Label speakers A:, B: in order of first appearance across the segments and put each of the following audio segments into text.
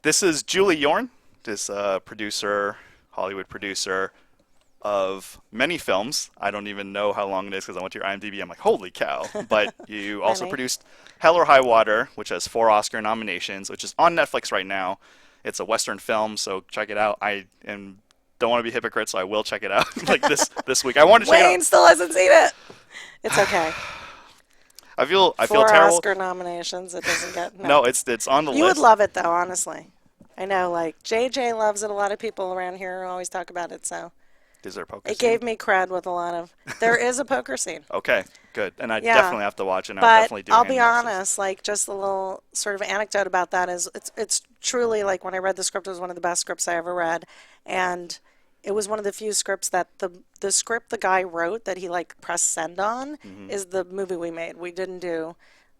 A: This is Julie Yorn, this producer, Hollywood producer of many films. I don't even know how long it is because I went to your IMDb. I'm like, holy cow. But you also produced Hell or High Water, which has 4 Oscar nominations, which is on Netflix right now. It's a Western film, so check it out. Don't want to be a hypocrite, so I will check it out like this week. I wanted to check it out.
B: Wayne still hasn't seen it. It's okay.
A: I feel
B: 4
A: terrible.
B: Oscar nominations. It doesn't get.
A: No, it's on the list.
B: You would love it though, honestly. I know, like JJ loves it. A lot of people around here always talk about it. So.
A: Is there a poker
B: It
A: scene?
B: gave me cred with a lot of. There is a poker scene.
A: Okay, good. And I definitely have to watch it. And I'll definitely do.
B: But I'll be honest, like just a little sort of anecdote about that is it's truly like when I read the script, it was one of the best scripts I ever read, and it was one of the few scripts that the script the guy wrote that he like pressed send on is the movie we made. We didn't do.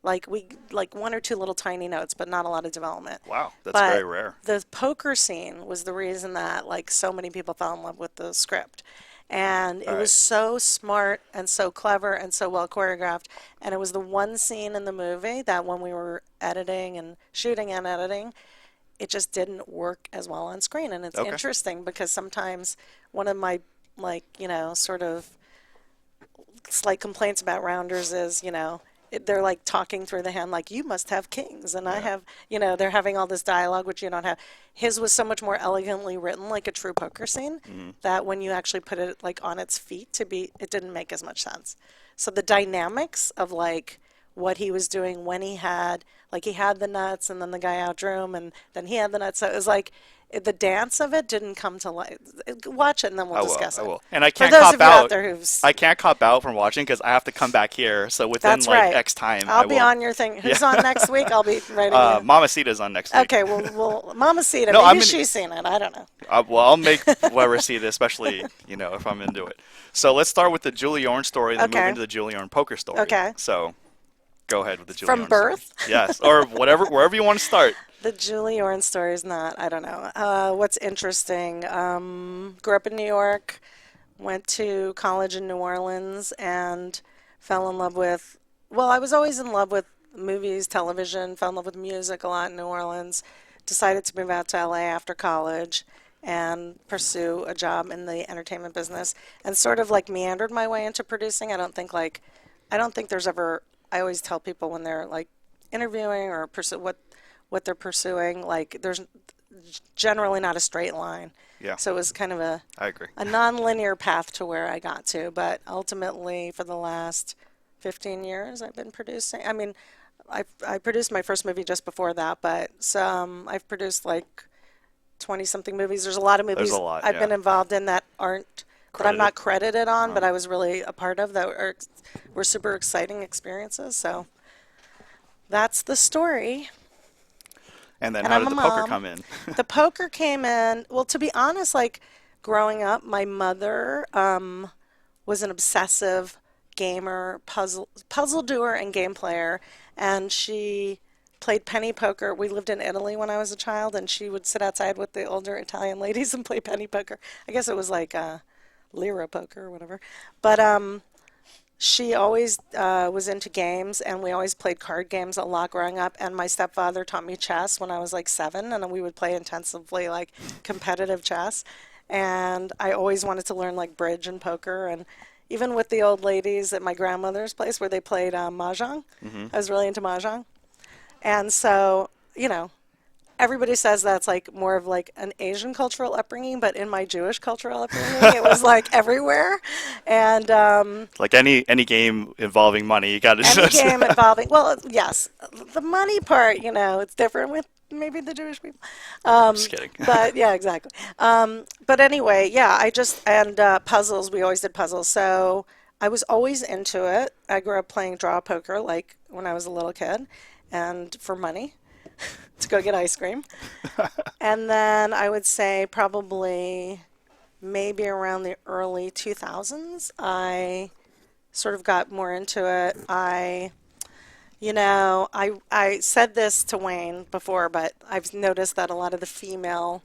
B: Like 1 or 2 little tiny notes, but not a lot of development.
A: Wow, that's very rare.
B: The poker scene was the reason that like so many people fell in love with the script, and it was so smart and so clever and so well choreographed. And it was the one scene in the movie that when we were editing and shooting and editing, it just didn't work as well on screen. And it's interesting because sometimes one of my sort of slight complaints about Rounders is they're like talking through the hand like you must have kings and I have they're having all this dialogue which you don't have. His was so much more elegantly written like a true poker scene that when you actually put it like on its feet it didn't make as much sense. So the dynamics of like what he was doing when he had the nuts and then the guy outdrew him and then he had the nuts, so it was like the dance of it didn't come to life. Watch it and then we'll discuss it.
A: I will. And I can't
B: For those
A: cop
B: of you
A: out.
B: out there who's
A: I can't cop out from watching because I have to come back here. So within X time,
B: I'll be on your thing. Who's on next week? I'll be writing.
A: Mamacita's on next week.
B: Okay, well, Mamacita.
A: No,
B: maybe she's seen it. I don't know.
A: I'll make whoever see it, especially if I'm into it. So let's start with the Julie Yorn story, then move into the Julie Yorn poker story.
B: Okay.
A: So go ahead with the Julie
B: From
A: Yorn
B: birth.
A: Story. Yes, or wherever you want to start.
B: The Julie Yorn story is not, I don't know. What's interesting, grew up in New York, went to college in New Orleans, and fell in love with, I was always in love with movies, television, fell in love with music a lot in New Orleans, decided to move out to LA after college and pursue a job in the entertainment business, and sort of like meandered my way into producing. I don't think there's ever, I always tell people when they're like interviewing or pursue what they're pursuing, like there's generally not a straight line.
A: Yeah.
B: So it was kind of
A: I agree.
B: a non-linear path to where I got to, but ultimately for the last 15 years I've been producing. I mean, I produced my first movie just before that, but I've produced like 20-something movies. There's a lot of movies I've been involved in that aren't that I'm not credited on, but I was really a part of that were super exciting experiences. So that's the story.
A: And then how did the poker come in?
B: The poker came in, well, to be honest, like growing up, my mother was an obsessive gamer, puzzle doer and game player, and she played penny poker. We lived in Italy when I was a child, and she would sit outside with the older Italian ladies and play penny poker. I guess it was like lira poker or whatever. But she always was into games, and we always played card games a lot growing up. And my stepfather taught me chess when I was like 7, and we would play intensively, like competitive chess. And I always wanted to learn like bridge and poker, and even with the old ladies at my grandmother's place where they played mahjong. I was really into mahjong. And so, everybody says that's like more of like an Asian cultural upbringing, but in my Jewish cultural upbringing, it was like everywhere. And
A: like any game involving money, you got to
B: any game involving. Well, yes, the money part, it's different with maybe the Jewish people.
A: Just kidding.
B: But yeah, exactly. But anyway, yeah, puzzles. We always did puzzles, so I was always into it. I grew up playing draw poker like when I was a little kid, and for money. To go get ice cream. And then I would say probably maybe around the early 2000s, I sort of got more into it. I said this to Wayne before, but I've noticed that a lot of the female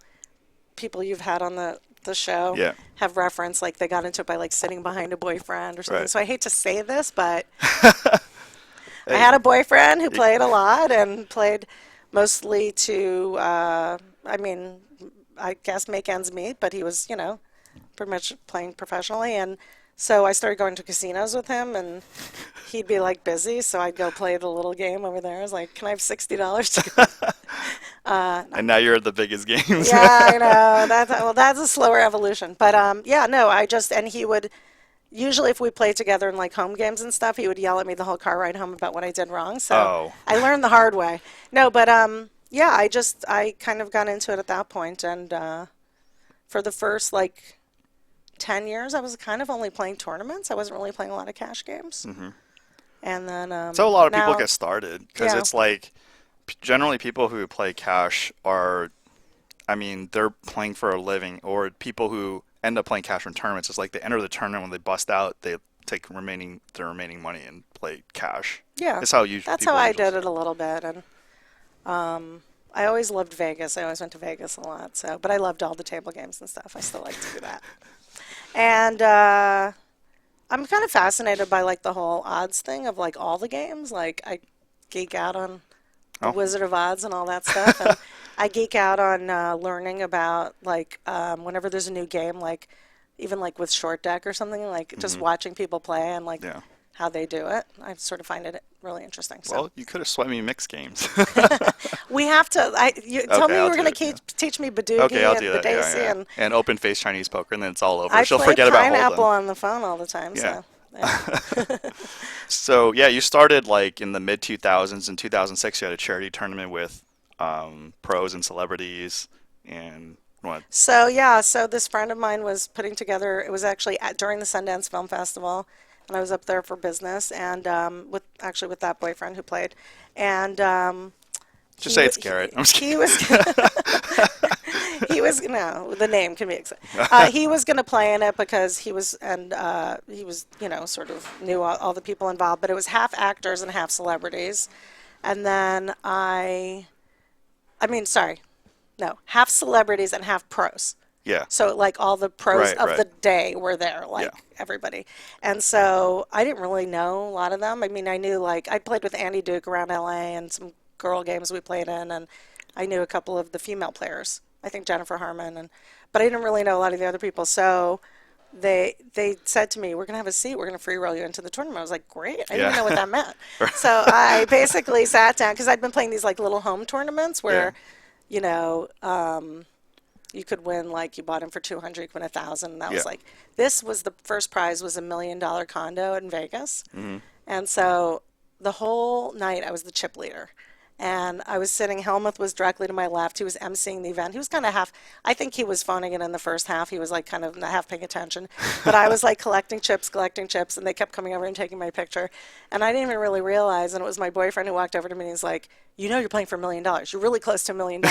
B: people you've had on the show have referenced, like they got into it by like sitting behind a boyfriend or something. Right. So I hate to say this, but I had a boyfriend who played a lot and played mostly to, I mean, I guess make ends meet, but he was, pretty much playing professionally. And so I started going to casinos with him, and he'd be like busy, so I'd go play the little game over there. I was like, can I have $60 to go?
A: And now you're at the biggest games.
B: Yeah, I know. That's a slower evolution. But yeah, no, and he would usually if we played together in like home games and stuff, he would yell at me the whole car ride home about what I did wrong. So
A: Oh,
B: I learned the hard way. No, but yeah, I kind of got into it at that point, and for the first like 10 years, I was kind of only playing tournaments. I wasn't really playing a lot of cash games. And then
A: so a lot of people
B: now,
A: get started because
B: yeah,
A: it's like generally people who play cash are, I mean, they're playing for a living, or people who end up playing cash in tournaments. It's like they enter the tournament, when they bust out, they take their remaining money and play cash.
B: yeah,
A: That's how you
B: that's how
A: people
B: I
A: usually
B: did it
A: start.
B: a little bit, and I always loved Vegas. I always went to Vegas a lot. So, but I loved all the table games and stuff. I still like to do that. And I'm kind of fascinated by like the whole odds thing of like all the games. Like I geek out on the
A: Oh,
B: Wizard of Odds and all that stuff, and I geek out on learning about like whenever there's a new game, like even like with short deck or something, like just watching people play and like
A: yeah.
B: how they do it. I sort of find it really interesting. So
A: Well, you could have swept me mixed games.
B: we have to. You told
A: Okay,
B: me you
A: I'll
B: were
A: do
B: going to
A: it. Yeah.
B: teach me
A: Okay, I'll
B: Badoogie and
A: do that. Yeah,
B: Badesi,
A: yeah.
B: and
A: And open face Chinese poker, and then it's all over.
B: I
A: She'll
B: play
A: forget about
B: Pineapple
A: Hold'em.
B: on the phone all the time.
A: Yeah.
B: So yeah.
A: So yeah, you started like in the mid 2000s. In 2006, you had a charity tournament with pros and celebrities, and what?
B: So yeah, so this friend of mine was putting together. It was actually during the Sundance Film Festival, and I was up there for business, and with that boyfriend who played, and
A: Just say
B: wa-
A: it's Garrett. I'm just
B: he
A: kidding.
B: was he was no, the name can be he was going to play in it because he was sort of knew all the people involved, but it was half actors and half celebrities, and then I mean sorry, no, half celebrities and half pros.
A: Yeah.
B: So like all the pros
A: Right.
B: of
A: Right.
B: the day were there,
A: Yeah.
B: like everybody. And so I didn't really know a lot of them. I mean, I knew like I played with Andy Duke around LA and some girl games we played in, and I knew a couple of the female players. I think Jennifer Harmon, but I didn't really know a lot of the other people. So they said to me, "We're gonna have a seat. We're gonna free roll you into the tournament." I was like, "Great!" I didn't even know what
A: Yeah.
B: that meant. So I basically sat down because I'd been playing these like little home tournaments
A: Yeah.
B: where, you know. You could win like you bought him for 200, you could win 1,000. And that
A: Yeah.
B: was like this was the first prize was $1 million condo in Vegas,
A: Hmm.
B: and so the whole night I was the chip leader. And I was sitting, Helmuth was directly to my left. He was emceeing the event. He was kind of half, I think he was phoning it in the first half. He was like kind of not half paying attention. But I was like collecting chips, and they kept coming over and taking my picture. And I didn't even really realize, and it was my boyfriend who walked over to me and he's like, "You know you're playing for $1 million. You're really close to $1 million."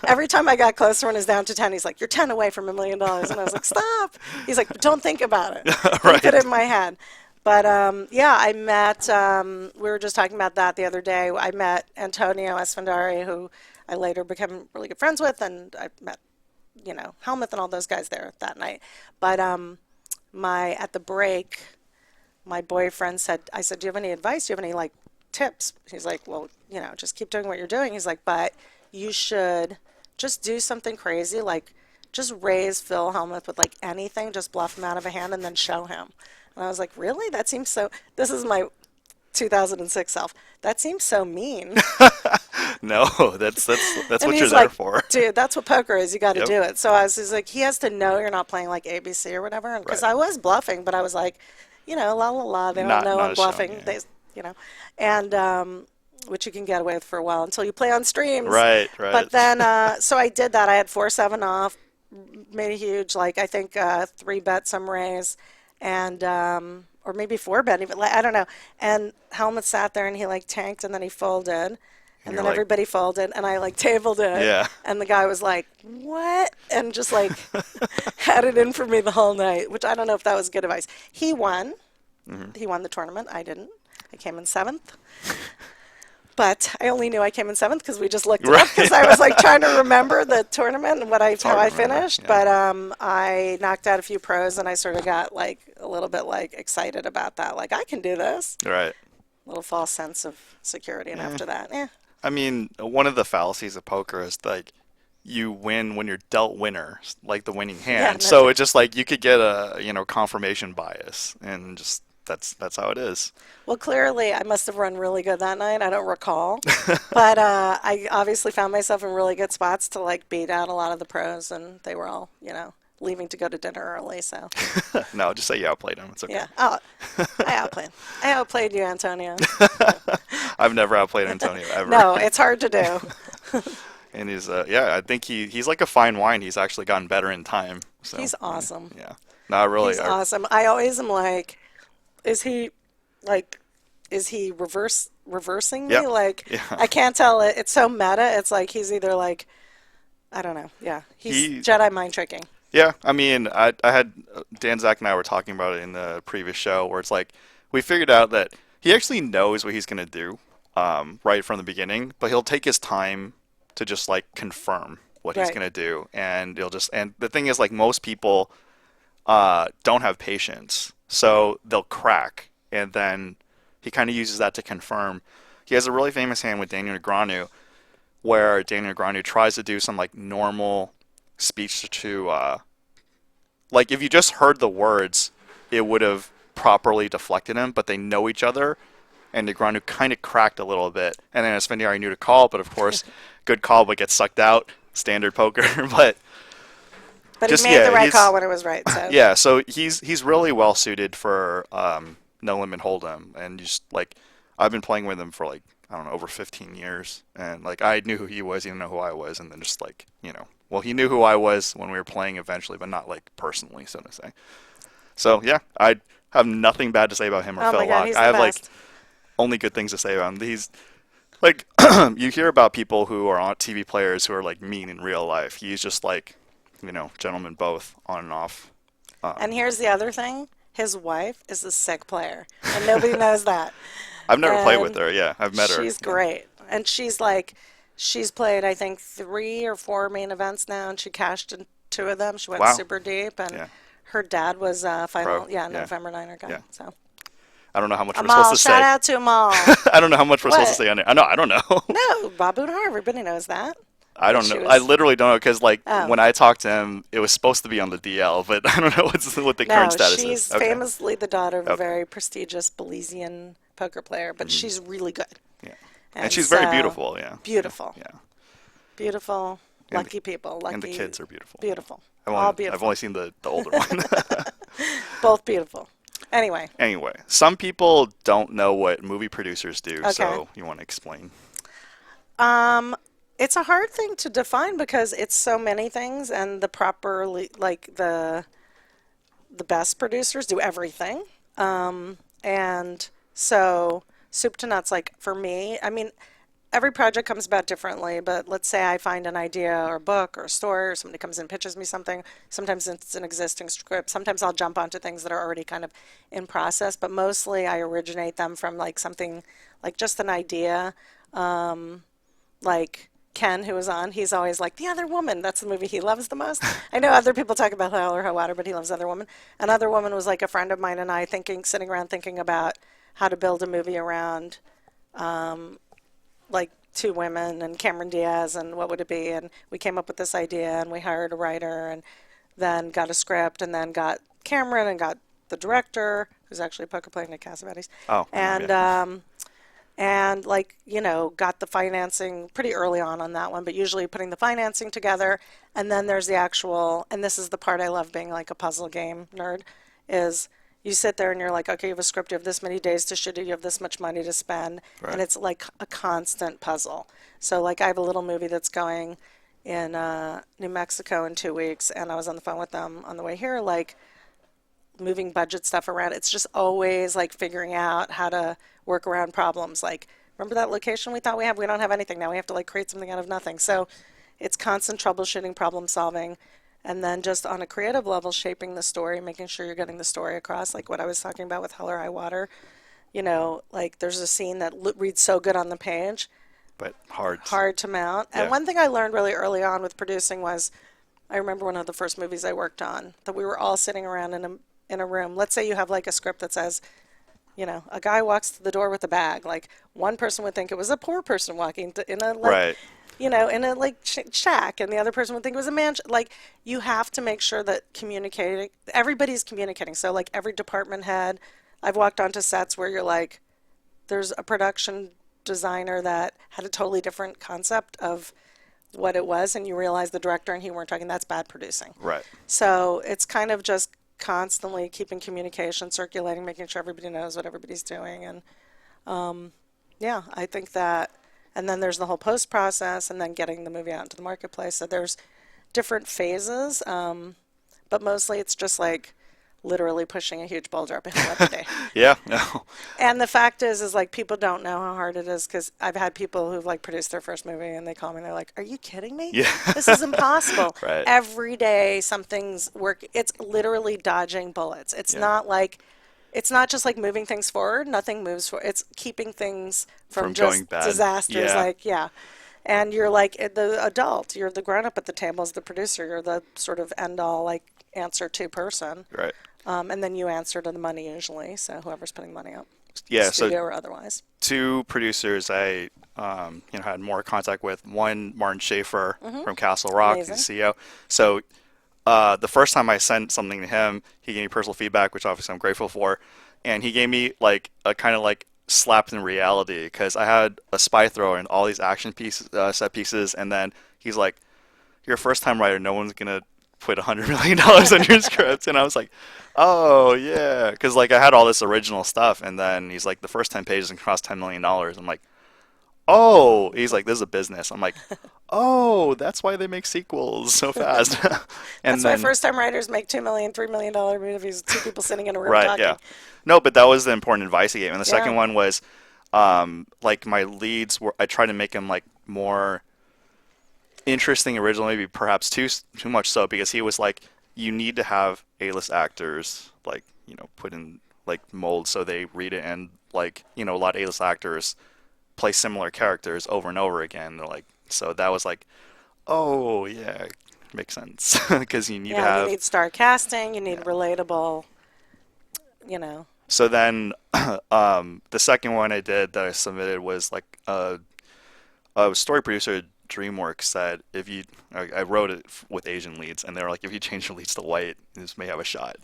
B: Every time I got closer when it was down to 10, he's like, "You're 10 away from $1 million." And I was like, "Stop." He's like, "Don't think about it. Don't put it
A: Right.
B: in my head." But yeah, I met, we were just talking about that the other day. I met Antonio Esfandari, who I later became really good friends with, and I met, Helmuth and all those guys there that night. But at the break, my boyfriend said, I said, "Do you have any advice? Do you have any like tips?" He's like, "Well, just keep doing what you're doing." He's like, "But you should just do something crazy, like just raise Phil Helmuth with like anything, just bluff him out of a hand and then show him." And I was like, "Really? That seems so." This is my 2006 self. That seems so mean.
A: No, that's
B: And
A: what you're
B: he's
A: there
B: like,
A: for.
B: "Dude, that's what poker is. You got to
A: Yep.
B: do it." So he's like, he has to know you're not playing like ABC or whatever. Because
A: Right.
B: I was bluffing, but I was like, la la la. They don't know
A: Not
B: I'm
A: as showing.
B: bluffing.
A: Yeah.
B: You know, and which you can get away with for a while until you play on streams.
A: Right. Right.
B: But then, so I did that. I had 4-7 off, made a huge, like I think 3-bet some raise, and or maybe 4-bet even. Like, I don't know. And Helmut sat there and he like tanked and then he folded.
A: And
B: And
A: you're
B: then
A: like,
B: everybody folded, and I like tabled it,
A: yeah.
B: and the guy was like, "What?" and just like had it in for me the whole night, which I don't know if that was good advice. He won. He won the tournament. I didn't. I came in seventh. But I only knew I came in seventh because we just looked it up because I was like trying to remember the tournament and
A: It's
B: how
A: hard
B: I
A: to remember.
B: finished.
A: Yeah.
B: But I knocked out a few pros, and I sort of got like a little bit like excited about that. Like I can do this.
A: Right.
B: Little false sense of security, and
A: Yeah.
B: after that, eh.
A: I mean, one of the fallacies of poker is like you win when you're dealt winner, like the winning
B: Yeah,
A: hand.
B: no,
A: So it's just like you could get a, confirmation bias, and just that's how it is.
B: well, clearly I must have run really good that night. I don't recall. But I obviously found myself in really good spots to like beat out a lot of the pros, and they were all, leaving to go to dinner early. So,
A: No, just say you outplayed him. It's okay.
B: yeah. Oh, I outplayed. I outplayed you, Antonio.
A: I've never outplayed Antonio ever.
B: No, it's hard to do.
A: And he's yeah, I think he's like a fine wine. He's actually gotten better in time. So
B: He's awesome.
A: yeah. Not really.
B: He's awesome. I always am like, is he like, is he reversing
A: Yeah.
B: me? Like,
A: Yeah.
B: I can't tell it. It's so meta. It's like he's either like, I don't know. Yeah, he's Jedi mind tricking.
A: Yeah, I mean, I had Dan, Zach, and I were talking about it in the previous show where it's like we figured out that he actually knows what he's gonna do right from the beginning, but he'll take his time to just like confirm what he's
B: Right.
A: gonna do, and and the thing is like most people don't have patience, so they'll crack, and then he kind of uses that to confirm. He has a really famous hand with Daniel Negreanu where Daniel Negreanu tries to do some like normal speech to like if you just heard the words, it would have properly deflected him, but they know each other, and Negreanu kind of cracked a little bit, and then Esfandiari knew to call, but of course, good call, but gets sucked out, standard poker, but
B: But
A: just
B: he made
A: yeah,
B: the right
A: he's
B: call when it was right. So
A: yeah, so he's really well suited for No Limit Hold'em, and just like I've been playing with him for like I don't know over 15 years, and like I knew who he was, he didn't know who I was, and then just like well he knew who I was when we were playing eventually, but not like personally, so to say. So yeah, I have nothing bad to say about him or
B: oh
A: Phil
B: my God,
A: Locke.
B: he's
A: I
B: the
A: have like
B: best.
A: only good things to say about him. He's like you hear about people who are on TV players who are like mean in real life. He's just like gentlemen both on and off.
B: And here's the other thing: his wife is a sick player, and nobody knows that.
A: I've never played with
B: And
A: her. Yeah, I've met her.
B: she's great, and she's played I think 3 or 4 main events now, and she cashed in 2 of them. She went
A: Wow.
B: super deep, and
A: Yeah.
B: her dad was final,
A: Pro.
B: yeah,
A: Yeah.
B: November Niner guy.
A: Yeah.
B: So
A: I don't know how much we're
B: Amal,
A: supposed to
B: shout
A: say.
B: out to Amal.
A: I don't know how much we're supposed to
B: What?
A: say on it. I know. I don't know.
B: No, Babu Har, everybody knows that.
A: I don't
B: She
A: know. I
B: was,
A: literally don't know because like
B: oh.
A: when I talked to him, it was supposed to be on the DL, but I don't know what the
B: No,
A: current status
B: she's
A: is. Okay.
B: famously the daughter of a
A: Okay.
B: very prestigious Belizean poker player, but she's really good.
A: Yeah.
B: And
A: And she's very
B: so-
A: beautiful. Yeah.
B: Beautiful.
A: Yeah.
B: Beautiful.
A: And
B: Lucky people. Lucky.
A: And the kids are beautiful.
B: Beautiful.
A: I've
B: All
A: only, I've
B: beautiful.
A: only seen the older one.
B: Both Anyway,
A: Anyway, some people don't know what movie producers do,
B: Okay.
A: so you want to explain?
B: it's a hard thing to define because it's so many things, and the properly like the best producers do everything. And so soup to nuts, like for me, I mean, every project comes about differently, but let's say I find an idea or a book or a story or somebody comes in and pitches me something. Sometimes it's an existing script. Sometimes I'll jump onto things that are already kind of in process, but mostly I originate them from like something like just an idea. Like Ken, who was on, he's always like, The Other Woman. That's the movie he loves the most. I know other people talk about Hell or High Water, but he loves Other Woman. And Other Woman was like a friend of mine and I sitting around thinking about how to build a movie around like 2 women and Cameron Diaz and what would it be. And we came up with this idea and we hired a writer and then got a script and then got Cameron and got the director, who's actually a poker player, Nick Cassavetes.
A: Oh,
B: And and like got the financing pretty early on that one, but usually putting the financing together, and then there's the actual, and this is the part I love being like a puzzle game nerd, is you sit there and you're like, okay, you have a script, you have this many days to shoot it, you have this much money to spend,
A: Right.
B: and it's like a constant puzzle. So like I have a little movie that's going in New Mexico in 2 weeks, and I was on the phone with them on the way here, like moving budget stuff around. It's just always like figuring out how to work around problems. Like, remember that location we thought we have? We don't have anything now. We have to like create something out of nothing. So it's constant troubleshooting, problem solving, and then just on a creative level, shaping the story, making sure you're getting the story across. Like what I was talking about with Hell or High Water. Like there's a scene that reads so good on the page,
A: but hard.
B: hard to mount. And
A: Yeah.
B: one thing I learned really early on with producing was, I remember one of the first movies I worked on, that we were all sitting around in a room. Let's say you have like a script that says a guy walks to the door with a bag. Like one person would think it was a poor person walking in a
A: Right.
B: in a like shack, and the other person would think it was a man. Like you have to make sure that everybody's communicating. So like every department head, I've walked onto sets where you're like, there's a production designer that had a totally different concept of what it was, and you realize the director and he weren't talking. That's bad producing.
A: Right.
B: So it's kind of just constantly keeping communication circulating, making sure everybody knows what everybody's doing, and yeah, I think that. And then there's the whole post process, and then getting the movie out into the marketplace. So there's different phases, but mostly it's just like literally pushing a huge boulder up a hill every day.
A: Yeah. No.
B: And the fact is like people don't know how hard it is because I've had people who've like produced their first movie and they call me and they're like, "Are you kidding me?
A: Yeah.
B: This is impossible."
A: Right.
B: Every day something's work. It's literally dodging bullets. It's
A: Yeah.
B: not like it's not just like moving things forward. Nothing moves forward. It's keeping things from just
A: going bad.
B: disasters.
A: Yeah.
B: Like yeah. And you're like the adult. You're the grown up at the table as the producer. You're the sort of end all like answer to person.
A: Right.
B: And then you answer to the money usually, so whoever's putting money up,
A: Yeah.
B: studio
A: So
B: or otherwise.
A: two producers I had more contact with. One, Martin Schaefer from Castle Rock, he's the
B: Amazing.
A: CEO. So the first time I sent something to him, he gave me personal feedback, which obviously I'm grateful for, and he gave me like a kind of like slap in reality because I had a spy thrower and all these action pieces, set pieces, and then he's like, "You're a first-time writer. No one's gonna put $100 million on your script," and I was like, "Oh yeah," because like I had all this original stuff, and then he's like, "The first 10 pages can cost $10 million." I'm like, "Oh," he's like, "This is a business." I'm like, "Oh, that's why they make sequels so fast." And
B: That's why
A: then
B: first-time writers make $2 million, $3 million movies with two people sitting in a room
A: right,
B: talking.
A: yeah, no, but that was the important advice he gave. And the
B: Yeah.
A: second one was, like my leads were, I tried to make them like more interesting, original, maybe perhaps too much so because he was like, you need to have A-list actors like put in like molds so they read it and like a lot of A-list actors play similar characters over and over again. They're like, so that was like, oh yeah, makes sense because you need to
B: Yeah,
A: have.
B: you need star casting, you need
A: Yeah.
B: relatable, you know.
A: So then, the second one I did that I submitted was like a story producer at DreamWorks said if you, I wrote it with Asian leads, and they were like, if you change your leads to white, this may have a shot.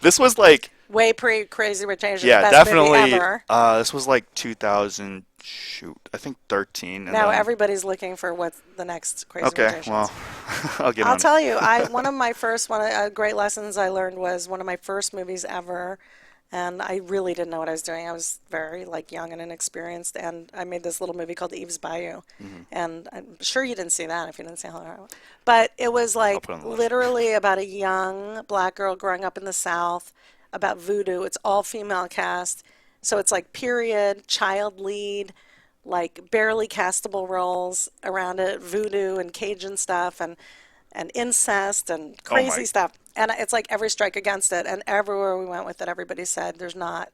A: This was like,
B: Way pre Crazy Rich Asians,
A: yeah,
B: best
A: definitely.
B: movie ever.
A: This was like 2000, shoot, I think 13. And
B: Now
A: then,
B: everybody's looking for what's the next Crazy Rich
A: okay,
B: Asians.
A: well, I'll get
B: I'll
A: on it.
B: tell you, one of my first great lessons I learned was one of my first movies ever, and I really didn't know what I was doing. I was very like young and inexperienced, and I made this little movie called Eve's Bayou, and I'm sure you didn't see that if you didn't see how. But it was like
A: put it on the list.
B: literally about a young black girl growing up in the South, about voodoo. It's all female cast, so it's like period, child lead, like barely castable roles around it, voodoo and Cajun stuff and incest and
A: Oh my.
B: crazy stuff. And it's like every strike against it. And everywhere we went with it, everybody said, there's not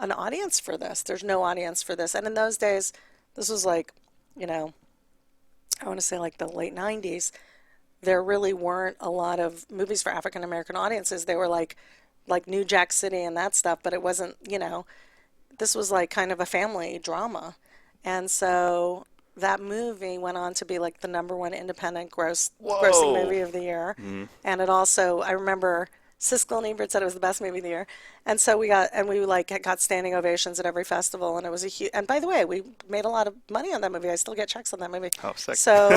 B: an audience for this. There's no audience for this. And in those days, this was like, I want to say like the late 90s, there really weren't a lot of movies for African American audiences. They were like New Jack City and that stuff, but it wasn't, this was like kind of a family drama. And so that movie went on to be like the #1 independent grossing
A: Whoa.
B: movie of the year. And it also, I remember Siskel and Ebert said it was the best movie of the year. And so we got standing ovations at every festival, and it was a huge, and by the way, we made a lot of money on that movie. I still get checks on that movie.
A: Oh, sick.
B: So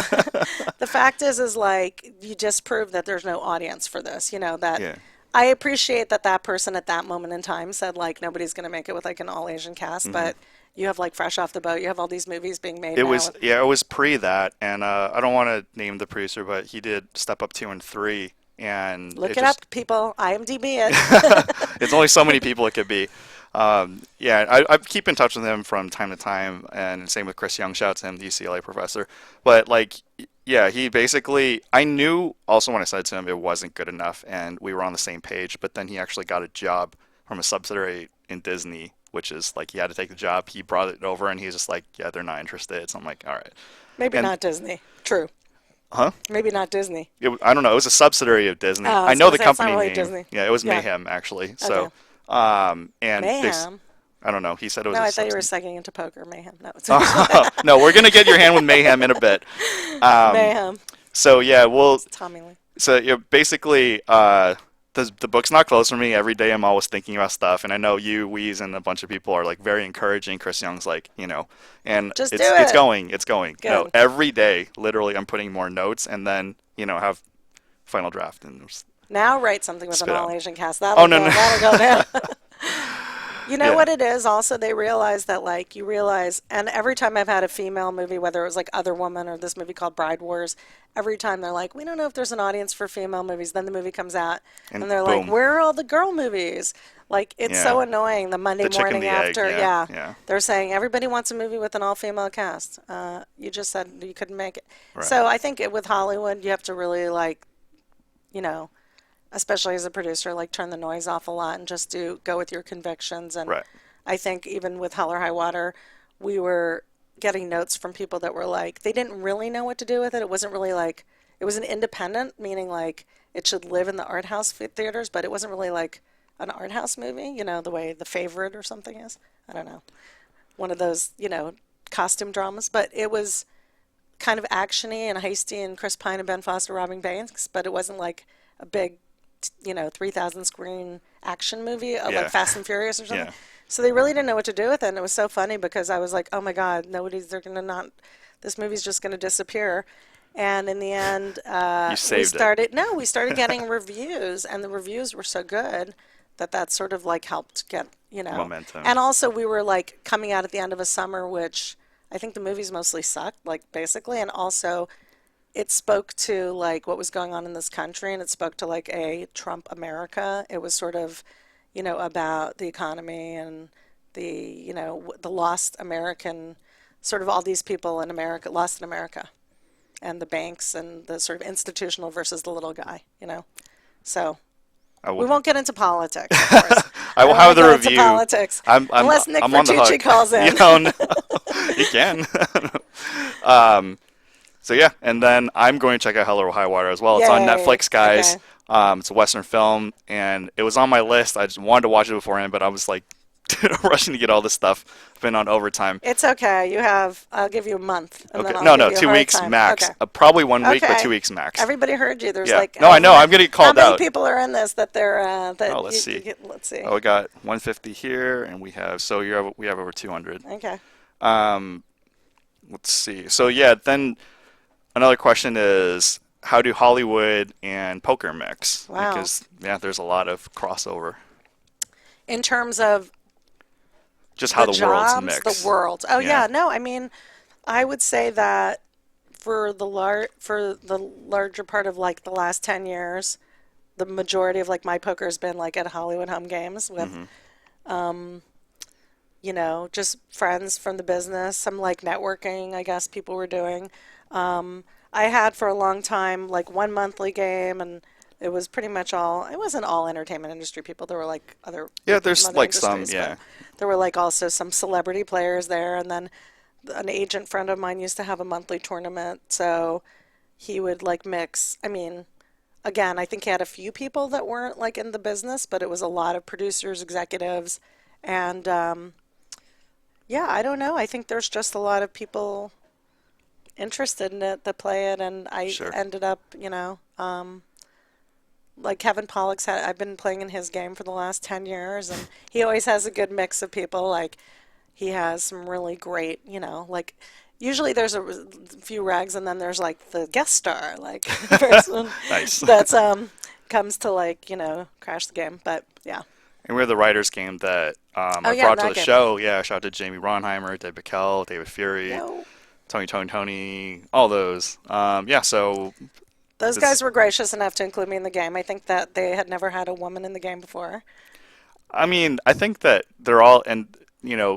B: the fact is like, you just proved that there's no audience for this, that
A: Yeah.
B: I appreciate that person at that moment in time said like, nobody's going to make it with like an all Asian cast, but you have like Fresh Off the Boat, you have all these movies being made
A: It
B: now.
A: was it was pre that, and I don't want to name the producer, but he did Step Up 2 and 3, and
B: Look it
A: just,
B: up, people. IMDb it.
A: it's only so many people it could be. Yeah, I keep in touch with him from time to time, and same with Chris Young. Shout out to him, the UCLA professor. But like, yeah, he basically, I knew also when I said to him it wasn't good enough, and we were on the same page. But then he actually got a job from a subsidiary in Disney, which is like he had to take the job. He brought it over, and he's just like, yeah, they're not interested. So I'm like, all right.
B: Maybe
A: And-
B: not Disney. True.
A: Huh?
B: Maybe not Disney.
A: I don't know. It was a subsidiary of Disney.
B: Oh, I
A: I
B: was
A: know
B: gonna
A: the
B: say, it's not
A: company
B: really
A: name.
B: Disney.
A: Yeah, it was
B: Yeah.
A: Mayhem actually. So,
B: Okay.
A: And
B: Mayhem.
A: I don't know. He said it was
B: No,
A: a
B: I thought you were
A: substance.
B: segueing into poker. Mayhem. No, it's
A: No, we're gonna get your hand with mayhem in a bit. Um,
B: Mayhem.
A: so yeah, we'll.
B: It's Tommy Lee.
A: So yeah, basically, the book's not closed for me. Every day I'm always thinking about stuff, and I know you, Weez, and a bunch of people are like very encouraging. Chris Young's like, and
B: Just do
A: it's
B: it.
A: going, it's going. No,
B: Good.
A: every day, literally, I'm putting more notes, and then have final draft and just
B: Now write something with an
A: spit
B: all
A: out.
B: Asian cast.
A: Oh no, no.
B: That'll go down. You know
A: Yeah,
B: what it is? Also, they realize that, like, you realize, and every time I've had a female movie, whether it was like Other Woman or this movie called Bride Wars, every time they're like, we don't know if there's an audience for female movies. Then the movie comes out,
A: and
B: and they're like,
A: boom.
B: where are all the girl movies? Like, it's so
A: Yeah,
B: annoying. The Monday
A: the chicken,
B: morning
A: the egg.
B: after,
A: Yeah,
B: yeah,
A: yeah,
B: they're saying everybody wants a movie with an all-female cast. You just said you couldn't make it.
A: right,
B: So I think with Hollywood, you have to really like, you know, especially as a producer, like turn the noise off a lot and just go with your convictions. And
A: right.
B: I think even with Hell or High Water, we were getting notes from people that were like, they didn't really know what to do with it. It wasn't really like, it was an independent, meaning like it should live in the art house theaters, but it wasn't really like an art house movie, the way The Favorite or something is. I don't know. One of those, costume dramas, but it was kind of actiony and heisty and Chris Pine and Ben Foster robbing banks, but it wasn't like a big, 3,000 screen action movie like
A: Yeah,
B: Fast and Furious or something.
A: yeah.
B: So they really didn't know what to do with it, and it was so funny because I was like, oh my God, they're gonna not, this movie's just gonna disappear. And in the end,
A: You saved it.
B: we started getting reviews, and the reviews were so good that sort of like helped get,
A: Momentum.
B: and also we were like coming out at the end of a summer, which I think the movies mostly sucked, like basically, and also it spoke to like what was going on in this country, and it spoke to like a Trump America. It was sort of, about the economy and the lost American, sort of all these people in America, lost in America, and the banks and the sort of institutional versus the little guy. So
A: I
B: we
A: will.
B: won't get into politics, of course.
A: I will
B: don't
A: have
B: wanna
A: the
B: go into
A: review.
B: politics
A: I'm
B: unless Nick
A: I'm on the
B: Fertucci
A: hook.
B: calls in.
A: No, you can. um, so yeah, and then I'm going to check out Hell or High Water as well. It's on
B: Yay.
A: Netflix, guys.
B: Okay.
A: It's a Western film, and it was on my list. I just wanted to watch it beforehand, but I was like rushing to get all this stuff. I've been on overtime.
B: It's okay. I'll give you a month, and
A: Okay,
B: then I'll
A: no,
B: give
A: no,
B: you a
A: 2
B: hard
A: weeks
B: time.
A: max.
B: Okay.
A: Probably 1 week, but
B: Okay.
A: 2 weeks max.
B: Everybody heard you. There's
A: Yeah.
B: like
A: No, I know.
B: over-
A: I'm gonna get
B: how
A: called
B: many
A: out.
B: people are in this that they're
A: Oh, let's see.
B: let's see.
A: Oh, we got 150 here, and we have we have over 200.
B: Okay.
A: Um, let's see. So yeah, then another question is, how do Hollywood and poker mix?
B: Wow.
A: Because yeah, there's a lot of crossover.
B: In terms of
A: Just how
B: the
A: the worlds
B: jobs,
A: mix.
B: the world. Oh
A: Yeah.
B: yeah, no, I mean, I would say that for the larger part of like the last 10 years, the majority of like my poker has been like at Hollywood home games with just friends from the business, some like networking, I guess people were doing. I had for a long time like one monthly game, and it was pretty much it wasn't all entertainment industry people. There were like other
A: Yeah,
B: people
A: there's
B: from other
A: like some,
B: industries,
A: yeah.
B: but there were like also some celebrity players there, and then an agent friend of mine used to have a monthly tournament, so he would like mix. I mean, again, I think he had a few people that weren't like in the business, but it was a lot of producers, executives, and yeah, I don't know. I think there's just a lot of people interested in it that play it, and I
A: Sure.
B: ended up, like Kevin I've been playing in his game for the last 10 years, and he always has a good mix of people. Like, he has some really great, like, usually there's a few regs, and then there's like the guest star, like, the person
A: Nice.
B: that's, comes to like, crash the game. But yeah.
A: And we're the writers game that I
B: Yeah,
A: brought to
B: that
A: the
B: game.
A: show. Yeah, shout out to Jamie Ronheimer, Dave Bickel, David Fury,
B: No.
A: Tony, all those. Yeah, so
B: Those
A: this-
B: guys were gracious enough to include me in the game. I think that they had never had a woman in the game before.
A: I mean, I think that they're all, and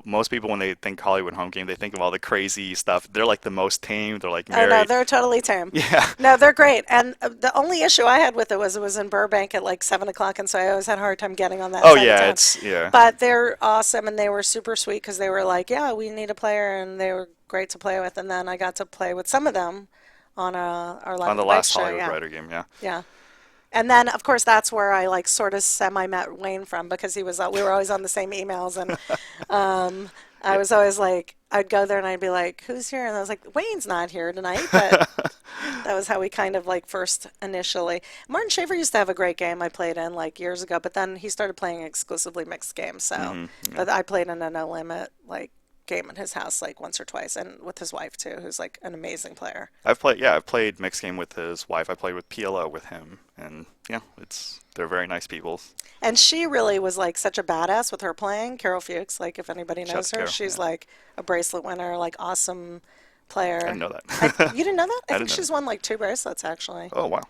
A: most people when they think Hollywood home game, they think of all the crazy stuff. They're like the most tame. They're like
B: Oh
A: very,
B: no, they're totally tame.
A: yeah,
B: No, they're great. And the only issue I had with it was in Burbank at like 7 o'clock, and so I always had a hard time getting on that
A: oh
B: side of
A: yeah,
B: town.
A: it's yeah,
B: But they're awesome, and they were super sweet because they were like, yeah, we need a player, and they were great to play with. And then I got to play with some of them on our Live
A: on the
B: at the Bike
A: last
B: show.
A: Hollywood
B: Yeah,
A: writer game. Yeah.
B: yeah. And then, of course, that's where I like sort of semi met Wayne from because he was we were always on the same emails, and I
A: Yeah.
B: was always like I'd go there and I'd be like, "Who's here?" And I was like, "Wayne's not here tonight," but that was how we kind of like first initially. Martin Schaefer used to have a great game I played in like years ago, but then he started playing exclusively mixed games. So,
A: Yeah.
B: but I played in a no limit like game at his house like once or twice, and with his wife too, who's like an amazing player.
A: I've played mixed game with his wife. I played with PLO with him, and yeah, they're very nice people.
B: And she really was like such a badass with her playing. Carol Fuchs, like if anybody
A: Shout out
B: knows
A: to
B: her,
A: Carol.
B: she's
A: Yeah,
B: like a bracelet winner, like awesome
A: I didn't
B: player.
A: know that.
B: You didn't know that? I
A: I
B: think
A: didn't know
B: she's won like two bracelets actually.
A: that. Oh wow,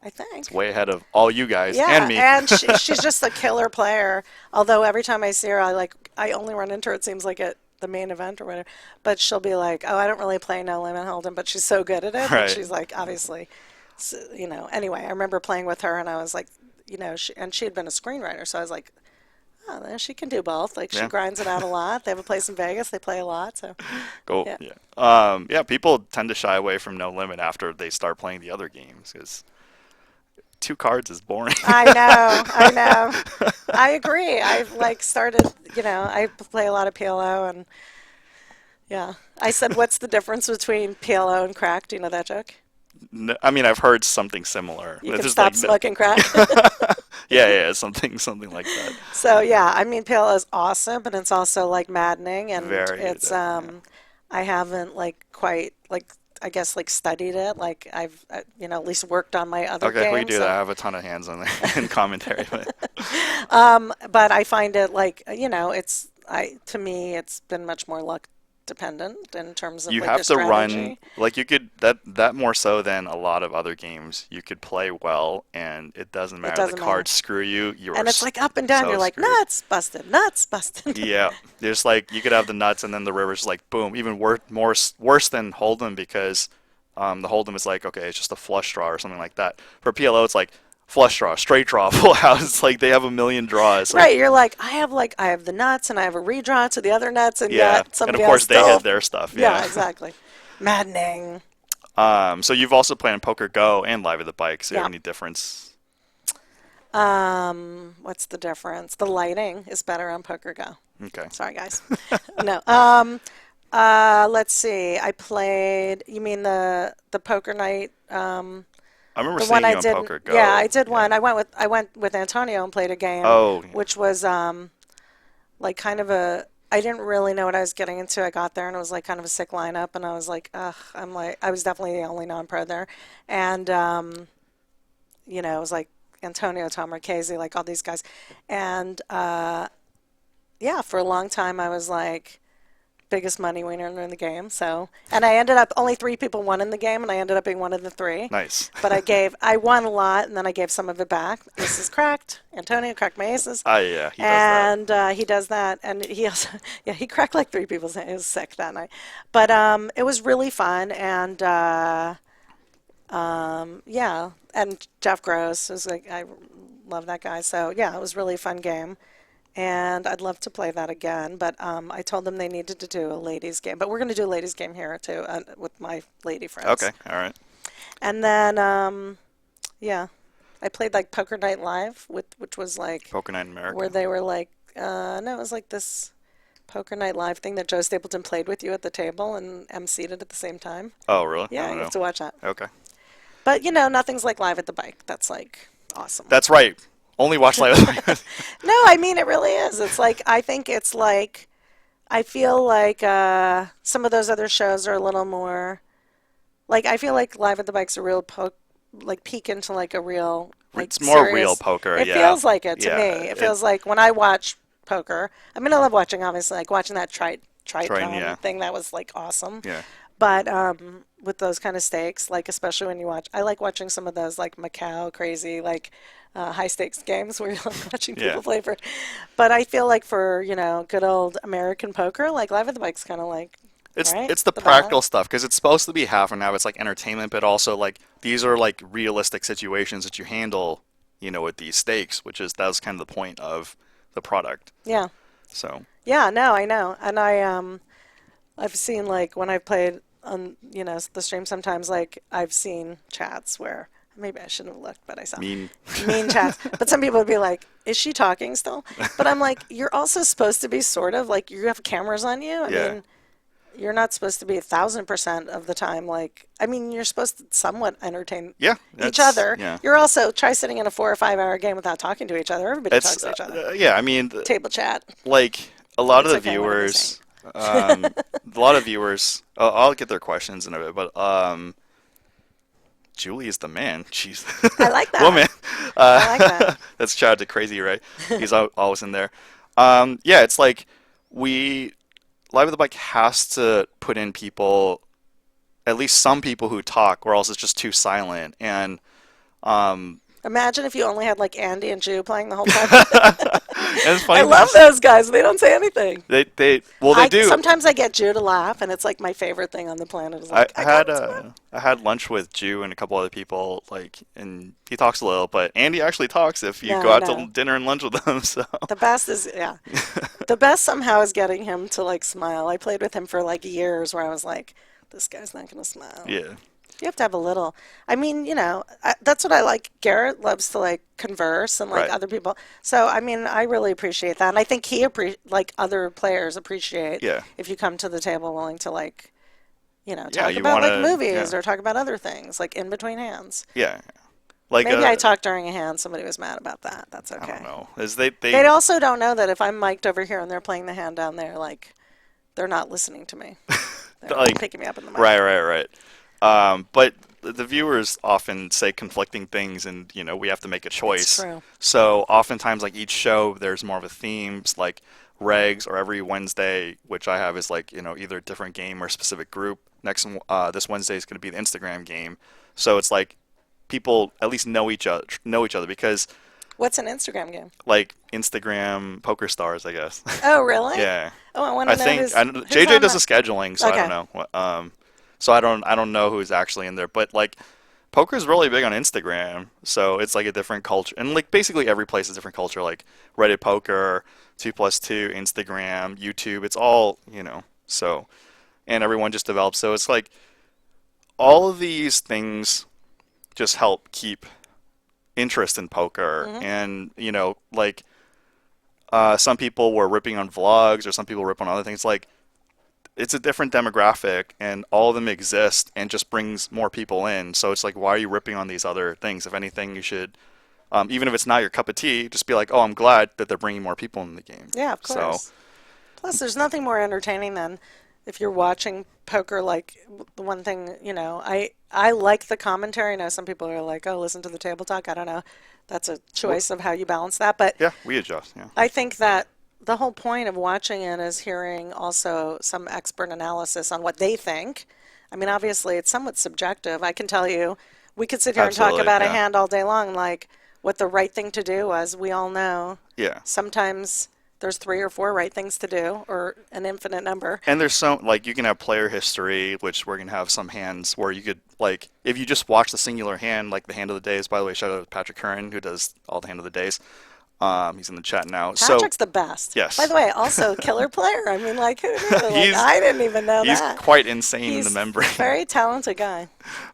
B: I
A: it's
B: think.
A: way ahead of all you guys and
B: Yeah,
A: me.
B: and she's just a killer player. Although every time I see her, I only run into her. It seems like at the main event or whatever. But she'll be like, "Oh, I don't really play No Limit Hold'em," but she's so good at it. And
A: Right.
B: she's like, obviously, Anyway, I remember playing with her, and I was like, she had been a screenwriter, so I was like, oh, she can do both. Like she
A: Yeah.
B: grinds it out a lot. They have a place in Vegas. They play a lot. So
A: Go.
B: yeah,
A: Yeah. Yeah. People tend to shy away from No Limit after they start playing the other games because two cards is boring.
B: I know, I know. I agree. I've like started. I play a lot of PLO, and yeah. I said, what's the difference between PLO and crack? Do you know that joke?
A: No, I mean, I've heard something similar.
B: You
A: It's
B: can
A: just
B: stop
A: like,
B: smoking crack.
A: yeah, something like that.
B: So yeah, I mean PLO is awesome, but it's also like maddening, and
A: Very
B: it's
A: addicting. Yeah.
B: I haven't like quite like I guess like studied it. Like I've at least worked on my other
A: Okay, we can
B: games,
A: do that. I
B: and
A: have a ton of hands on there in commentary, but
B: but I find it like it's I to me it's been much more luck dependent in terms of
A: you
B: like your
A: have to run
B: strategy.
A: like you could that more so than a lot of other games. You could play well, and it doesn't
B: It
A: matter. The
B: doesn't matter.
A: cards screw you. You are
B: And it's like up and down.
A: so
B: You're like
A: screwed.
B: nuts busted, nuts busted.
A: Yeah, there's like you could have the nuts, and then the river's like boom, even worse than Hold'em because the Hold'em is like okay, it's just a flush draw or something like that. For PLO, it's like flush draw, straight draw, full house. It's like they have a million draws. Like
B: Right, you're like I have the nuts and I have a redraw to the other nuts, and
A: yeah,
B: yet
A: and of
B: somebody else
A: course they
B: still.
A: had their stuff.
B: Yeah,
A: Yeah.
B: exactly. Maddening.
A: So you've also played in Poker Go and Live at the Bike. So you have
B: Yeah.
A: any difference?
B: What's the difference? The lighting is better on Poker Go.
A: Okay.
B: Sorry, guys. No. Let's see. I played. You mean the poker night?
A: I remember
B: The
A: seeing
B: one I
A: you on
B: did.
A: Poker Go.
B: Yeah, I did
A: Yeah.
B: one. I went with Antonio and played a game,
A: Oh, yeah.
B: which was like kind of a. I didn't really know what I was getting into. I got there and it was like kind of a sick lineup, and I was like, ugh. I was definitely the only non-pro there, and it was like Antonio, Tom Marchese, like all these guys, and yeah, for a long time I was like biggest money winner in the game. So, and I ended up only three people won in the game, and I ended up being one of the three.
A: Nice.
B: But I won a lot, and then I gave some of it back. Aces cracked. Antonio cracked my aces,
A: Ah, yeah, he does that.
B: and he does that, and he also, yeah, he cracked like three people's. It was sick that night, but it was really fun, and yeah, and Jeff Gross was like, I love that guy. So yeah, it was really a fun game. And I'd love to play that again, but I told them they needed to do a ladies game. But we're going to do a ladies game here too, with my lady friends.
A: Okay, all right.
B: And then, yeah, I played like Poker Night Live, which was like
A: Poker Night in America.
B: where they were like, no, it was like this Poker Night Live thing that Joe Stapleton played with you at the table and emceed it at the same time.
A: Oh, really? I
B: Yeah,
A: don't
B: you have
A: know.
B: to watch that.
A: Okay.
B: But nothing's like Live at the Bike. That's like awesome.
A: That's right. Only watch live.
B: No, I mean it really is. It's like I think it's like I feel like some of those other shows are a little more like I feel like Live at the Bike's a real like peek into like a real like
A: It's more real
B: serious.
A: poker,
B: It
A: yeah.
B: feels like it to
A: Yeah,
B: me. It feels like when I watch poker. I mean, I love watching obviously like watching that Triton
A: yeah.
B: thing that was like awesome.
A: Yeah.
B: But with those kind of stakes, like especially when you watch, I like watching some of those like Macau crazy like high stakes games where you're like watching people
A: Yeah.
B: play for. But I feel like for good old American poker, like Live at the Bike's kind of like right
A: It's the
B: the
A: practical
B: balance.
A: stuff because it's supposed to be half and half. It's like entertainment, but also like these are like realistic situations that you handle, with these stakes, that was kind of the point of the product.
B: Yeah,
A: So
B: yeah, no, I know, and I've seen like when I've played on the stream sometimes like I've seen chats where maybe I shouldn't have looked, but I saw
A: Mean.
B: mean chats. But some people would be like, "Is she talking still?" But I'm like, you're also supposed to be sort of like you have cameras on you. I
A: Yeah.
B: mean, you're not supposed to be 1,000% of the time. Like, I mean, you're supposed to somewhat entertain
A: Yeah.
B: each other.
A: Yeah.
B: You're also try sitting in a 4 or 5 hour game without talking to each other. Everybody talks
A: It's
B: to each other.
A: yeah. I mean,
B: Table chat.
A: like a lot of
B: It's
A: the
B: okay. What are they saying?
A: viewers, a lot of viewers. I'll get their questions in a bit, but Julie is the man. She's
B: I like that.
A: woman.
B: I like that.
A: That's Chad the crazy, right? He's always in there. Yeah, it's like we Live with the Bike has to put in people, at least some people who talk, or else it's just too silent. And um,
B: Imagine if you only had like Andy and Jew playing the whole time.
A: and it's funny
B: I love those guys. They don't say anything.
A: they do.
B: Sometimes I get Jew to laugh, and it's like my favorite thing on the planet. Is like
A: I had lunch with Jew and a couple other people, like, and he talks a little, but Andy actually talks if you
B: No,
A: go out
B: no.
A: to dinner and lunch with him. So
B: The best is the best somehow is getting him to like smile. I played with him for like years, where I was like, this guy's not gonna smile.
A: yeah,
B: You have to have a little. I mean, that's what I like. Garrett loves to like converse and like
A: right,
B: other people. So I mean, I really appreciate that, and I think like other players appreciate
A: yeah,
B: if you come to the table willing to like,
A: yeah.
B: talk
A: You
B: about like
A: wanna,
B: movies
A: yeah,
B: or talk about other things like in between hands.
A: yeah. Like
B: Maybe I talked during a hand. Somebody was mad about that. That's
A: I
B: okay.
A: don't know. Is
B: They also don't know that if I'm mic'd over here and they're playing the hand down there, like they're not listening to me. They're
A: like
B: picking me up in the mic.
A: right. But the viewers often say conflicting things, and we have to make a choice.
B: It's true.
A: So oftentimes, like each show, there's more of a theme, like regs, or every Wednesday, which I have is like either a different game or a specific group. This Wednesday is going to be the Instagram game, so it's like people at least know each other because
B: What's an Instagram game?
A: like Instagram poker stars, I guess.
B: Oh, really?
A: Yeah.
B: Oh, I want to
A: I
B: know
A: think
B: who's
A: JJ
B: on
A: does the
B: that.
A: scheduling, so I
B: Okay.
A: don't know. So I don't know who's actually in there, but like poker is really big on Instagram, so it's like a different culture, and like basically every place is a different culture. Like Reddit poker, 2+2, Instagram, YouTube, it's all So, and everyone just develops. So it's like all of these things just help keep interest in poker,
B: Mm-hmm.
A: and like some people were ripping on vlogs, or some people rip on other things. Like it's a different demographic, and all of them exist, and just brings more people in. So it's like, why are you ripping on these other things? If anything, you should, even if it's not your cup of tea, just be like, oh, I'm glad that they're bringing more people in the game.
B: Yeah, of
A: So
B: course. Plus, there's nothing more entertaining than if you're watching poker. Like the one thing, I like the commentary. I know some people are like, "Oh, listen to the table talk." I don't know. That's a choice of how you balance that, but
A: yeah, we adjust. Yeah,
B: I think that the whole point of watching it is hearing also some expert analysis on what they think. I mean, obviously, it's somewhat subjective. I can tell you, we could sit here and talk
A: absolutely.
B: about a
A: Yeah,
B: hand all day long, like what the right thing to do was. We all know
A: yeah.
B: sometimes there's 3 or 4 right things to do, or an infinite number.
A: And there's some, like, you can have player history, which we're gonna have some hands where you could, like, if you just watch the singular hand, like the hand of the days. By the way, shout out to Patrick Curran, who does all the hand of the days. He's in the chat now.
B: Patrick's the best.
A: Yes.
B: By the way, also killer player. I mean, like, who knew? Like,
A: He's-
B: I didn't even know
A: He's
B: that.
A: quite insane in
B: He's
A: the membrane,
B: a very talented guy.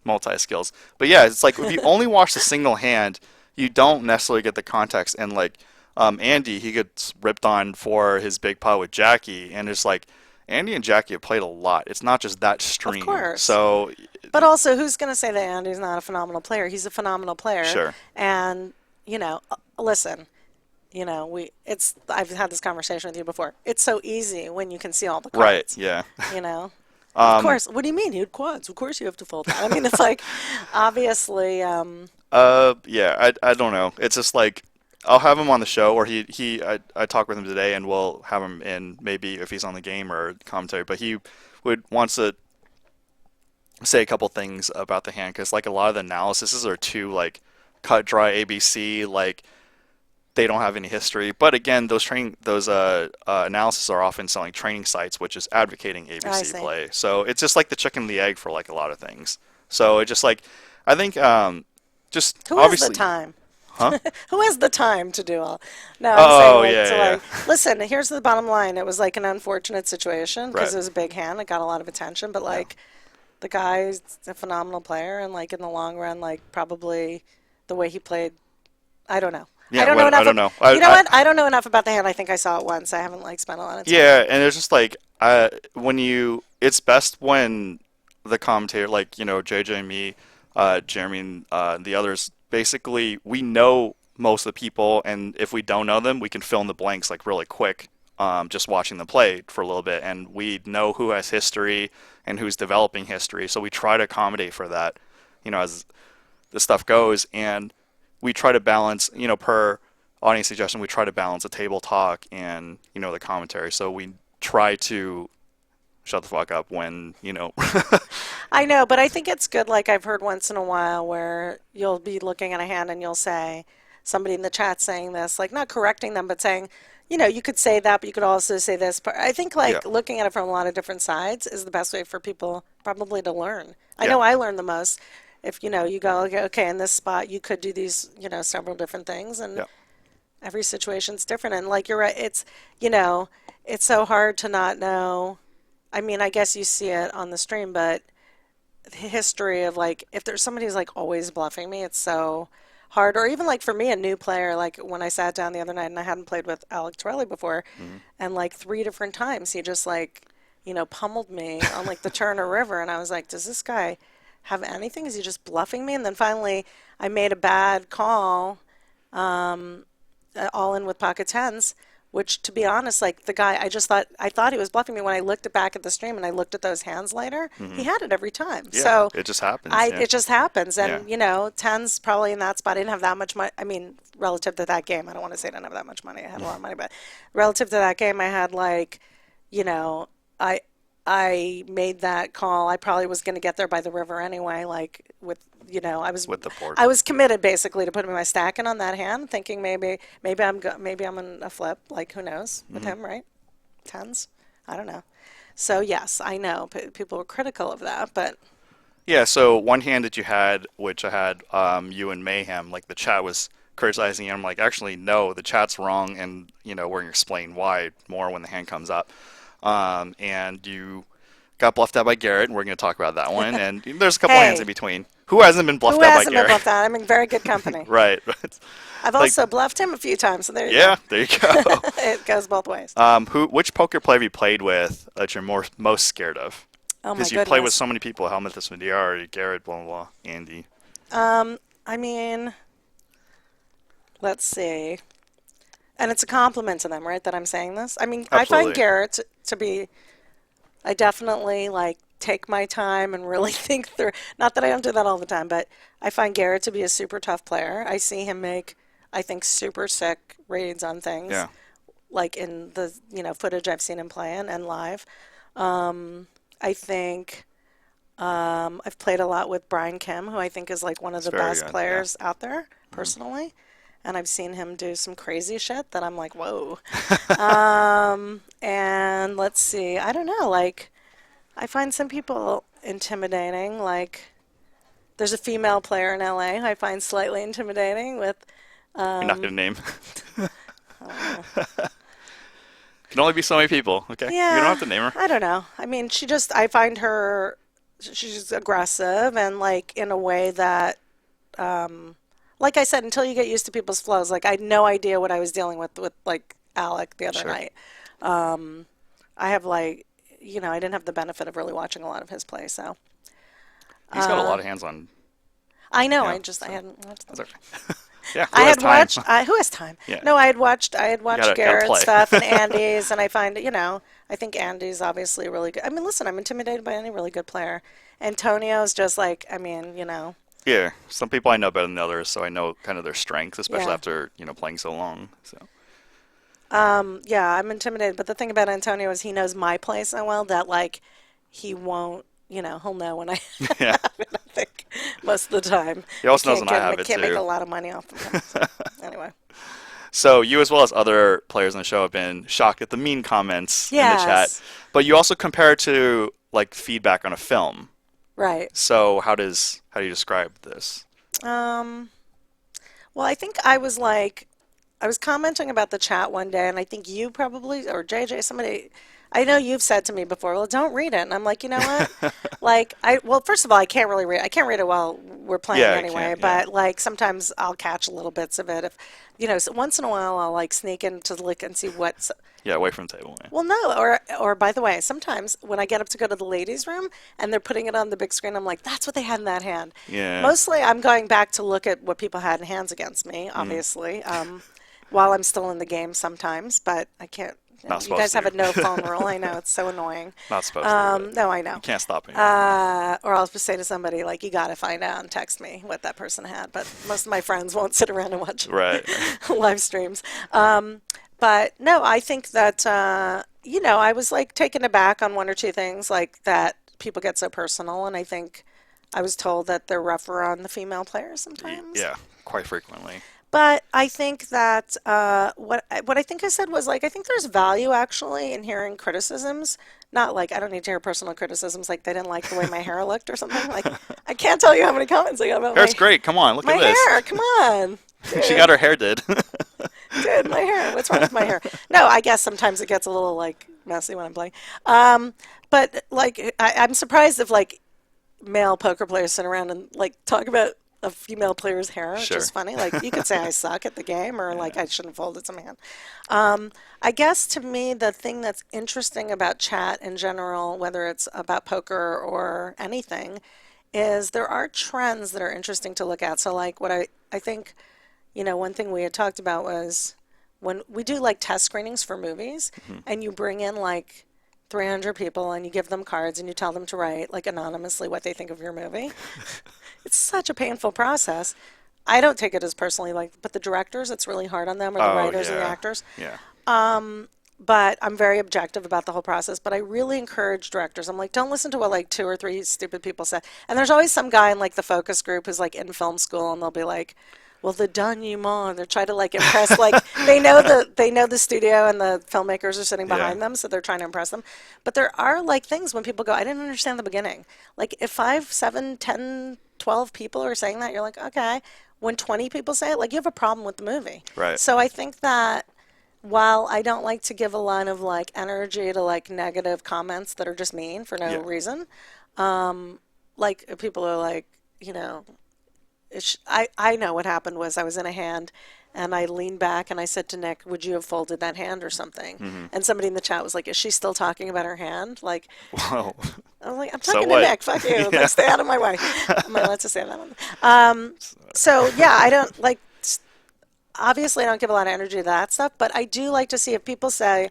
A: multi-skills. But yeah, it's like if you only watch the single hand, you don't necessarily get the context. And like Andy, he gets ripped on for his big pot with Jackie, and it's like Andy and Jackie have played a lot. It's not just that stream.
B: Of course.
A: So
B: But also, who's going to say that Andy's not a phenomenal player? He's a phenomenal player.
A: Sure.
B: And, listen, I've had this conversation with you before. It's so easy when you can see all the
A: right,
B: cards.
A: yeah.
B: Of course. What do you mean? He had quads. Of course you have to fold that. I mean, it's like, obviously,
A: Yeah, I don't know. It's just like I'll have him on the show, or I talked with him today, and we'll have him in maybe if he's on the game or commentary. But he wants to say a couple things about the hand, because like a lot of the analyses are too like cut dry ABC, like they don't have any history. But again, those analysis are often selling training sites, which is advocating
B: I
A: ABC
B: see.
A: play. So it's just like the chicken and the egg for like a lot of things. So it just like I think just
B: who has
A: obviously.
B: the time?
A: Huh?
B: Who has the time to do all? No, I'm
A: Oh,
B: saying
A: yeah, yeah.
B: listen, here's the bottom line. It was like an unfortunate situation because
A: Right.
B: it was a big hand. It got a lot of attention, but like the guy's a phenomenal player, and like in the long run, like probably the way he played, I don't know. I
A: Yeah,
B: don't know
A: I
B: enough.
A: don't know.
B: You know what? I don't know enough about the hand. I think I saw it once. I haven't like spent a lot of time.
A: Yeah, and it's just like it's best when the commentator, like JJ and me, Jeremy and the others, basically we know most of the people, and if we don't know them, we can fill in the blanks like really quick, just watching them play for a little bit, and we know who has history and who's developing history, so we try to accommodate for that, as the stuff goes, and we try to balance, per audience suggestion, we try to balance the table talk and, the commentary. So we try to shut the fuck up when,
B: I know, but I think it's good. Like I've heard once in a while where you'll be looking at a hand and you'll say somebody in the chat saying this, like not correcting them, but saying, you could say that, but you could also say this. But I think
A: yeah,
B: like looking at it from a lot of different sides is the best way for people probably to learn. I
A: yeah,
B: know I learn the most if you go, okay, in this spot you could do these, several different things, and
A: yeah,
B: every situation's different. And like you're right, it's so hard to not know. I mean, I guess you see it on the stream, but the history of like if there's somebody who's like always bluffing me, it's so hard. Or even like for me, a new player, like when I sat down the other night and I hadn't played with Alec Torelli before,
A: hmm
B: and like three different times he just like, pummeled me on like the Turner River, and I was like, does this guy have anything? Is he just bluffing me? And then finally, I made a bad call, um, all in with pocket tens, which to be honest, like the guy, I thought he was bluffing me when I looked back at the stream and I looked at those hands later.
A: hmm
B: He had it every time.
A: yeah,
B: So
A: it just happens. Yeah,
B: it just happens,
A: yeah,
B: and tens probably in that spot. I didn't have that much money. I mean, relative to that game, I don't want to say I didn't have that much money. I had a lot of money, but relative to that game, I had like, you know, I I made that call. I probably was going to get there by the river anyway. Like with,
A: with the port.
B: I was committed basically to putting my stack in on that hand, thinking maybe I'm in a flip. Like who knows with
A: hmm
B: him, right? Tens, I don't know. So yes, I know people were critical of that, but
A: Yeah, so one hand that you had, which I had you and Mayhem, like the chat was criticizing you. I'm like, actually, no, the chat's wrong, and we're gonna explain why more when the hand comes up. And you got bluffed out by Garrett, and we're gonna talk about that one. And there's a couple hands in
B: hey,
A: between. Who hasn't been
B: who
A: bluffed out by
B: hasn't been
A: Garrett?
B: bluffed out? I'm in very good company.
A: Right.
B: I've
A: Like,
B: also bluffed him a few times, so there you go.
A: yeah, there you go.
B: It goes both ways.
A: Which poker player have you played with that you're most scared of?
B: Oh my
A: Because you play with
B: goodness.
A: so many people, Helmuth Smidiari, Garrett, blah, blah, blah, Andy.
B: I mean, let's see. And it's a compliment to them, right, that I'm saying this? I mean, I find
A: Absolutely.
B: Garrett to be, I definitely like take my time and really think through. Not that I don't do that all the time, but I find Garrett to be a super tough player. I see him make, I think, super sick reads on things,
A: Yeah,
B: like in the, footage I've seen him play in and live. I think I've played a lot with Brian Kim, who I think is like one of
A: it's
B: the
A: very
B: best
A: good. Yeah.
B: players out there,
A: hmm
B: personally. And I've seen him do some crazy shit that I'm like, whoa. And let's see, I don't know, like, I find some people intimidating. Like, there's a female player in LA who I find slightly intimidating with,
A: You're not gonna
B: um,
A: name.
B: I don't know.
A: Can only be so many people. Okay, you don't have
B: Yeah,
A: to name her.
B: I don't know. I mean, I find her, she's aggressive and like in a way that, um, like I said, until you get used to people's flows, like I had no idea what I was dealing with like Alec the other
A: Sure.
B: night. Um, I have like, I didn't have the benefit of really watching a lot of his play, so
A: He's got a
B: uh,
A: lot of hands on.
B: I know. I
A: So
B: hadn't watched
A: that's
B: them.
A: okay. Yeah,
B: I
A: who has
B: had
A: time?
B: watched. Who has time?
A: Yeah,
B: No, I had
A: you
B: watched
A: gotta
B: Garrett's
A: play.
B: stuff and Andy's, and I find, I think Andy's obviously really good. I mean, listen, I'm intimidated by any really good player. Antonio's just like, I mean,
A: Yeah, some people I know better than others, so I know kind of their strengths, especially
B: yeah.
A: after playing so long. So
B: Yeah, I'm intimidated. But the thing about Antonio is he knows my play so well that like he won't, he'll know when I
A: yeah,
B: have it, I think, most of the time.
A: he also knows when I have it
B: Can't make a
A: too.
B: lot of money off of him. So anyway.
A: So you, as well as other players on the show, have been shocked at the mean comments in the chat,
B: Yes.
A: but you also compare it to like feedback on a film.
B: Right.
A: So how do you describe this?
B: Um, well, I think I was commenting about the chat one day, and I think you probably, or JJ, somebody, I know you've said to me before, well, don't read it. And I'm like, you know what? Like, well, first of all, I can't really read. I can't read it while we're playing
A: Yeah, I
B: anyway.
A: can't. Yeah.
B: But like, sometimes I'll catch little bits of it. If, so once in a while, I'll like sneak in to look and see what's.
A: Yeah, away from the table. Yeah.
B: Well, no, or by the way, sometimes when I get up to go to the ladies' room and they're putting it on the big screen, I'm like, that's what they had in that hand.
A: Yeah.
B: Mostly, I'm going back to look at what people had in hands against me,
A: Mm.
B: obviously, while I'm still in the game sometimes. But I can't.
A: Not
B: You guys
A: supposed
B: have a
A: to.
B: no phone rule. I know it's so annoying.
A: Not supposed to.
B: No, I know.
A: You can't stop anyone. Yeah.
B: Or I'll just say to somebody like, "You got to find out and text me what that person had." But most of my friends won't sit around and watch
A: Right.
B: live streams. But no, I think that I was like taken aback on one or two things like that. People get so personal, and I think I was told that they're rougher on the female players sometimes.
A: Yeah, quite frequently.
B: But I think that what I think I said was like I think there's value actually in hearing criticisms. Not like I don't need to hear personal criticisms like they didn't like the way my hair looked or something. Like I can't tell you how many comments I got about
A: Hair's great. Come on, look
B: my
A: at this.
B: hair. Come on,
A: She got her hair did.
B: dude, my hair. What's wrong with my hair? No, I guess sometimes it gets a little like messy when I'm playing. But like I'm surprised if like male poker players sit around and like talk about a female player's hair, which
A: Sure.
B: is funny. Like you could say I suck at the game, or like
A: Yeah.
B: I shouldn't have folded some hand. I guess to me the thing that's interesting about chat in general, whether it's about poker or anything, is there are trends that are interesting to look at. So like what I think, one thing we had talked about was when we do like test screenings for movies, and you bring in like 300 people and you give them cards and you tell them to write like anonymously what they think of your movie. It's such a painful process. I don't take it as personally but the directors, it's really hard on them, or the
A: Oh,
B: writers and the
A: yeah.
B: actors.
A: Yeah.
B: But I'm very objective about the whole process. But I really encourage directors. I'm like, don't listen to what like two or three stupid people say. And there's always some guy in like the focus group who's like in film school, and they'll be like, well, the denouement. They're trying to like impress. Like they know the studio and the filmmakers are sitting behind
A: Yeah.
B: them, so they're trying to impress them. But there are like things when people go, I didn't understand the beginning. Like if 5, 7, 10, 12 people are saying that, you're like, okay. When 20 people say it, like you have a problem with the movie.
A: Right.
B: So I think that while I don't like to give a lot of like energy to like negative comments that are just mean for no
A: Yeah.
B: reason, like people are like, I know what happened was I was in a hand and I leaned back and I said to Nick, would you have folded that hand or something?
A: Mm-hmm.
B: And somebody in the chat was like, is she still talking about her hand? Like,
A: Whoa.
B: I was like, I'm
A: So
B: talking
A: what?
B: to Nick. Fuck you.
A: Yeah.
B: Like, stay out of my way. Am I allowed to say that on? So yeah, I don't like. Obviously, I don't give a lot of energy to that stuff, but I do like to see if people say,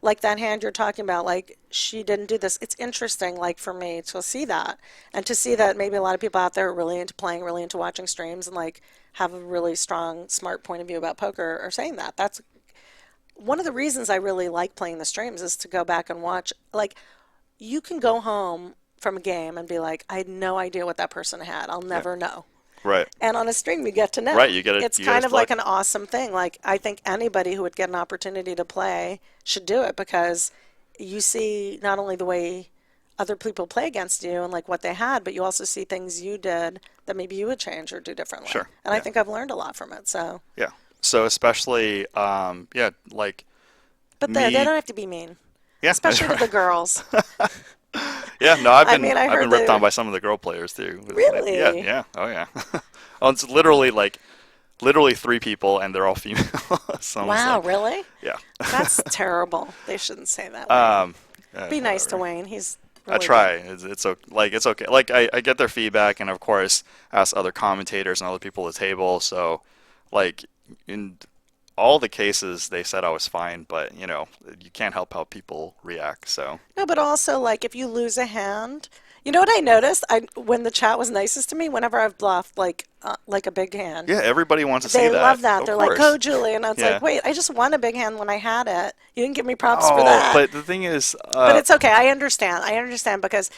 B: like that hand you're talking about, like she didn't do this. It's interesting, like for me to see that and to see that maybe a lot of people out there are really into playing, really into watching streams, and like have a really strong, smart point of view about poker are saying that. That's one of the reasons I really like playing the streams is to go back and watch. Like you can go home from a game and be like, I had no idea what that person had. I'll never know.
A: Right.
B: And on a stream, you get to know.
A: Right, you get it.
B: It's
A: You get
B: kind
A: it
B: of like
A: luck.
B: an awesome thing. Like I think anybody who would get an opportunity to play should do it because you see not only the way other people play against you and like what they had, but you also see things you did that maybe you would change or do differently.
A: Sure.
B: And I
A: Yeah.
B: think I've learned a lot from it. So,
A: Yeah. So especially, yeah, like
B: but
A: me.
B: they don't have to be mean,
A: Yeah.
B: especially to the girls.
A: Yeah. No, I've
B: I
A: been
B: mean, I
A: I've been
B: heard
A: ripped
B: they-
A: on by some of the girl players too.
B: Really?
A: Yeah. Yeah. Oh yeah. Oh, it's literally 3 people, and they're all female. So I'm just
B: Wow,
A: like,
B: really?
A: yeah.
B: That's terrible. They shouldn't say that. Wayne. Be nice to
A: whatever.
B: Wayne. He's
A: I
B: really
A: try. It's okay. Like it's okay. Like I get their feedback, and of course ask other commentators and other people at the table. So, like in all the cases, they said I was fine, but you can't help how people react. So
B: No, but also like if you lose a hand, you know what I noticed? When the chat was nicest to me, whenever I've bluffed like a big hand,
A: yeah, everybody wants to
B: they
A: see that.
B: love that.
A: Of
B: They're like,
A: course.
B: "Go, Julie," and I was
A: Yeah.
B: like, "Wait, I just won a big hand when I had it. You didn't give me props for
A: Oh,
B: that."
A: but the thing is,
B: But it's okay. I understand. I understand because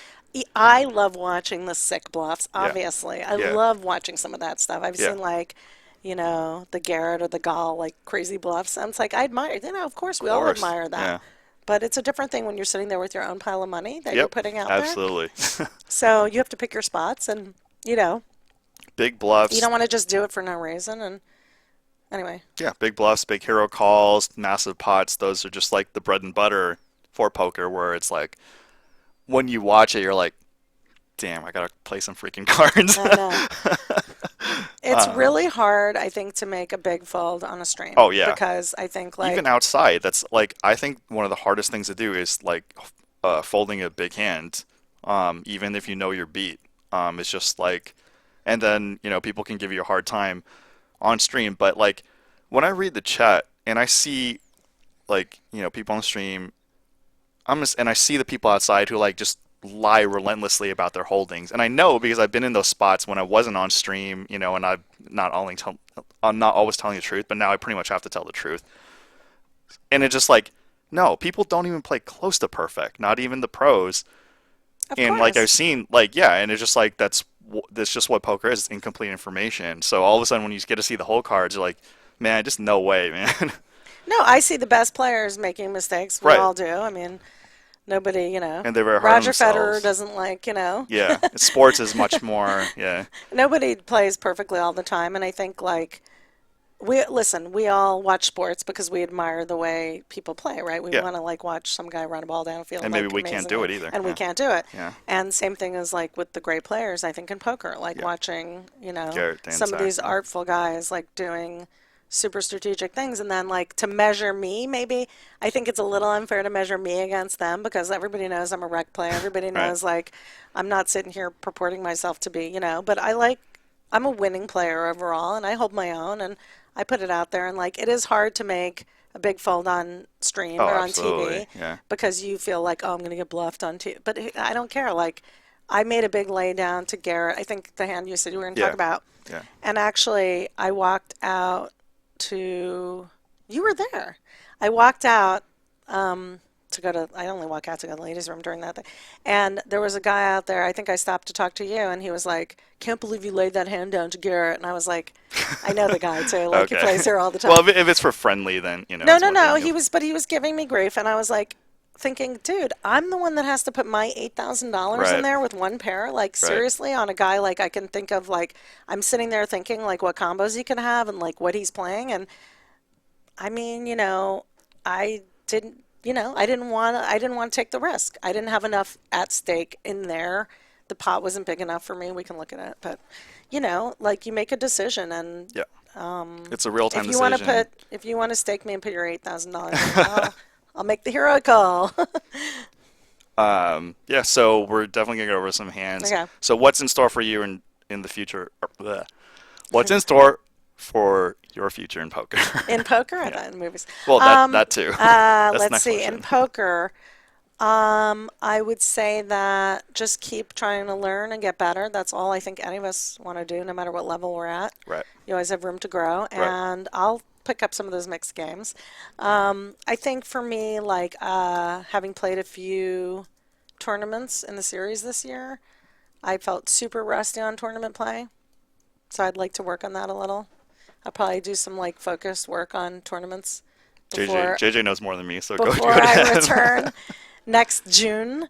B: I love watching the sick bluffs. Obviously, I
A: Yeah.
B: love watching some of that stuff. I've
A: Yeah.
B: seen like, the Garrett or the Gall like crazy bluffs. And it's like I admire. Of course, we all
A: course.
B: admire that.
A: Yeah.
B: But it's a different thing when you're sitting there with your own pile of money that you're
A: Yep,
B: putting out there.
A: absolutely.
B: So you have to pick your spots, and
A: Big bluffs.
B: you don't want to just do it for no reason. And anyway,
A: Yeah, big bluffs, big hero calls, massive pots. Those are just like the bread and butter for poker where it's like when you watch it, you're like, damn, I gotta play some freaking cards.
B: I know. It's
A: Um,
B: really hard, I think, to make a big fold on a stream
A: oh yeah,
B: because I think
A: even
B: like
A: outside, that's like I think one of the hardest things to do is like folding a big hand, even if you know you're beat. It's just like, and then people can give you a hard time on stream, but like when I read the chat and I see like people on the stream, and I see the people outside who like just lie relentlessly about their holdings, and I know because I've been in those spots when I wasn't on stream, and I'm not always telling the truth, but now I pretty much have to tell the truth. And it's just like, no, people don't even play close to perfect, not even the pros.
B: of
A: And like I've
B: course.
A: seen, like yeah, and it's just like that's just what poker is, incomplete information. So all of a sudden, when you get to see the whole cards, you're like, man, just no way, man.
B: No, I see the best players making mistakes. We
A: Right.
B: all do. I mean, nobody,
A: And they're very hard on
B: Roger Federer
A: themselves.
B: doesn't like,
A: Yeah, sports is much more. Yeah,
B: nobody plays perfectly all the time. And I think like we all watch sports because we admire the way people play, right? We
A: yeah,
B: want to like watch some guy run a ball down a field
A: and maybe
B: like
A: we can't do
B: amazingly,
A: it either.
B: and we
A: Yeah,
B: can't do it.
A: yeah.
B: And same thing as like with the great players, I think in poker, like
A: Yeah,
B: watching,
A: Garrett, Dan,
B: some of
A: Zach.
B: these
A: Yeah,
B: artful guys like doing super strategic things and then like to measure me, maybe I think it's a little unfair to measure me against them because everybody knows I'm a rec player. Everybody
A: right.
B: knows like I'm not sitting here purporting myself to be, but I'm a winning player overall and I hold my own and I put it out there and like it is hard to make a big fold on stream
A: Oh,
B: or on
A: absolutely.
B: TV
A: Yeah,
B: because you feel like, oh, I'm going to get bluffed on TV. But I don't care. Like I made a big lay down to Garrett. I think the hand you said you were going to talk
A: yeah,
B: about.
A: yeah.
B: And actually, I walked out to, you were there. I walked out to go to, I only walk out to go to the ladies' room during that thing. And there was a guy out there, I think I stopped to talk to you, and he was like, can't believe you laid that hand down to Garrett. And I was like, I know the guy too. Like, he
A: Okay.
B: plays here all the
A: Well,
B: time.
A: if it's for friendly, then
B: No,
A: it's
B: no,
A: one thing.
B: no. But he was giving me grief, and I was like, thinking, dude, I'm the one that has to put my $8,000 in
A: Right,
B: there with one pair. Like,
A: right.
B: seriously, on a guy, like, I can think of, like, I'm sitting there thinking, like, what combos he can have and, like, what he's playing. And I mean, I didn't, I didn't want to take the risk. I didn't have enough at stake in there. The pot wasn't big enough for me. We can look at it, but like you make a decision, and
A: Yeah, it's a real time decision.
B: if you want to stake me and put your $8,000 in, I'll make the hero call.
A: Yeah, so we're definitely gonna go over some hands.
B: Okay.
A: So what's in store for you in the future? Bleh. What's in store for your future in poker?
B: In poker, I
A: Yeah.
B: thought in movies.
A: Well, that too. That's the
B: Let's
A: next
B: see. In
A: question.
B: poker, I would say that just keep trying to learn and get better. That's all I think any of us want to do, no matter what level we're at.
A: Right.
B: You always have room to grow,
A: Right.
B: and I'll pick up some of those mixed games. I think for me, like having played a few tournaments in the series this year, I felt super rusty on tournament play, so I'd like to work on that a little. I'll probably do some like focused work on tournaments before
A: JJ knows more than me, so go
B: before I
A: ahead.
B: return next June.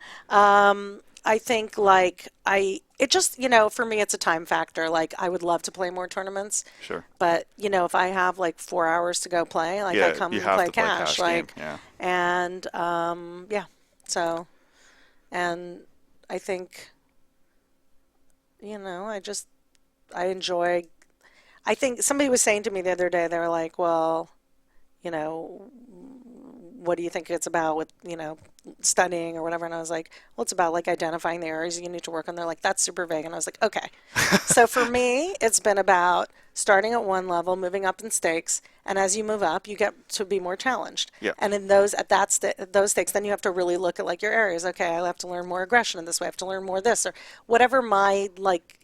B: I think like it just, for me, it's a time factor. Like I would love to play more tournaments,
A: Sure.
B: but if I have like 4 hours to go play, like I
A: Yeah,
B: come
A: you
B: and
A: have
B: play
A: to play
B: cash,
A: cash game.
B: like,
A: Yeah.
B: and yeah. So, and I think, I just I enjoy. I think somebody was saying to me the other day, they were like, well, you know, what do you think it's about with, studying or whatever? And I was like, well, it's about like identifying the areas you need to work on. They're like, that's super vague. And I was like, okay. So for me, it's been about starting at one level, moving up in stakes, and as you move up, you get to be more challenged.
A: Yeah.
B: And in those stakes, then you have to really look at like your areas. Okay, I have to learn more aggression in this way. I have to learn more this or whatever my like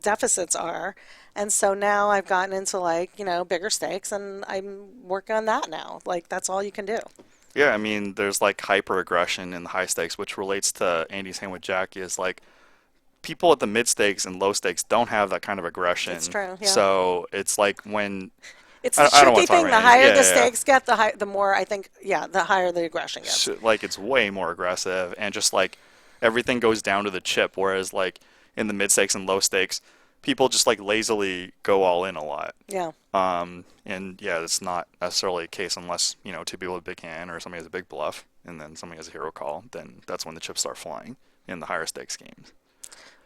B: deficits are. And so now I've gotten into like, bigger stakes and I'm working on that now. Like that's all you can do.
A: Yeah, I mean, there's like hyper aggression in the high stakes, which relates to Andy's hand with Jackie. Is like people at the mid stakes and low stakes don't have that kind of aggression.
B: It's true, yeah.
A: So it's like when
B: It's the
A: I don't
B: tricky
A: want to talk
B: thing.
A: about
B: The
A: Andy.
B: higher
A: Yeah,
B: the
A: yeah, yeah.
B: stakes get, the more I think, yeah, the higher the aggression gets.
A: Like it's way more aggressive and just like everything goes down to the chip. Whereas like in the mid stakes and low stakes, people just like lazily go all in a lot.
B: Yeah.
A: And yeah, it's not necessarily a case unless, two people have a big hand or somebody has a big bluff and then somebody has a hero call, then that's when the chips start flying in the higher stakes games.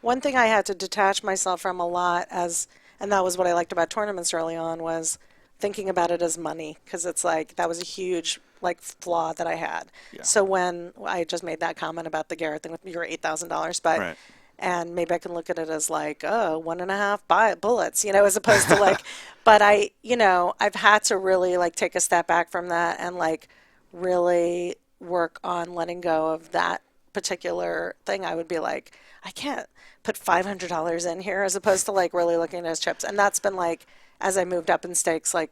B: One thing I had to detach myself from a lot and that was what I liked about tournaments early on, was thinking about it as money, because it's like that was a huge like flaw that I had.
A: Yeah.
B: So when I just made that comment about the Garrett thing with your $8,000, but
A: Right.
B: and maybe I can look at it as like, oh, 1.5 bullets, as opposed to like, but I've had to really like take a step back from that and like really work on letting go of that particular thing. I would be like, I can't put $500 in here, as opposed to like really looking at his chips. And that's been like, as I moved up in stakes, like,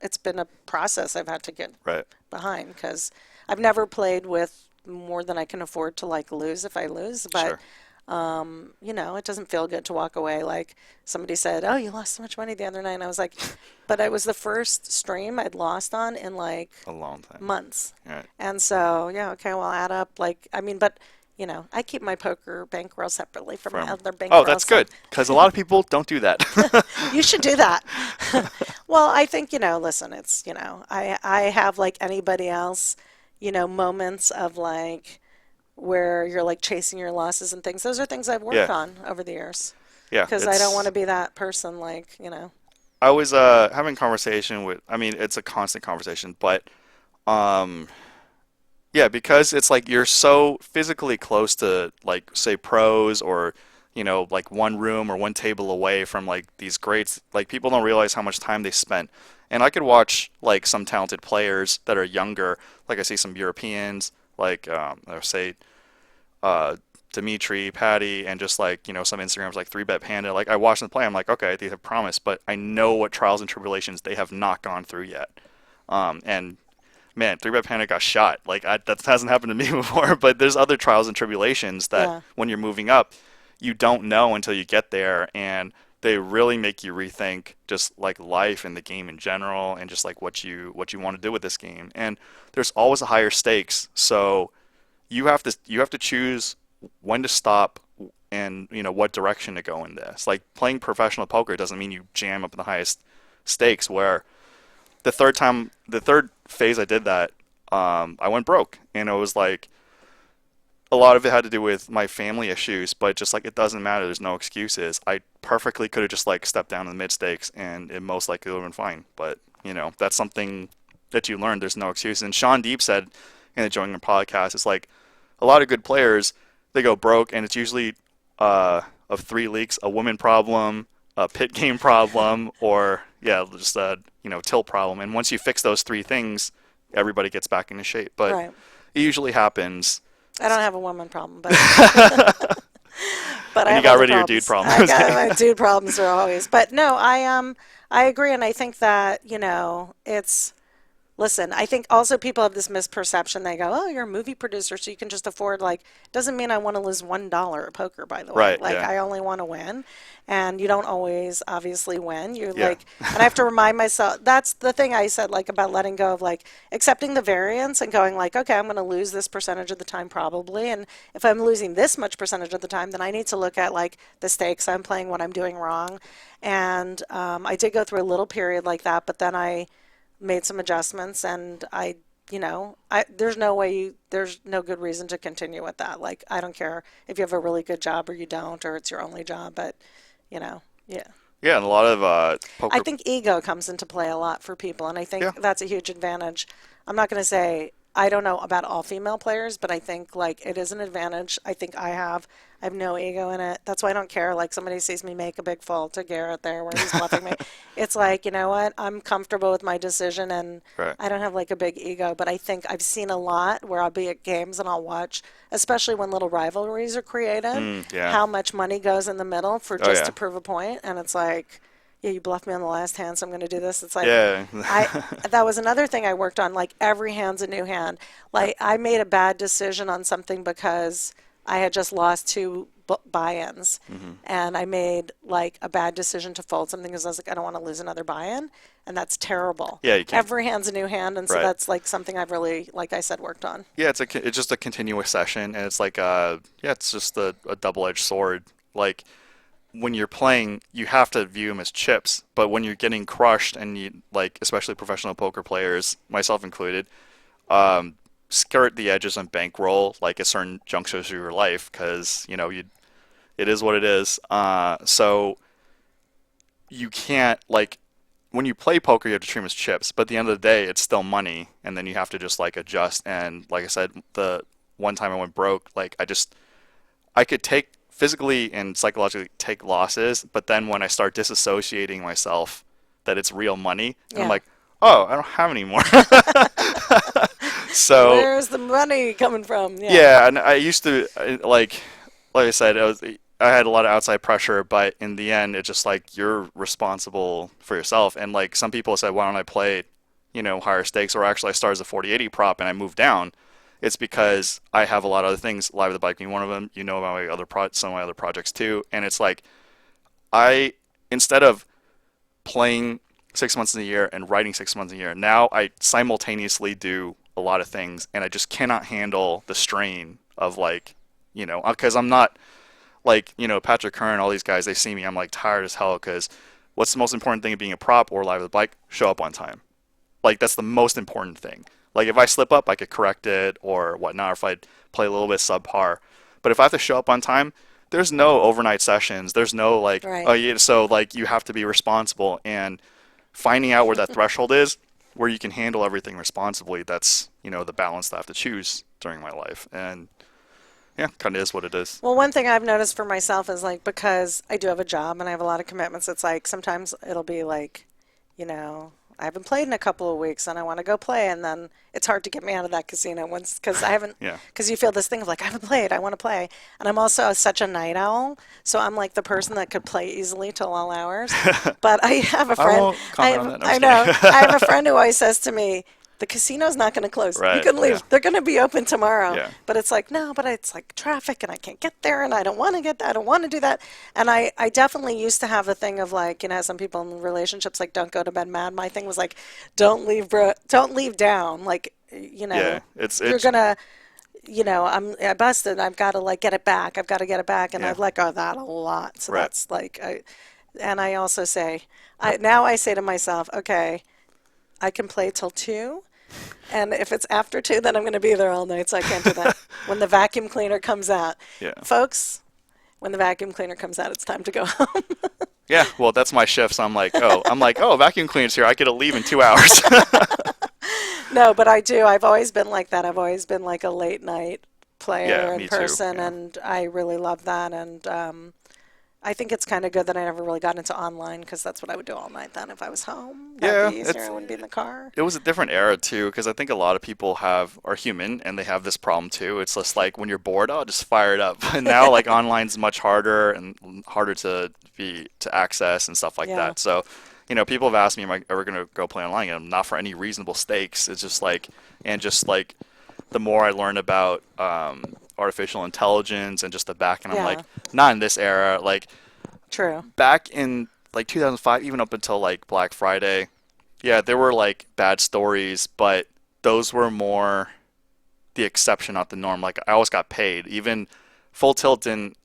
B: it's been a process I've had to get
A: Right.
B: behind, because I've never played with more than I can afford to like lose if I lose. But
A: Sure.
B: it doesn't feel good to walk away. Like somebody said, "Oh, you lost so much money the other night." And I was like, but it was the first stream I'd lost on in like
A: A long time.
B: months.
A: Right.
B: And so, yeah, okay, well, add up. Like, I mean, but I keep my poker bankroll separately from my other bankroll.
A: Oh, that's good, because a lot of people don't do that.
B: You should do that. Well, I think, listen, it's, I have like anybody else, moments of like where you're like chasing your losses and things. Those are things I've worked
A: Yeah.
B: on over the years,
A: Yeah,
B: because I don't want to be that person, like,
A: I was having a conversation with, I mean, it's a constant conversation, but um, yeah, because it's like you're so physically close to like say pros or like one room or one table away from like these greats, like people don't realize how much time they spent. And I could watch like some talented players that are younger, like I see some Europeans, like say uh, Dimitri, Patty, and just like, some Instagrams like 3Bet Panda. Like I watch them play, I'm like, okay, they have promise, but I know what trials and tribulations they have not gone through yet. And man, 3Bet Panda got shot. Like that hasn't happened to me before, but there's other trials and tribulations that
B: Yeah.
A: when you're moving up, you don't know until you get there, and they really make you rethink just like life and the game in general, and just like what you want to do with this game. And there's always a higher stakes, so you have to choose when to stop and what direction to go in this. Like playing professional poker doesn't mean you jam up in the highest stakes. Where the third phase I did that, I went broke, and it was like a lot of it had to do with my family issues, but just like it doesn't matter. There's no excuses. I perfectly could have just like stepped down in the mid stakes, and it most likely would have been fine. But that's something that you learn. There's no excuses. And Sean Deep said in the Joining podcast, it's like a lot of good players, they go broke, and it's usually of 3 leaks: a woman problem, a pit game problem, or yeah, just a tilt problem. And once you fix those 3 things, everybody gets back into shape. But
B: Right.
A: it usually happens.
B: I don't have a woman problem, but but I
A: And you
B: have
A: got
B: other
A: rid of your dude
B: problems.
A: problem.
B: I got my dude problems are always. But no, I agree, and I think that it's. Listen, I think also people have this misperception. They go, "Oh, you're a movie producer, so you can just afford like." Doesn't mean I want to lose $1 at poker. By the way,
A: Right,
B: like
A: yeah.
B: I only want to win, and you don't always obviously win. You're
A: Yeah.
B: like, and I have to remind myself. That's the thing I said, like about letting go of like accepting the variance and going like, okay, I'm going to lose this percentage of the time probably, and if I'm losing this much percentage of the time, then I need to look at like the stakes I'm playing, what I'm doing wrong, and I did go through a little period like that, but then I made some adjustments, and there's no way there's no good reason to continue with that. Like I don't care if you have a really good job or you don't, or it's your only job, but yeah.
A: Yeah, and a lot of
B: I
A: poker.
B: think ego comes into play a lot for people, and I think
A: Yeah.
B: that's a huge advantage. I'm not going to say I don't know about all female players, but I think like it is an advantage. I have no ego in it. That's why I don't care. Like somebody sees me make a big fold to Garrett there where he's bluffing me. It's like, you know what? I'm comfortable with my decision, and
A: Right.
B: I don't have like a big ego, but I think I've seen a lot where I'll be at games and I'll watch, especially when little rivalries are created,
A: Yeah.
B: how much money goes in the middle for
A: Oh,
B: just
A: yeah.
B: to prove a point, and it's like, yeah, you bluffed me on the last hand, so I'm going to do this. It's like,
A: Yeah.
B: that was another thing I worked on. Like every hand's a new hand. Like I made a bad decision on something because I had just lost 2 buy-ins, and I made like a bad decision to fold something because I was like, I don't want to lose another buy-in, and that's terrible.
A: Yeah, you can't.
B: Every hand's a new hand, and so
A: Right.
B: that's like something I've really, like I said, worked on.
A: Yeah, it's just a continuous session, and it's like yeah, it's just a double-edged sword. Like when you're playing, you have to view them as chips. But when you're getting crushed, and you like, especially professional poker players, myself included, skirt the edges and bankroll like at certain junctures of your life because it is what it is. So you can't like when you play poker, you have to treat them as chips. But at the end of the day, it's still money, and then you have to just like adjust. And like I said, the one time I went broke, like I could take physically and psychologically take losses, but then when I start disassociating myself that it's real money, and I'm
B: Yeah.
A: like, oh, I don't have any more. So
B: Where's the money coming from? Yeah.
A: yeah, and I used to like I said, I had a lot of outside pressure, but in the end, it's just like you're responsible for yourself. And like some people said, why don't I play, higher stakes? Or actually, I started as a 40/80 prop and I moved down. It's because I have a lot of other things, Live with the Bike being one of them. You know about my some of my other projects too. And it's like I instead of playing 6 months in a year and writing 6 months in a year, now I simultaneously do a lot of things, and I just cannot handle the strain of because I'm not like, Patrick Kern, all these guys, they see me, I'm like tired as hell because what's the most important thing of being a prop or Live with the Bike? Show up on time. Like that's the most important thing. Like if I slip up, I could correct it or whatnot, or if I play a little bit subpar. But if I have to show up on time, there's no overnight sessions. There's no like,
B: Right.
A: oh yeah, so like you have to be responsible and finding out where that threshold is, where you can handle everything responsibly. That's the balance that I have to choose during my life, and yeah, kind of is what it is.
B: Well, one thing I've noticed for myself is like because I do have a job and I have a lot of commitments, it's like sometimes it'll be like, I haven't played in a couple of weeks and I want to go play, and then it's hard to get me out of that casino once because I haven't,
A: Yeah.
B: because you feel this thing of like I haven't played, I want to play, and I'm also such a night owl, so I'm like the person that could play easily till all hours. But I have a
A: I
B: friend,
A: won't comment on that. No, I'm
B: I
A: just
B: know,
A: kidding.
B: I have a friend who always says to me, the casino's not going to close. You
A: Right.
B: can leave.
A: Yeah.
B: They're going to be open tomorrow.
A: Yeah.
B: But it's like, no, but it's like traffic and I can't get there and I don't want to get that. I don't want to do that. And I definitely used to have the thing of like, some people in relationships like don't go to bed mad. My thing was like, don't leave down. Like,
A: Yeah.
B: you're
A: It's
B: going to, I busted. I've got to like get it back. I've got to get it back. And
A: yeah.
B: I've let go of that a lot. So
A: Right.
B: that's like, and I also say, now I say to myself, okay, I can play till 2. And if it's after 2, then I'm going to be there all night, so I can't do that. When the vacuum cleaner comes out,
A: Yeah.
B: folks, when the vacuum cleaner comes out, it's time to go home.
A: Yeah. Well, that's my shift. So I'm like, vacuum cleaner's here. I get to leave in 2 hours.
B: No, but I do. I've always been like that. I've always been like a late night player
A: Yeah,
B: in
A: me too.
B: person,
A: Yeah.
B: and I really love that. And I think it's kind of good that I never really got into online because that's what I would do all night then if I was home. That'd
A: Yeah,
B: be easier. I wouldn't be in the car.
A: it was a different era too, because I think a lot of people are human and they have this problem too. It's just like when you're bored, oh, just fire it up. And now like online's much harder and harder to access and stuff like
B: Yeah.
A: that. So, people have asked me, am I ever gonna go play online? And not for any reasonable stakes. It's just like, and just like the more I learn about artificial intelligence and just the back, and I'm like,
B: Yeah.
A: not in this era. Like
B: True.
A: back in like 2005, even up until like Black Friday, yeah, there were like bad stories, but those were more the exception, not the norm. Like I always got paid. Even Full Tilt didn't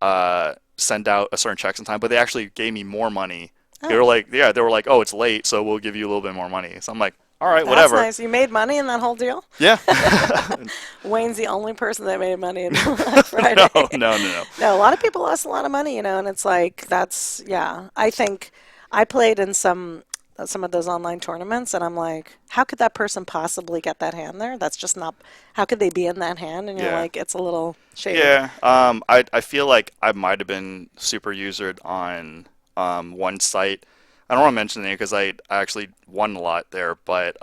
A: send out a certain checks in time, but they actually gave me more money. They were
B: Oh,
A: like, yeah, they were like, oh, it's late, so we'll give you a little bit more money. So I'm like, all right,
B: that's
A: whatever.
B: nice. You made money in that whole deal?
A: Yeah.
B: Wayne's the only person that made money in Black Friday.
A: No, no, no, no.
B: No, a lot of people lost a lot of money, and it's like yeah. I think I played in some of those online tournaments, and I'm like, how could that person possibly get that hand there? That's just not. How could they be in that hand? And you're
A: Yeah.
B: like, it's a little shady.
A: Yeah. I feel like I might have been super usered on one site. I don't want to mention the name because I actually won a lot there, but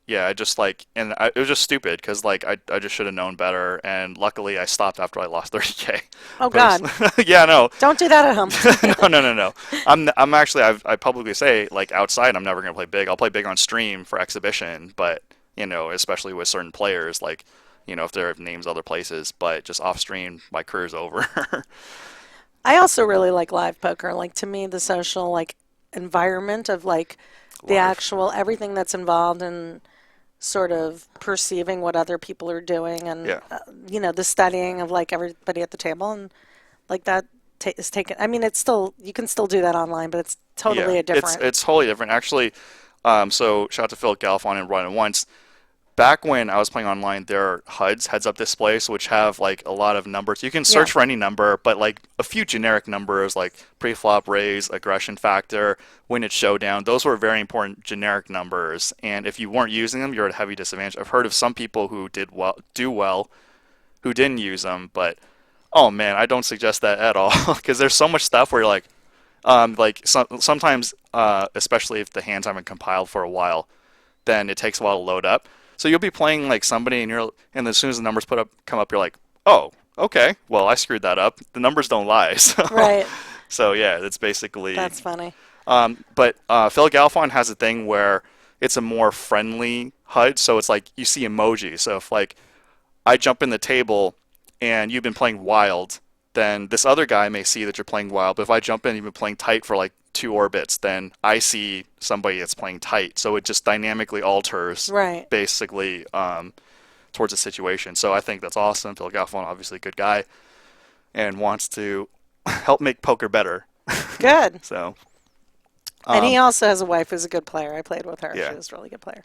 A: yeah, I just like, and it was just stupid because like I just should have known better, and luckily I stopped after I lost 30K.
B: Oh God,
A: Yeah, no,
B: don't do that at home.
A: no, no, no, no. I'm actually I publicly say like outside I'm never gonna play big. I'll play big on stream for exhibition, but especially with certain players like if there are names other places, but just off stream my career's over.
B: I also really like live poker. Like to me, the social like environment of like the
A: Live.
B: actual everything that's involved in sort of perceiving what other people are doing and
A: Yeah.
B: the studying of like everybody at the table and like that is taken. I mean, it's still you can still do that online, but it's
A: Yeah,
B: totally a different.
A: it's totally different. Actually, so shout out to Phil Galfon and Run It Once. Back when I was playing online, there are HUDs, heads-up displays, which have like a lot of numbers. You can
B: Yeah.
A: search for any number, but like a few generic numbers like pre-flop raise, aggression factor, win at showdown. Those were very important generic numbers, and if you weren't using them, you're at a heavy disadvantage. I've heard of some people who do well, who didn't use them, but oh man, I don't suggest that at all because there's so much stuff where you're like sometimes, especially if the hands haven't compiled for a while, then it takes a while to load up. So you'll be playing like somebody, and as soon as the numbers come up, you're like, oh, okay, well I screwed that up. The numbers don't lie.
B: Right.
A: So yeah, it's basically.
B: That's funny.
A: But Phil Galfon has a thing where it's a more friendly HUD, so it's like you see emojis. So if like I jump in the table and you've been playing wild, then this other guy may see that you're playing wild. But if I jump in and you've been playing tight for like 2 orbits, then I see somebody that's playing tight. So it just dynamically alters
B: Right.
A: basically towards the situation. So I think that's awesome. Phil Galfon, obviously a good guy, and wants to help make poker better.
B: Good.
A: So
B: And he also has a wife who's a good player. I played with her.
A: Yeah.
B: She was a really good player.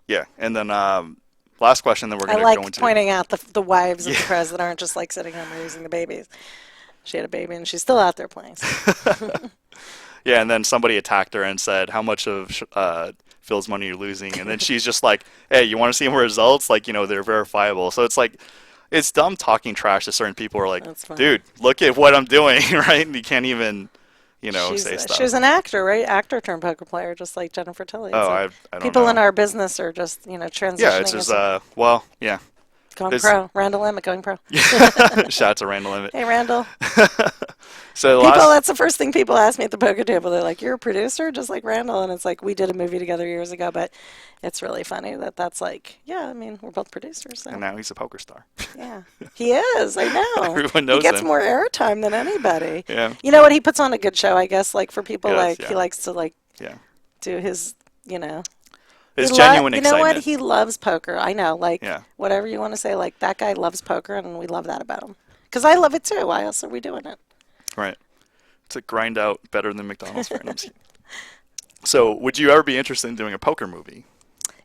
A: yeah, and then last question, then we're
B: I
A: going to
B: like
A: go into.
B: pointing out the wives of the
A: Yeah.
B: pros that aren't just like sitting home raising the babies. She had a baby and she's still out there playing. So.
A: Yeah, and then somebody attacked her and said, "How much of Phil's money are you losing?" And then she's just like, "Hey, you want to see more results? Like, they're verifiable." So it's like, it's dumb talking trash to certain people who are like,
B: That's funny.
A: "Dude, look at what I'm doing," right? And you can't even, say stuff.
B: She was an actor, right? Actor turned poker player, just like Jennifer Tilly.
A: Oh,
B: So
A: I don't
B: people
A: know.
B: in our business are just, transitioning.
A: Yeah, it's just well, yeah.
B: Going
A: there's-
B: pro. Randall Emmett going pro.
A: Shout out to Randall Emmett.
B: Hey, Randall.
A: So the
B: People,
A: last,
B: that's the first thing people ask me at the poker table. They're like, "You're a producer, just like Randall," and it's like we did a movie together years ago. But it's really funny that's like, yeah, I mean, we're both producers. So.
A: and now he's a poker star.
B: Yeah, he is. I know.
A: Everyone knows
B: He gets
A: him.
B: more airtime than anybody.
A: Yeah.
B: You know what? He puts on a good show, I guess. Like for people,
A: He does,
B: like
A: yeah.
B: he likes to like
A: Yeah.
B: do his,
A: His
B: He
A: genuine
B: You know what?
A: excitement.
B: He loves poker. I know. Like
A: Yeah.
B: whatever you want to say. Like that guy loves poker, and we love that about him. Because I love it too. Why else are we doing it?
A: Right. To grind out better than McDonald's randoms. So, would you ever be interested in doing a poker movie?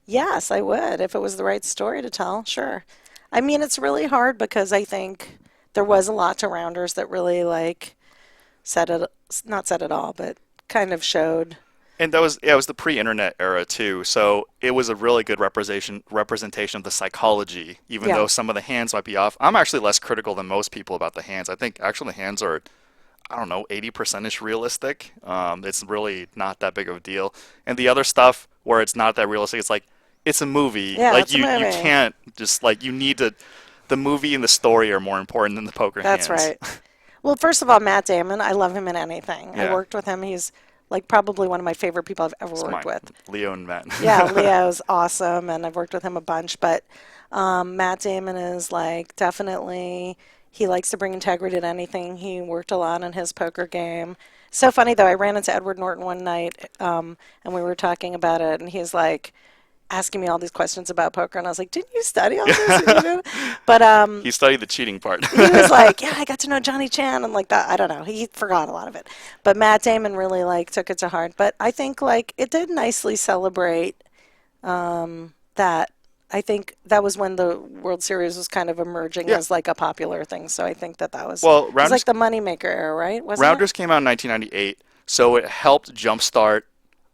B: Yes, I would if it was the right story to tell. Sure. I mean, it's really hard because I think there was a lot to Rounders that really like not said it all, but kind of showed.
A: And that was it was the pre-internet era too, so it was a really good representation of the psychology, even
B: Yeah.
A: though some of the hands might be off. I'm actually less critical than most people about the hands. I think actually the hands are, I don't know, 80%ish realistic. It's really not that big of a deal. And the other stuff where it's not that realistic, it's like it's a movie.
B: Yeah,
A: like
B: it's a
A: you
B: movie.
A: can't just like you need to. The movie and the story are more important than the poker
B: That's
A: hands.
B: right. Well, first of all, Matt Damon, I love him in anything.
A: Yeah.
B: I worked with him. He's like probably one of my favorite people I've ever
A: It's
B: worked
A: mine.
B: with.
A: Leo and Matt.
B: Yeah, Leo's awesome, and I've worked with him a bunch. But Matt Damon is like definitely, he likes to bring integrity to anything. He worked a lot on his poker game. So funny though, I ran into Edward Norton one night, and we were talking about it, and he's like asking me all these questions about poker, and I was like, "Didn't you study all this?" You know? But
A: He studied the cheating part.
B: he was like, "Yeah, I got to know Johnny Chan," and like that. I don't know. He forgot a lot of it, but Matt Damon really like took it to heart. But I think like it did nicely celebrate that. I think that was when the World Series was kind of emerging
A: Yeah.
B: as like a popular thing. So I think that was
A: Well,
B: it was
A: Rounders
B: like the moneymaker era, right? Wasn't
A: Rounders came out in 1998, so it helped jumpstart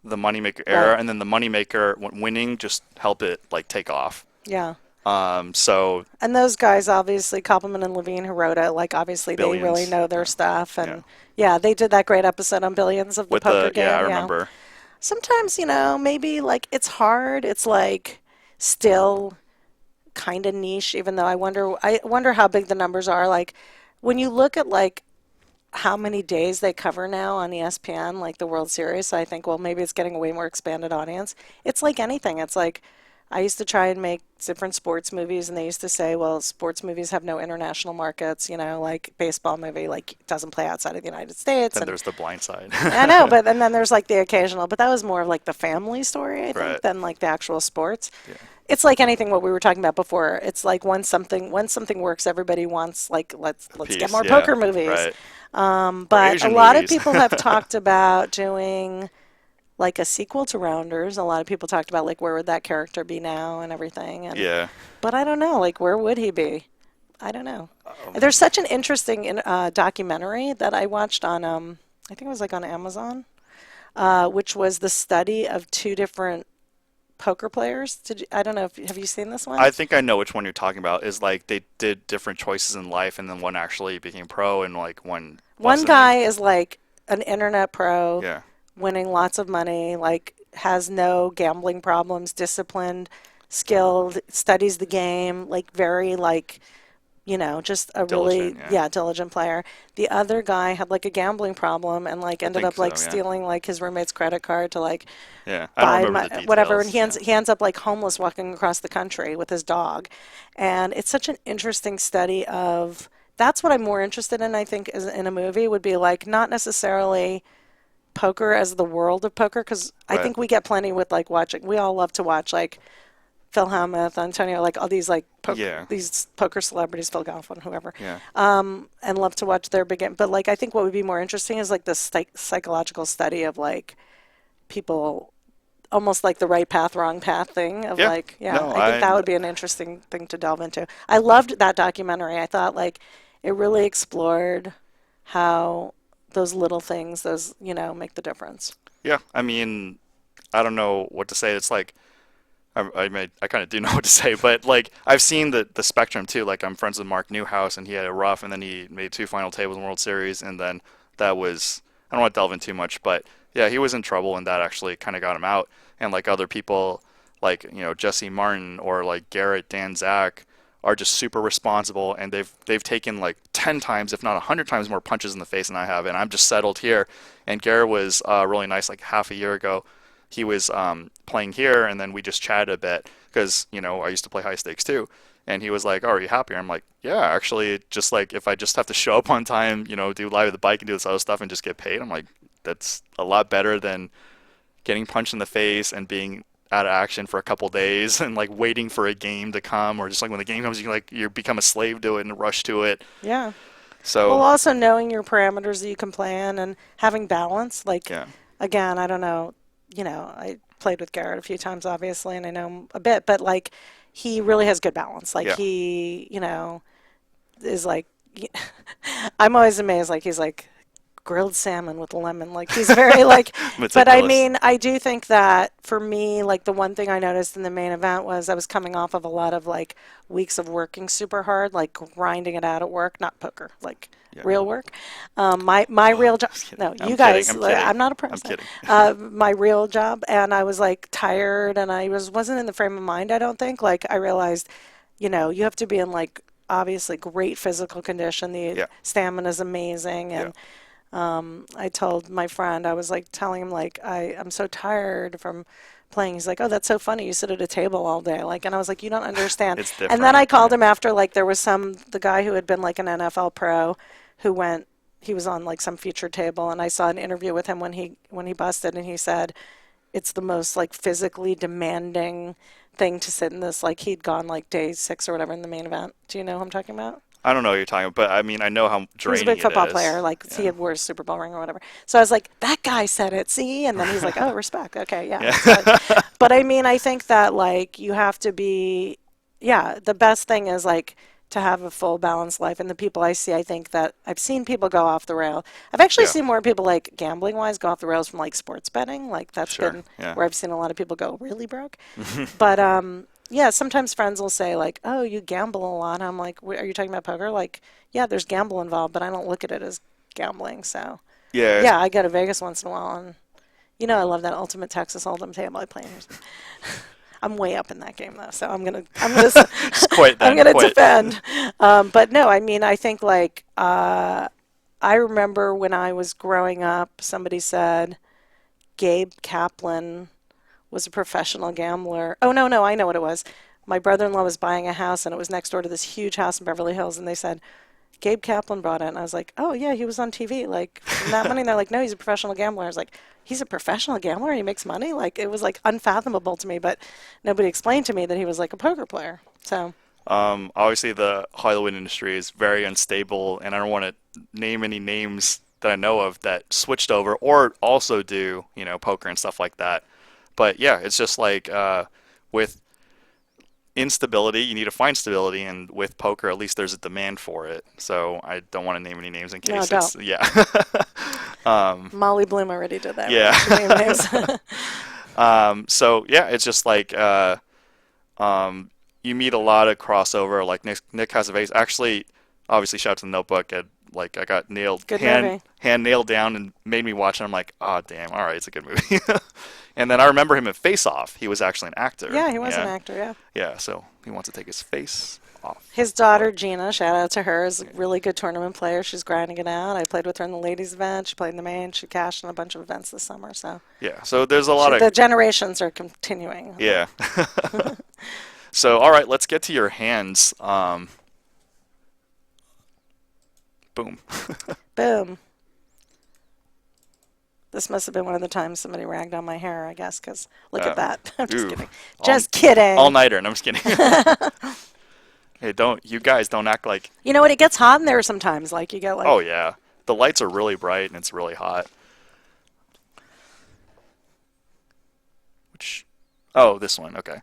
A: the Moneymaker era,
B: Right.
A: and then the Moneymaker winning just helped it like take off.
B: it? Yeah.
A: So
B: And those guys, obviously, Koppelman and Levine, who wrote it, like obviously they really
A: Billions.
B: know their stuff, and yeah, they did that great episode on Billions of the
A: with
B: poker game.
A: I remember.
B: Sometimes, maybe like it's hard. It's like still kind of niche, even though I wonder how big the numbers are. Like when you look at like how many days they cover now on ESPN, like the World Series, I think, well, maybe it's getting a way more expanded audience. It's like anything. It's like I used to try and make different sports movies, and they used to say, well, sports movies have no international markets, like baseball movie, like doesn't play outside of the United States.
A: Then
B: And
A: there's The Blind Side.
B: I know, and then there's like the occasional, but that was more of like the family story, I think,
A: Right.
B: than like the actual sports.
A: Yeah.
B: it's like anything what we were talking about before. It's like once something works, everybody wants like let's get
A: Piece,
B: more
A: yeah,
B: poker movies.
A: right. Or
B: But a
A: Asian
B: lot of
A: movies.
B: people have talked about doing like a sequel to Rounders. A lot of people talked about like where would that character be now and everything. And
A: Yeah.
B: but I don't know, like where would he be? I don't know.
A: Um,
B: There's such an interesting documentary that I watched on I think it was like on Amazon, which was the study of two different poker players. I don't know if have you seen this one?
A: I think I know which one you're talking about. Is like they did different choices in life, and then one actually became pro, and like one
B: One
A: wasn't.
B: guy is like an internet pro,
A: Yeah,
B: winning lots of money, like has no gambling problems, disciplined, skilled, studies the game, like very like just a really,
A: diligent. Yeah,
B: yeah, diligent player. The other guy had like a gambling problem and like
A: I
B: ended
A: think
B: up
A: so.
B: like
A: Yeah,
B: stealing like his roommate's credit card to like
A: yeah. I don't
B: buy
A: remember
B: my,
A: the
B: whatever, and
A: details. Yeah,
B: he ends up like homeless walking across the country with his dog. And it's such an interesting study of that's what I'm more interested in, I think, is in a movie would be like not necessarily poker as the world of poker because I
A: right.
B: think we get plenty with like watching. We all love to watch like Phil Hellmuth, Antonio, like all these like
A: Yeah,
B: these poker celebrities, Phil Goffin, whoever,
A: yeah,
B: and love to watch their big game. But like I think what would be more interesting is like the psychological study of like people almost like the right path, wrong path thing of
A: yeah.
B: like, yeah,
A: No,
B: I think that would be an interesting thing to delve into. I loved that documentary. I thought like it really explored how those little things, those, make the difference.
A: yeah. I mean, I don't know what to say. It's like I kind of do know what to say, but like I've seen the spectrum too. Like I'm friends with Mark Newhouse, and he had a rough, and then he made two final tables in World Series, and then that was I don't want to delve in too much, but yeah, he was in trouble, and that actually kind of got him out. And like other people, like Jesse Martin or like Garrett Danzak, are just super responsible, and they've taken like 10 times, if not 100 times more punches in the face than I have, and I'm just settled here. And Garrett was really nice like half a year ago. He was playing here, and then we just chatted a bit because I used to play high stakes too. And he was like, "Oh, are you happier?" I'm like, "Yeah, actually, just like if I just have to show up on time, do live at the bike and do this other stuff and just get paid." I'm like, "That's a lot better than getting punched in the face and being out of action for a couple days and like waiting for a game to come, or just like when the game comes, you become a slave to it and rush to it."
B: Yeah. Well,
A: So
B: also knowing your parameters that you can play in and having balance. Like,
A: yeah,
B: again, I don't know, I played with Garrett a few times, obviously, and I know him a bit, but like, he really has good balance. Like,
A: yeah,
B: he, is like, I'm always amazed. Like, he's like, grilled salmon with lemon. Like he's very like, but I
A: meticulous.
B: mean, I do think that for me, like the one thing I noticed in the main event was I was coming off of a lot of like weeks of working super hard, like grinding it out at work, not poker, like
A: Yeah.
B: real work. My real job.
A: Just kidding.
B: No,
A: I'm
B: you
A: kidding.
B: guys.
A: I'm kidding.
B: I'm not a
A: I'm
B: person.
A: kidding.
B: My real job, and I was like tired, and I wasn't in the frame of mind. I don't think. Like I realized, you have to be in like obviously great physical condition. The
A: Yeah,
B: stamina is amazing,
A: yeah.
B: and I told my friend, I was like telling him like I'm so tired from playing. He's like, "Oh, that's so funny. You sit at a table all day." Like, and I was like, "You don't understand."
A: It's
B: And then I
A: different.
B: called
A: Yeah.
B: him after like there was the guy who had been like an NFL pro who he was on like some featured table, and I saw an interview with him when he busted, and he said it's the most like physically demanding thing to sit in this. Like he'd gone like day 6 or whatever in the main event. Do you know who I'm talking about?
A: I don't know what you're talking about, but I mean, I know how
B: He was a
A: draining
B: big
A: it
B: football
A: is.
B: player. Like he
A: Yeah.
B: had wore a Super Bowl ring or whatever. So I was like, that guy said it. See? And then he's like, oh, respect. Okay, yeah. So,
A: Yeah.
B: but I mean, I think that like you have to be, yeah. The best thing is like to have a full balanced life. And the people I see, I think that I've seen people go off the rail. I've actually
A: Yeah.
B: seen more people like gambling wise go off the rails from like sports betting. Like that's
A: Sure.
B: been
A: Yeah.
B: where I've seen a lot of people go really broke. But yeah, sometimes friends will say like, "Oh, you gamble a lot." I'm like, "Are you talking about poker?" Like, yeah, there's gamble involved, but I don't look at it as gambling. So,
A: Yeah.
B: yeah, I go to Vegas once in a while, and I love that Ultimate Texas Hold'em table I play. I'm way up in that game though, so
A: Just quit
B: I'm
A: then.
B: gonna
A: Quit.
B: defend. But no, I mean, I think like I remember when I was growing up, somebody said Gabe Kaplan was a professional gambler. Oh, no, no, I know what it was. My brother-in-law was buying a house, and it was next door to this huge house in Beverly Hills, and they said, Gabe Kaplan brought it, and I was like, oh yeah, he was on TV, like from that money. And they're like, no, he's a professional gambler. I was like, he's a professional gambler and he makes money? Like it was like unfathomable to me, but nobody explained to me that he was like a poker player. So
A: Obviously, the Hollywood industry is very unstable, and I don't want to name any names that I know of that switched over or also do, poker and stuff like that. But yeah, it's just like with instability, you need to find stability, and with poker, at least there's a demand for it. So I don't want to name any names in
B: no,
A: case
B: don't.
A: yeah.
B: Molly Bloom already did that.
A: Yeah.
B: Right? She named names.
A: So yeah, it's just like you meet a lot of crossover. Like Nick has a vase. Actually, obviously, shout out to the Notebook. Like I got nailed,
B: Good movie.
A: hand nailed down, and made me watch it. I'm like, oh damn, all right, it's a good movie. And then I remember him in Face Off. He was actually an actor.
B: Yeah, he was an actor. Yeah.
A: Yeah, so he wants to take his face off.
B: His daughter Gina, shout out to her, is a really good tournament player. She's grinding it out. I played with her in the ladies event. She played in the main. She cashed in a bunch of events this summer. So
A: yeah, so there's a lot of
B: the generations are continuing.
A: Yeah. So all right, let's get to your hands. Boom.
B: Boom. This must have been one of the times somebody ragged on my hair, I guess, because look at that. I'm just kidding. Just kidding.
A: All nighter, and I'm just kidding. Hey, you guys don't act like.
B: You know what? It gets hot in there sometimes. Like you get like.
A: Oh yeah, the lights are really bright and it's really hot. Oh, this one. Okay.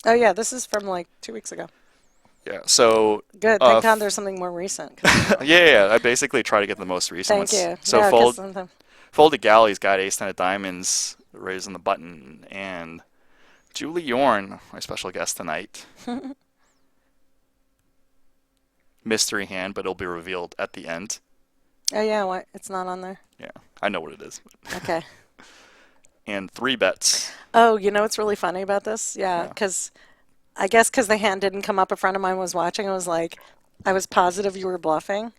B: Oh yeah, this is from like 2 weeks ago.
A: Yeah. So.
B: Good. Thank God there's something more recent.
A: Yeah. I basically try to get the most recent ones.
B: Thank you.
A: So
B: yeah,
A: Folded Galley's got Ace Ten of Diamonds raising the button, and Julie Yorn, my special guest tonight. Mystery hand, but it'll be revealed at the end.
B: Oh yeah, what? It's not on there.
A: Yeah, I know what it is.
B: Okay.
A: And 3 bets.
B: Oh, you know what's really funny about this? Yeah, because I guess because the hand didn't come up, a friend of mine was watching. I was like, I was positive you were bluffing.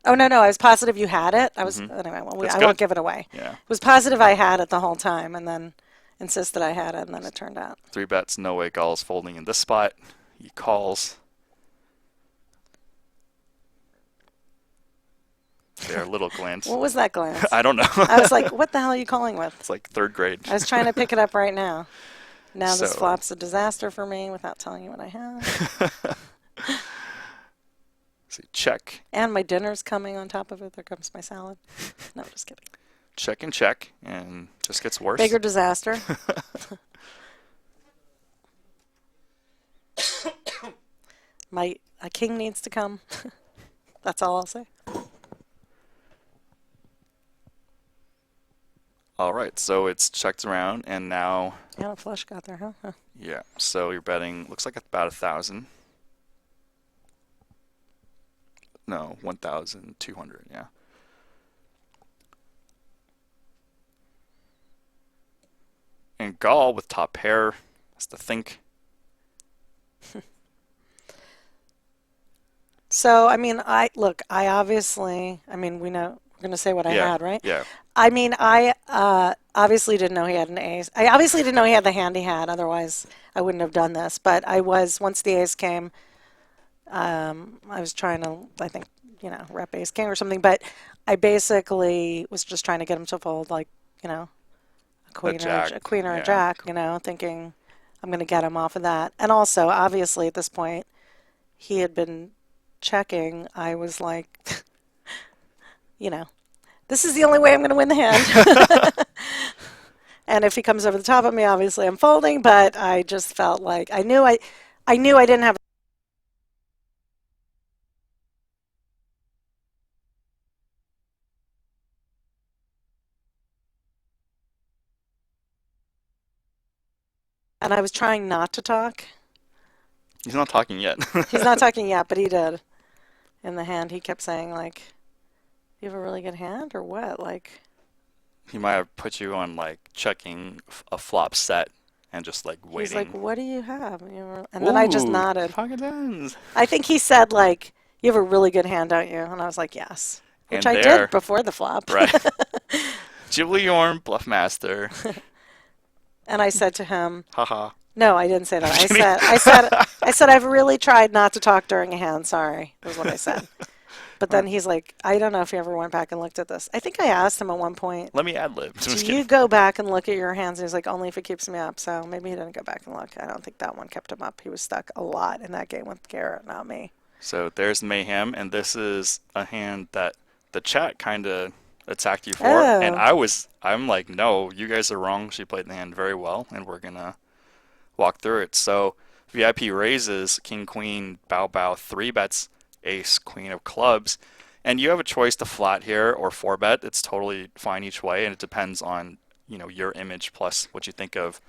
B: Oh no, I was positive you had it. I was anyway. I won't give it away.
A: Yeah.
B: I was positive I had it the whole time, and then insisted I had it, and then it turned out.
A: 3 bets, no way Gall's folding in this spot. He calls. Their little glance.
B: What was that glance?
A: I don't know.
B: I was like, what the hell are you calling with?
A: It's like 3rd grade.
B: I was trying to pick it up right now. Now this flop's a disaster for me without telling you what I have.
A: See, check.
B: And my dinner's coming on top of it. There comes my salad. No, just kidding.
A: Check and check, and just gets worse.
B: Bigger disaster. A king needs to come. That's all I'll say.
A: All right, so it's checked around, and now.
B: Yeah, a flush got there, huh?
A: Yeah, so you're betting. Looks like about 1,000. No, 1,200. Yeah. And Gall with top pair has to think.
B: So, I mean, I obviously, we know, we're going to say what I had, right?
A: Yeah.
B: I mean, I obviously didn't know he had an ace. I obviously didn't know he had the hand he had, otherwise I wouldn't have done this. But once the ace came, I was trying to, I think, rep ace king or something. But I basically was just trying to get him to fold, like, a queen or a jack, thinking I'm going to get him off of that. And also, obviously, at this point, he had been checking. I was like, this is the only way I'm going to win the hand. And if he comes over the top of me, obviously I'm folding, but I just felt like I knew I didn't have. And I was trying not to talk.
A: He's not talking yet.
B: He's not talking yet, but he did. In the hand, he kept saying, like, you have a really good hand or what? Like,
A: he might have put you on, like, checking a flop set and just, like, waiting.
B: He's like, what do you have? And then I just nodded.
A: Pocket tens.
B: I think he said, like, you have a really good hand, don't you? And I was like, yes. Which I did before the flop.
A: Right. Julie Yorn, bluff master.
B: And I said to him,
A: haha.
B: No, I didn't say that.
A: I'm kidding.
B: I said I've really tried not to talk during a hand. Sorry, was what I said. But then he's like, I don't know if he ever went back and looked at this. I think I asked him at one point,
A: Let me ad lib.
B: do you go back and look at your hands? And he's like, only if it keeps me up. So maybe he didn't go back and look. I don't think that one kept him up. He was stuck a lot in that game with Garrett, not me.
A: So there's Mayhem, and this is a hand that the chat kind of attacked you for.
B: Oh.
A: And I'm like, no, you guys are wrong. She played the hand very well, and we're going to walk through it. So VIP raises King, Queen, Bow, 3 bets, Ace, Queen of clubs. And you have a choice to flat here or 4-bet. It's totally fine each way, and it depends on, your image plus what you think of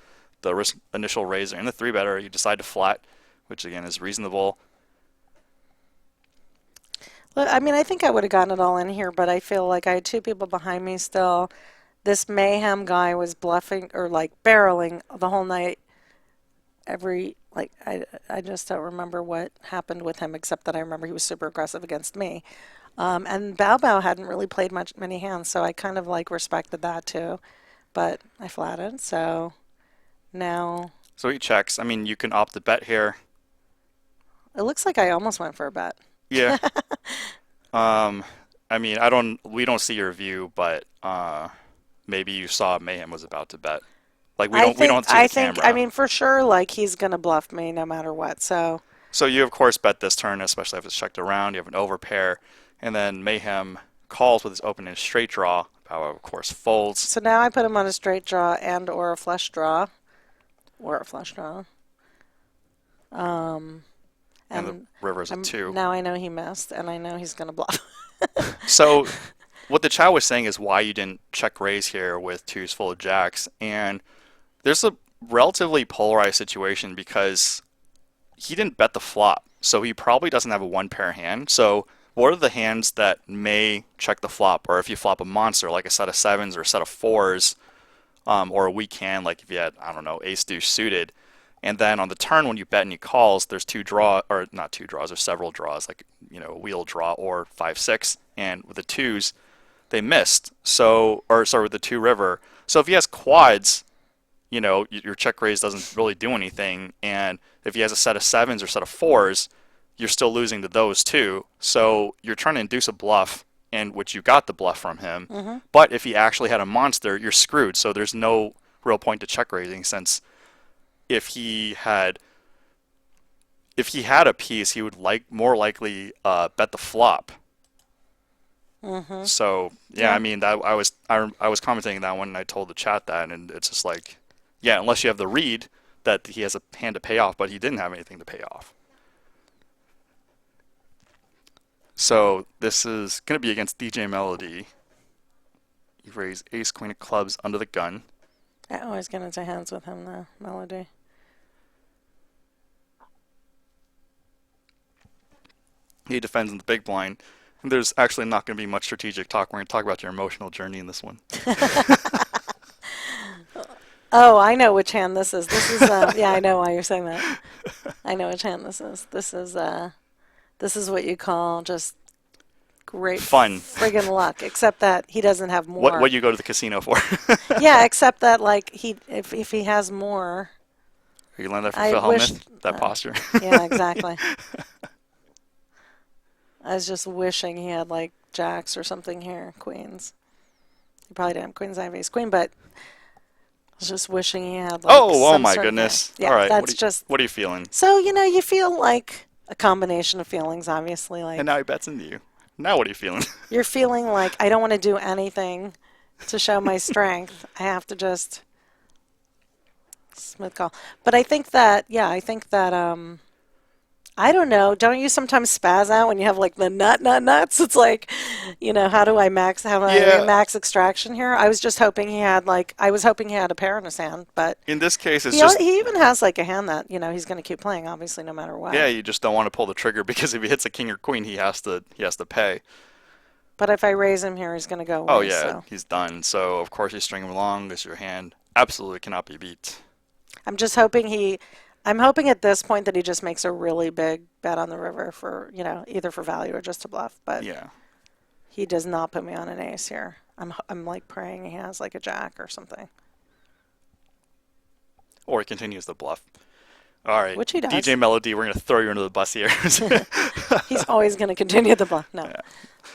A: the initial raiser. And the 3-better, you decide to flat, which again is reasonable.
B: I mean, I think I would have gotten it all in here, but I feel like I had 2 people behind me still. This Mayhem guy was bluffing or like barreling the whole night. I just don't remember what happened with him, except that I remember he was super aggressive against me. And Bao hadn't really played many hands, so I kind of like respected that too. But I flatted, so now.
A: So he checks. I mean, you can opt to bet here.
B: It looks like I almost went for a bet.
A: Yeah. I mean, we don't see your view, but maybe you saw Mayhem was about to bet. Like we don't see the camera.
B: I mean, for sure, like he's gonna bluff me no matter what. So
A: you of course bet this turn, especially if it's checked around. You have an overpair, and then Mayhem calls with his open and straight draw. Bao of course folds.
B: So now I put him on a straight draw and or a flush draw,
A: And the river's a 2.
B: Now I know he missed, and I know he's gonna bluff.
A: So what the chat was saying is why you didn't check raise here with 2s full of jacks, and there's a relatively polarized situation because he didn't bet the flop, so he probably doesn't have a 1-pair hand. So what are the hands that may check the flop, or if you flop a monster like a set of 7s or a set of 4s, or a weak hand like if you had, I don't know, ace deuce suited, and then on the turn when you bet and he calls, there's 2 draws, or not 2 draws, there's several draws, like a wheel draw or 5-6, and with the 2s they missed. So, or sorry, with the 2 river. So if he has quads, your check raise doesn't really do anything. And if he has a set of 7s or set of 4s, you're still losing to those 2. So you're trying to induce a bluff, and which you got the bluff from him. Mm-hmm. But if he actually had a monster, you're screwed. So there's no real point to check raising, since if he had a piece, he would more likely bet the flop. Mm-hmm. So yeah, I mean, I was commenting that one, and I told the chat that, and it's just like, yeah, unless you have the read that he has a hand to pay off, but he didn't have anything to pay off. So this is going to be against DJ Melody. You raise ace, queen of clubs under the gun.
B: I always get into hands with him though, Melody.
A: He defends in the big blind. And there's actually not going to be much strategic talk. We're going to talk about your emotional journey in this one.
B: Oh, I know which hand this is. This is yeah, I know why you're saying that. I know which hand this is. This is what you call just great
A: fun,
B: friggin' luck. Except that he doesn't have more.
A: What you go to the casino for?
B: Yeah, except that like if he has more.
A: Are you learn that from Phil Hellmuth? That posture.
B: Yeah, exactly. I was just wishing he had like jacks or something here, queens. He probably didn't have queens, I have ace queen, but I was just wishing he had like
A: oh my goodness.
B: Yeah,
A: all right,
B: that's
A: what are you feeling?
B: So, you feel like a combination of feelings, obviously. Like,
A: and now he bets into you. Now what are you feeling?
B: You're feeling like, I don't want to do anything to show my strength. I have to just smooth call. But I think that, I don't know. Don't you sometimes spaz out when you have like the nuts? It's like, how do I max extraction here? I was just hoping he had a pair in his hand, but
A: in this case,
B: he even has like a hand that, he's going to keep playing, obviously, no matter what.
A: Yeah, you just don't want to pull the trigger because if he hits a king or queen, he has to pay.
B: But if I raise him here, he's going to go away.
A: Oh yeah, he's done. So of course you string him along because your hand absolutely cannot be beat.
B: I'm hoping at this point that he just makes a really big bet on the river for, either for value or just to bluff. But
A: yeah,
B: he does not put me on an ace here. I'm like praying he has like a jack or something.
A: Or he continues the bluff. All right,
B: Which he does.
A: DJ Melody, we're gonna throw you under the bus here.
B: He's always going to continue the bluff. No,
A: Yeah.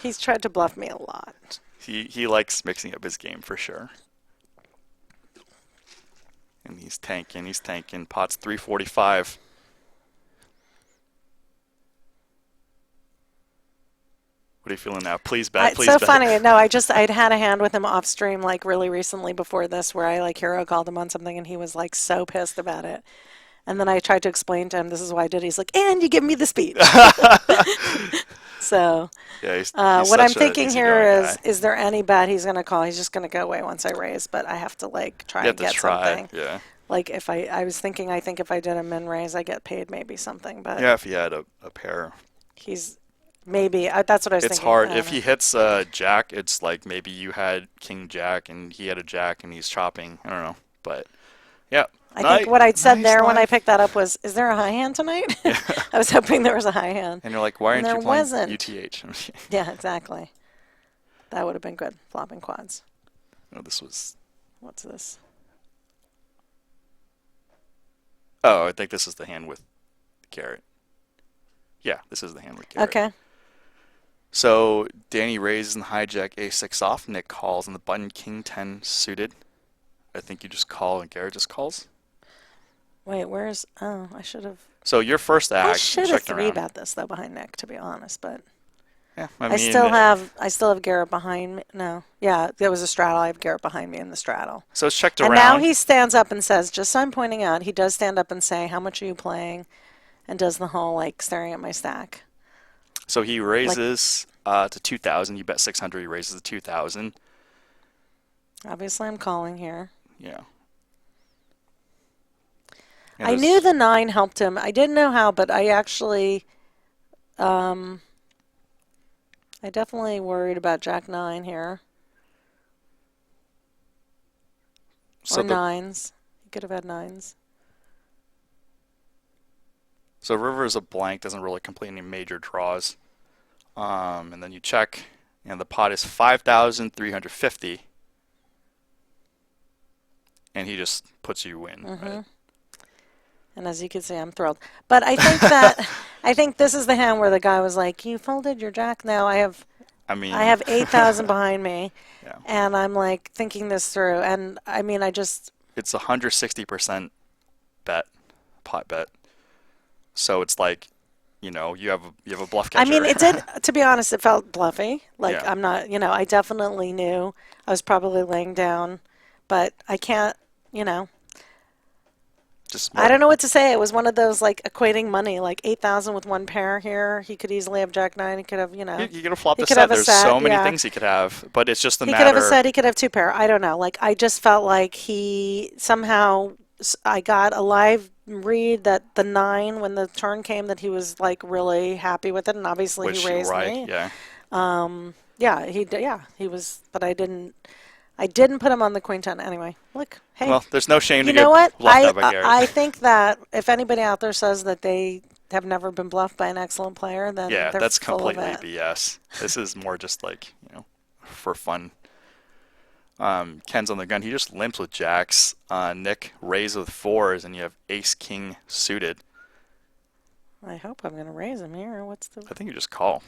B: he's tried to bluff me a lot.
A: He likes mixing up his game for sure. And he's tanking. Pot's 345. What are you feeling now? Please bet.
B: It's
A: Please
B: so
A: bet.
B: funny. No, I'd had a hand with him off stream like really recently before this where I like hero called him on something and he was like so pissed about it. And then I tried to explain to him this is why I did it. He's like, and you give me the speech. So
A: Yeah, he's
B: what I'm
A: such a
B: thinking here
A: easygoing guy.
B: is there any bet he's going to call? He's just going to go away once I raise, but I have to like try
A: You
B: and
A: have to
B: get
A: try.
B: something.
A: Yeah.
B: Like if I was thinking, I think if I did a min raise, I get paid maybe something, but
A: Yeah, if he had a pair.
B: he's maybe, that's what I was
A: It's
B: thinking.
A: hard.
B: I don't
A: If
B: know.
A: he hits Jack, it's like maybe you had King Jack and he had a Jack and he's chopping. I don't know. But, yeah.
B: I think what I'd said
A: Nice
B: there when I
A: live.
B: picked that up was, is there a high hand tonight? I was hoping there was a high hand.
A: And you're like, why
B: And
A: aren't you
B: there
A: playing
B: wasn't.
A: UTH?
B: Yeah, exactly. That would have been good. Flopping quads.
A: No, this was...
B: What's this?
A: Oh, I think this is the hand with Garrett. Yeah, this is the hand with Garrett.
B: Okay.
A: So Danny raises and hijack a6 off. Nick calls on the button King 10 suited. I think you just call and Garrett just calls.
B: Wait, where's... Oh, I should have...
A: So your first
B: I
A: act,
B: should
A: you
B: have
A: checked around.
B: 3-bet this, though, behind Nick, to be honest, but...
A: Yeah,
B: I
A: mean,
B: still have Garrett behind me. No. Yeah, there was a straddle. I have Garrett behind me in the straddle.
A: So it's checked
B: And
A: around.
B: now he stands up and says, just so I'm pointing out, he does stand up and say, how much are you playing? And does the whole, like, staring at my stack.
A: So he raises to 2,000. You bet 600. He raises to 2,000.
B: Obviously, I'm calling here.
A: Yeah.
B: I knew the 9 helped him. I didn't know how, but I actually... I definitely worried about Jack 9 here.
A: So
B: Or 9s. He could have had 9s.
A: So river is a blank, doesn't really complete any major draws. And then you check, and the pot is 5,350. And he just puts you in. Right?
B: And as you can see, I'm thrilled. But I think that I think this is the hand where the guy was like, "You folded your Jack." Now I have 8,000 behind me,
A: Yeah.
B: and I'm like thinking this through. And I mean,
A: It's 160% bet, pot bet. So it's like, you have a bluff catcher.
B: I mean, it did. To be honest, it felt bluffy. Like
A: Yeah.
B: I'm not. I definitely knew I was probably laying down, but I can't. I don't know what to say. It was one of those like equating money, like 8,000 with one pair here. He could easily have Jack 9. He could have,
A: You could have flopped
B: he
A: the
B: could
A: set.
B: have a
A: There's
B: set,
A: so many
B: yeah.
A: things he could have, but it's just a
B: He
A: matter.
B: could have a set. He could have 2 pair. I don't know. Like I just felt like he somehow. I got a live read that the 9 when the turn came that he was like really happy with it, and obviously
A: Which
B: he raised me.
A: Yeah.
B: Yeah, he was, but I didn't put him on the queen 10 anyway. Look, hey.
A: Well, there's no shame
B: You
A: to
B: know
A: get
B: what?
A: bluffed out by Garrett.
B: I think that if anybody out there says that they have never been bluffed by an excellent player, then
A: Yeah,
B: they're
A: that's
B: full
A: completely
B: of it.
A: BS. This is more just like, for fun. Ken's on the gun. He just limps with jacks. Nick raise with 4s, and you have ace king suited.
B: I hope I'm going to raise him here. What's the...
A: I think you just call.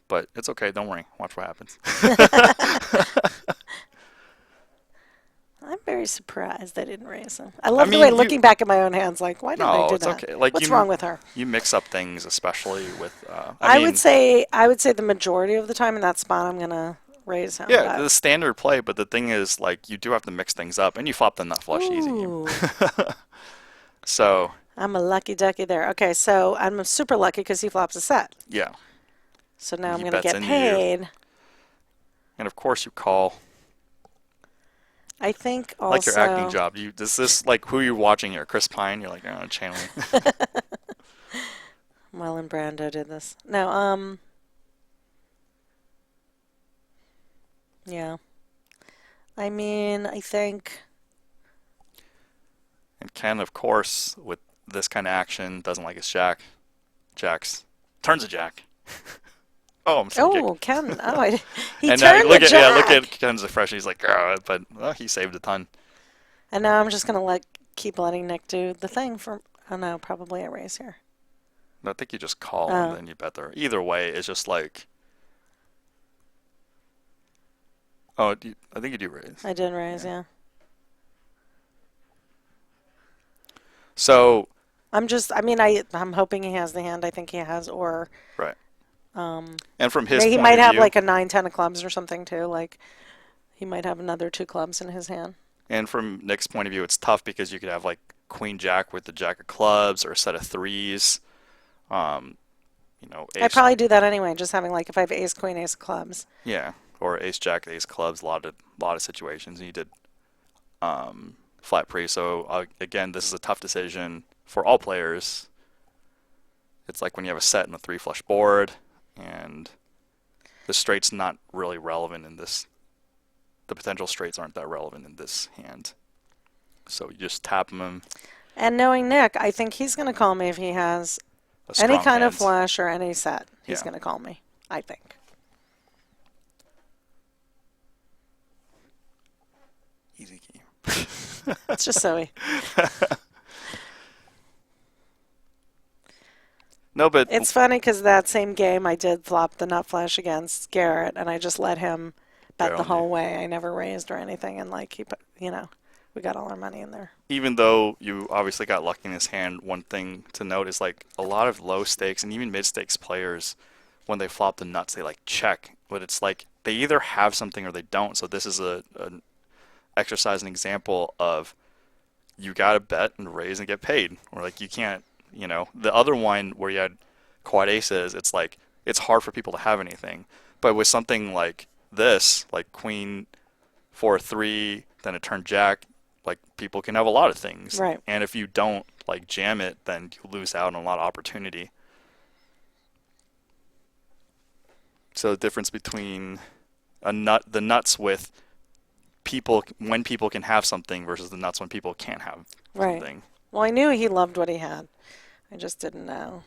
A: But it's okay. Don't worry. Watch what happens.
B: I'm very surprised I didn't raise him. I love the way looking back at my own hands, like, why did I do
A: it's
B: that?
A: okay. Like
B: What's wrong with her?
A: You mix up things, especially with.
B: I would say the majority of the time in that spot I'm gonna raise him.
A: Yeah, the standard play, but the thing is, like, you do have to mix things up, and you flop the nut flush easy.
B: Ooh.
A: So.
B: I'm a lucky ducky there. Okay, so I'm super lucky because he flops a set.
A: Yeah.
B: So now I'm
A: He
B: gonna
A: bets
B: get
A: into
B: paid.
A: And of course you call.
B: I think also.
A: Like your acting job. Is this like who you're watching here? Chris Pine? You're like, oh, channeling.
B: Marlon Brando did this. No, yeah. I mean, I think.
A: And Ken, of course, with this kind of action, doesn't like his jack. Jacks. Turns a jack. Oh, I'm sorry.
B: Oh, Ken. Oh, he
A: and
B: turned
A: look
B: the
A: at
B: jack.
A: look at Ken's expression. He's like, but he saved a ton.
B: And now I'm just gonna let keep letting Nick do the thing for. Oh no, probably a raise here.
A: I think you just call and
B: Oh,
A: then you bet there. Either way, it's just like, oh, I think you do raise.
B: I did raise,
A: Yeah.
B: yeah.
A: So,
B: I mean, I'm hoping he has the hand I think he has, or
A: right.
B: um,
A: And from his
B: he
A: point
B: might
A: of
B: have
A: view,
B: like a 9, 10 of clubs or something too. Like he might have another 2 clubs in his hand.
A: and from Nick's point of view, it's tough because you could have like Queen Jack with the Jack of clubs or a set of threes. Um,
B: I
A: Ace,
B: probably do that anyway, just having like if I have Ace, Queen, Ace of clubs.
A: yeah, or Ace Jack, Ace clubs. A lot of situations. And you did flat pre. So again, this is a tough decision for all players. It's like when you have a set and a three flush board, and the straight's not really relevant in this. The potential straights aren't that relevant in this hand. So you just tap him
B: And knowing Nick, I think he's going to call me if he has
A: a
B: any
A: strong
B: kind of
A: hand.
B: flush or any set. He's
A: Yeah,
B: going to call me, I think.
A: easy game.
B: It's just silly.
A: No, but
B: It's funny because that same game I did flop the nut flush against Garrett, and I just let him bet the
A: barrel
B: whole way. I never raised or anything, and like we got all our money in there.
A: even though you obviously got lucky in this hand, one thing to note is like a lot of low stakes and even mid stakes players, when they flop the nuts, they like check, but it's like they either have something or they don't. So this is an exercise, an example of you got to bet and raise and get paid, or like you can't. The other one where you had quad aces, it's like it's hard for people to have anything, but with something like this, like Queen 4-3, then a turn Jack, like people can have a lot of things.
B: Right.
A: And if you don't like jam it, then you lose out on a lot of opportunity. So the difference between the nuts with people when people can have something versus the nuts when people can't have
B: Right.
A: something.
B: Well, I knew he loved what he had. I just didn't know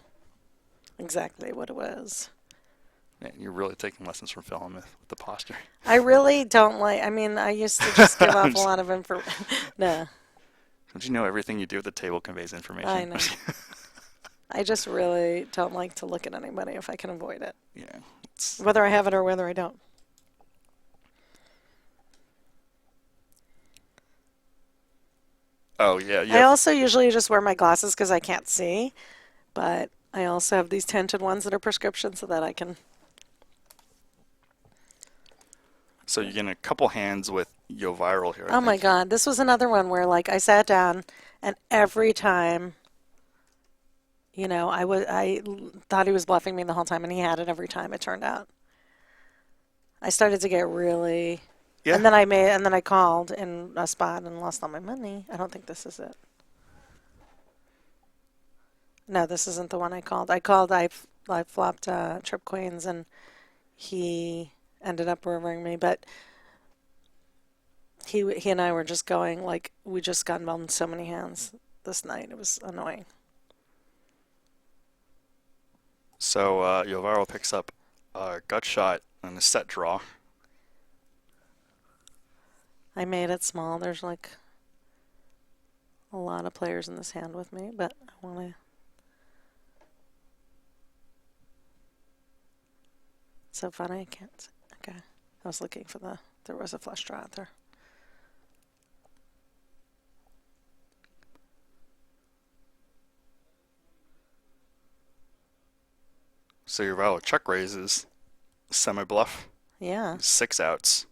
B: exactly what it was.
A: And you're really taking lessons from Phil with the posture.
B: I really don't like. I mean, I used to just give
A: I'm
B: off a
A: just-
B: lot of info. No,
A: Don't you know everything you do at the table conveys information?
B: I know. I just really don't like to look at anybody if I can avoid it,
A: Yeah.
B: whether I have it or whether I don't.
A: Oh yeah,
B: I
A: yeah.
B: also usually just wear my glasses because I can't see, but I also have these tinted ones that are prescription so that I can.
A: So you're getting a couple hands with Yo Viral here. I
B: Oh my
A: think.
B: God, this was another one where like I sat down and every time, I thought he was bluffing me the whole time and he had it every time it turned out. I started to get really,
A: Yeah.
B: and then I called in a spot and lost all my money. I don't think this is it. No, this isn't the one I called. I flopped trip queens and he ended up rivering me, but he and I were just going like we just got involved in so many hands this night. It was annoying.
A: So Yo Viral picks up a gut shot and a set draw.
B: I made it small. There's like a lot of players in this hand with me, but I want to. So funny. I can't. Okay. I was looking for there was a flush draw out there.
A: So Yo Viral check raises, semi bluff,
B: Yeah.
A: 6 outs.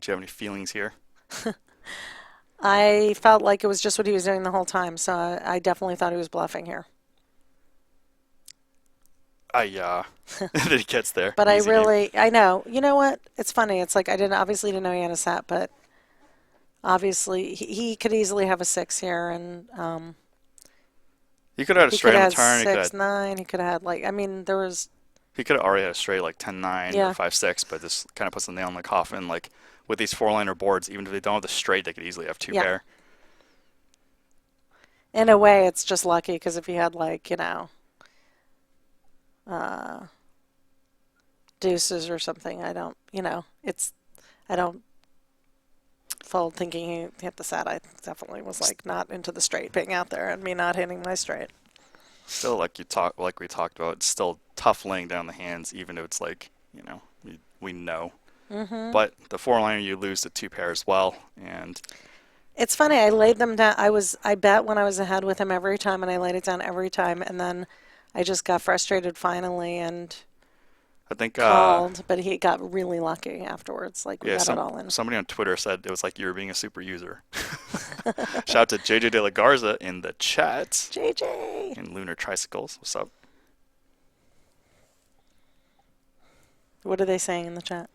A: Do you have any feelings here?
B: I felt like it was just what he was doing the whole time, so I definitely thought he was bluffing here.
A: Then he gets there.
B: But
A: Easy game.
B: I know. You know what? It's funny. It's like I obviously didn't know he had a set, but obviously he could easily have a 6 here, and
A: He could have had a
B: he
A: straight
B: could
A: on
B: have
A: the turn.
B: 6-9. He could have had like, I mean, there was.
A: He could have already had a straight like 10-9
B: Yeah.
A: or 5-6, but this kind of puts the nail in the coffin. Like with these 4-liner boards, even if they don't have the straight, they could easily have 2
B: Yeah.
A: pair.
B: In a way, it's just lucky because if he had like, deuces or something, I don't fold thinking he hit the set. I definitely was like not into the straight being out there and me not hitting my straight.
A: Still, like we talked about, it's still tough laying down the hands, even if it's like, we know.
B: Mm-hmm.
A: But the 4-liner, you lose the 2 pair as well, and
B: It's funny. I laid them down. I bet when I was ahead with him every time, and I laid it down every time, and then I just got frustrated finally and
A: I think
B: called. But he got really lucky afterwards. Like we got it all in.
A: somebody on Twitter said it was like you were being a super user. Shout out to JJ De La Garza in the chat.
B: JJ
A: And Lunar Tricycles. What's up?
B: What are they saying in the chat?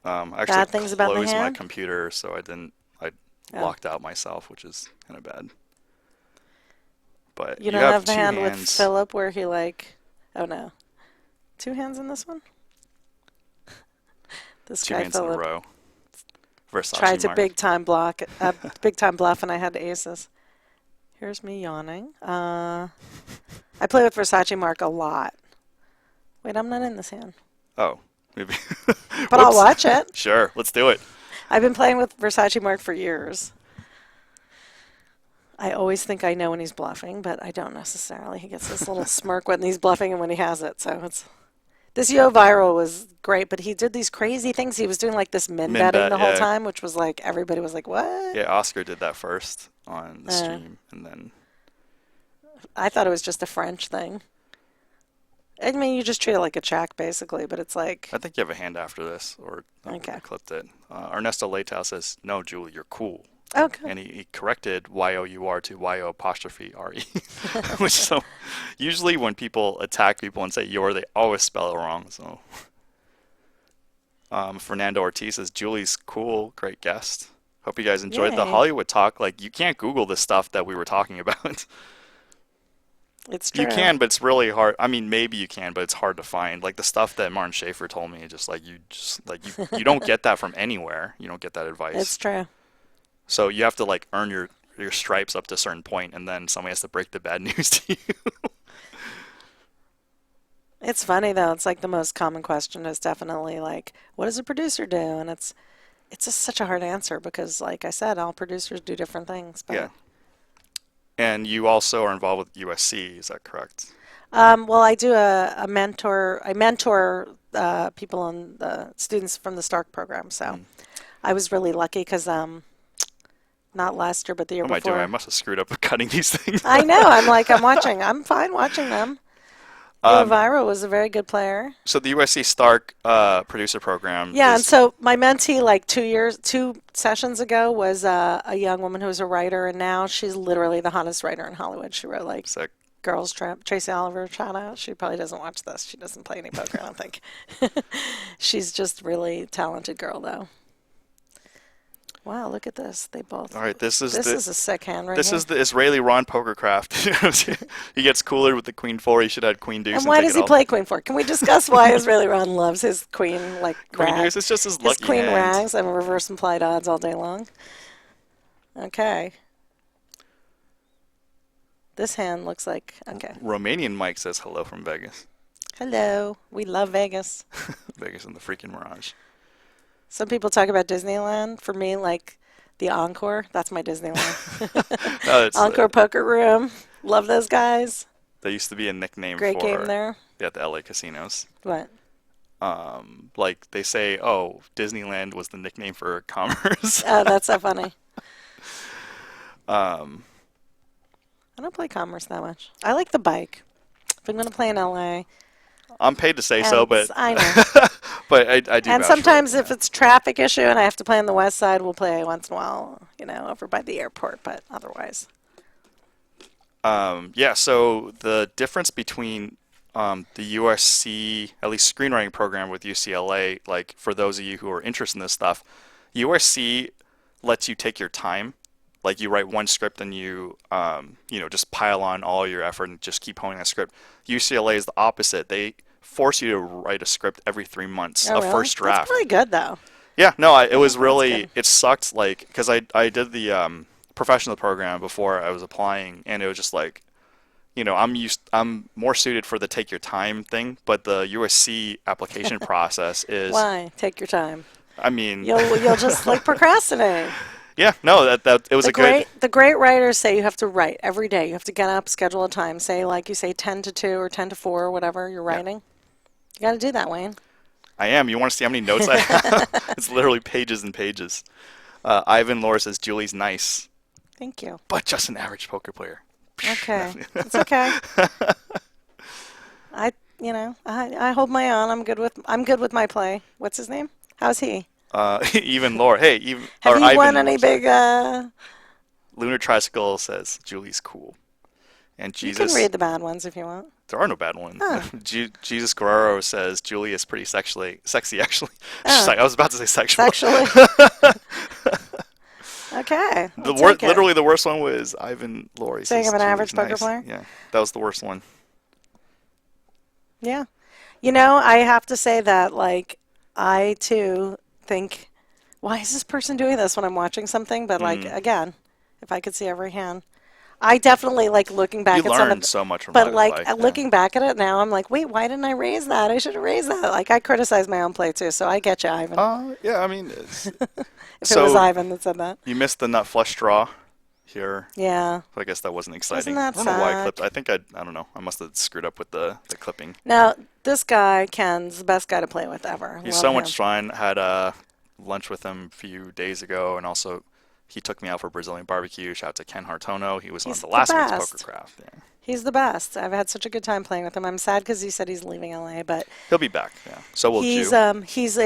A: I actually
B: Bad things about the
A: closed my
B: hand?
A: computer, so I
B: Oh.
A: locked out myself, which is kind of bad. But
B: You
A: you
B: don't
A: have
B: the
A: 2
B: hand with
A: hands.
B: Philip where he like, oh no, 2 hands in this one. This
A: 2
B: guy
A: hands in a
B: Philip
A: row. Versace
B: tried to
A: Mark.
B: big time bluff, and I had aces. Here's me yawning. I play with Versace Mark a lot. Wait, I'm not in this hand.
A: Oh, maybe.
B: But I'll watch it.
A: Sure, let's do it.
B: I've been playing with Versace Mark for years. I always think I know when he's bluffing, but I don't necessarily. He gets this little smirk when he's bluffing and when he has it. So this Yo Viral was great, but he did these crazy things. He was doing like this min betting
A: bet,
B: the whole
A: yeah.
B: time, which was like everybody was like, "What?"
A: Yeah, Oscar did that first on the stream, and then
B: I thought it was just a French thing. I mean, you just treat it like a check, basically, but it's like,
A: I think you have a hand after this, or
B: Okay.
A: I clipped it. Ernesto Leitao says, "No, Julie, you're cool."
B: okay.
A: And he corrected Y-O-U-R to Y-O-apostrophe-R-E. Which, so usually when people attack people and say "your," they always spell it wrong. So Fernando Ortiz says, "Julie's cool, great guest. Hope you guys enjoyed the
B: Yay.
A: Hollywood talk." Like, you can't Google the stuff that we were talking about.
B: It's true.
A: You can, but it's really hard. I mean, maybe you can, but it's hard to find. Like the stuff that Martin Schaefer told me, you don't get that from anywhere. You don't get that advice.
B: It's true.
A: So you have to like earn your stripes up to a certain point, and then somebody has to break the bad news to you.
B: It's funny though. It's like the most common question is definitely like, what does a producer do? And it's just such a hard answer because, like I said, all producers do different things. But,
A: Yeah. And you also are involved with USC, is that correct?
B: Well, I do a mentor. I mentor people and the students from the Stark program. So I was really lucky because not last year, but the year
A: What am I
B: before.
A: doing? I must have screwed up with cutting these things.
B: I know. I'm watching. I'm fine watching them. Elvira was a very good player.
A: So the USC Stark producer program.
B: Yeah,
A: is,
B: and so my mentee, like 2 sessions ago, was a young woman who was a writer, and now she's literally the hottest writer in Hollywood. She wrote like
A: Sick.
B: Girls Trip. Tracy Oliver, shout out. She probably doesn't watch this. She doesn't play any poker, I don't think. She's just really talented girl, though. Wow, look at this. They both.
A: All right, this is
B: a sick hand right
A: This
B: here.
A: is the Israeli Ron PokerCraft. He gets cooler with the Queen 4. He should have had Queen Deuce.
B: And why
A: take
B: does
A: it
B: he
A: all.
B: play Queen 4? Can we discuss why Israeli Ron loves his Queen, like,
A: Queen
B: rag?
A: Deuce? It's just his
B: His
A: lucky
B: Queen
A: hand.
B: rags and reverse implied odds all day long. Okay. This hand looks like, okay.
A: Romanian Mike says hello from Vegas.
B: Hello. We love Vegas.
A: Vegas and the freaking Mirage.
B: Some people talk about Disneyland. For me, like, the Encore, that's my Disneyland.
A: No,
B: Encore Poker Room. Love those guys.
A: There used to be a nickname
B: Great
A: for
B: game there.
A: at the LA casinos.
B: What?
A: Like they say, oh, Disneyland was the nickname for Commerce.
B: Oh, that's so funny.
A: I
B: I don't play Commerce that much. I like the bike. If I'm going to play in LA.
A: I'm paid to say so, but
B: I know.
A: but I do.
B: And
A: vouch
B: sometimes
A: for it,
B: if it's traffic issue and I have to play on the west side, we'll play once in a while, over by the airport, but otherwise.
A: yeah. So the difference between the USC, at least screenwriting program with UCLA, like for those of you who are interested in this stuff, USC lets you take your time. Like you write one script and you just pile on all your effort and just keep honing that script. UCLA is the opposite. They force you to write a script every 3 months,
B: Oh,
A: a
B: really?
A: first draft.
B: That's pretty good, though.
A: Yeah, no, it was
B: That's
A: really,
B: good.
A: it sucked, like, because I did the professional program before I was applying, and it was just like, I'm more suited for the take your time thing, but the USC application process is,
B: Why? Take your time.
A: I mean,
B: You'll just like procrastinate.
A: yeah, no, that it was a good.
B: The great writers say you have to write every day. You have to get up, schedule a time. Say like you say 10 to 2 or 10 to 4 or whatever you're
A: Yeah,
B: writing. You got to do that, Wayne.
A: I am. You want to see how many notes I have? It's literally pages and pages. Ivan Laura says Julie's nice,
B: Thank you.
A: but just an average poker player.
B: Okay. It's okay. I hold my own. I'm good with my play. What's his name? How's he?
A: Even Laura. Hey, even
B: Have
A: or
B: you
A: Ivan
B: won any
A: Laura, sorry.
B: big
A: Lunar Tricycle says Julie's cool, and
B: You can
A: Jesus.
B: read the bad ones if you want.
A: There are no bad ones.
B: Oh.
A: Jesus Guerrero says Julie is pretty sexy actually.
B: Oh.
A: She's like, I was about to say sexual.
B: Sexually. Okay.
A: The
B: I'll take it.
A: literally the worst one was Ivan Laurie.
B: Saying
A: says
B: of an
A: Julie's
B: average poker
A: nice.
B: player?
A: Yeah, that was the worst one.
B: Yeah. You know, I have to say that, like, I too think, why is this person doing this when I'm watching something? But, like, again, if I could see every hand. I definitely like looking back
A: You
B: at some
A: learn
B: of
A: so much from
B: but
A: live
B: like
A: play. Yeah.
B: looking back at it now, I'm like, wait, why didn't I raise that? I should have raised that. Like I criticize my own play too, so I get you, Ivan.
A: Yeah, I mean,
B: If
A: so
B: it was Ivan that said that.
A: you missed the nut flush draw here.
B: Yeah.
A: So I guess that wasn't exciting.
B: Isn't that
A: I don't know why I
B: sad?
A: clipped. I think I don't know. I must have screwed up with the clipping.
B: Now this guy, Ken's the best guy to play with ever.
A: He's
B: Love
A: so
B: him.
A: much fun. Had lunch with him a few days ago, and also he took me out for Brazilian barbecue. Shout out to Ken Hartono. He was
B: He's
A: on the
B: the
A: last week's
B: best.
A: PokerCraft. Yeah.
B: He's the best. I've had such a good time playing with him. I'm sad because he said he's leaving LA, but
A: He'll be back. Yeah. So will
B: he's
A: Jew.
B: he's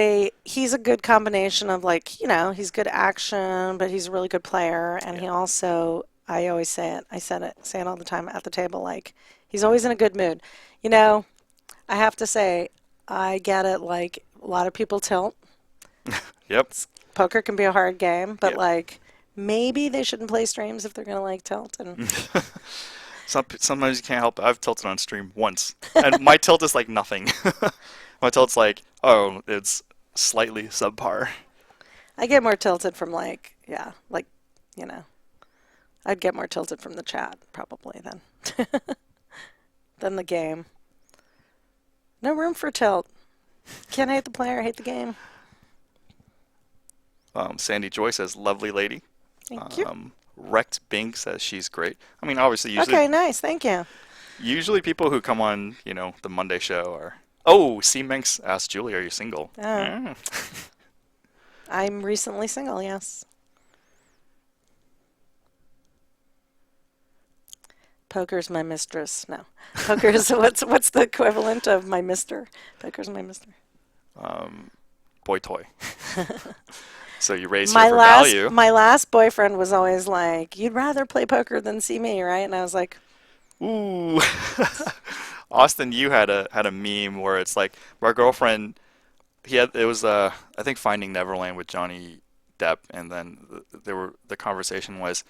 B: a good combination of like, you know, he's good action, but he's a really good player, and he also I always say it. I say it all the time at the table, like he's always in a good mood. You know, I have to say I get it, like a lot of people tilt.
A: Yep.
B: Poker can be a hard game, but
A: Yep.
B: like maybe they shouldn't play streams if they're gonna like tilt and
A: Sometimes you can't help it. I've tilted on stream once, and my tilt is like nothing. My tilt's like, oh, it's slightly subpar.
B: I get more tilted from like, yeah, like, you know, I'd get more tilted from the chat probably than the game. No room for tilt. Can't hate the player, hate the game.
A: Sandy Joy says, lovely lady.
B: Thank you.
A: Wrecked Bing says she's great. I mean, obviously,
B: Okay, nice. Thank you.
A: usually people who come on, the Monday show are. Oh, C Minx asked Julie, "Are you single?"
B: Oh.
A: Yeah.
B: I'm recently single, yes. Poker's my mistress. No. Poker's what's the equivalent of my mister? Poker's my mister.
A: Boy toy. So you raise
B: My
A: here for
B: last
A: value.
B: my last boyfriend was always like, "You'd rather play poker than see me, right?" And I was like,
A: Ooh. Austin, you had a meme where it's like our girlfriend. It was I think Finding Neverland with Johnny Depp, and then the conversation was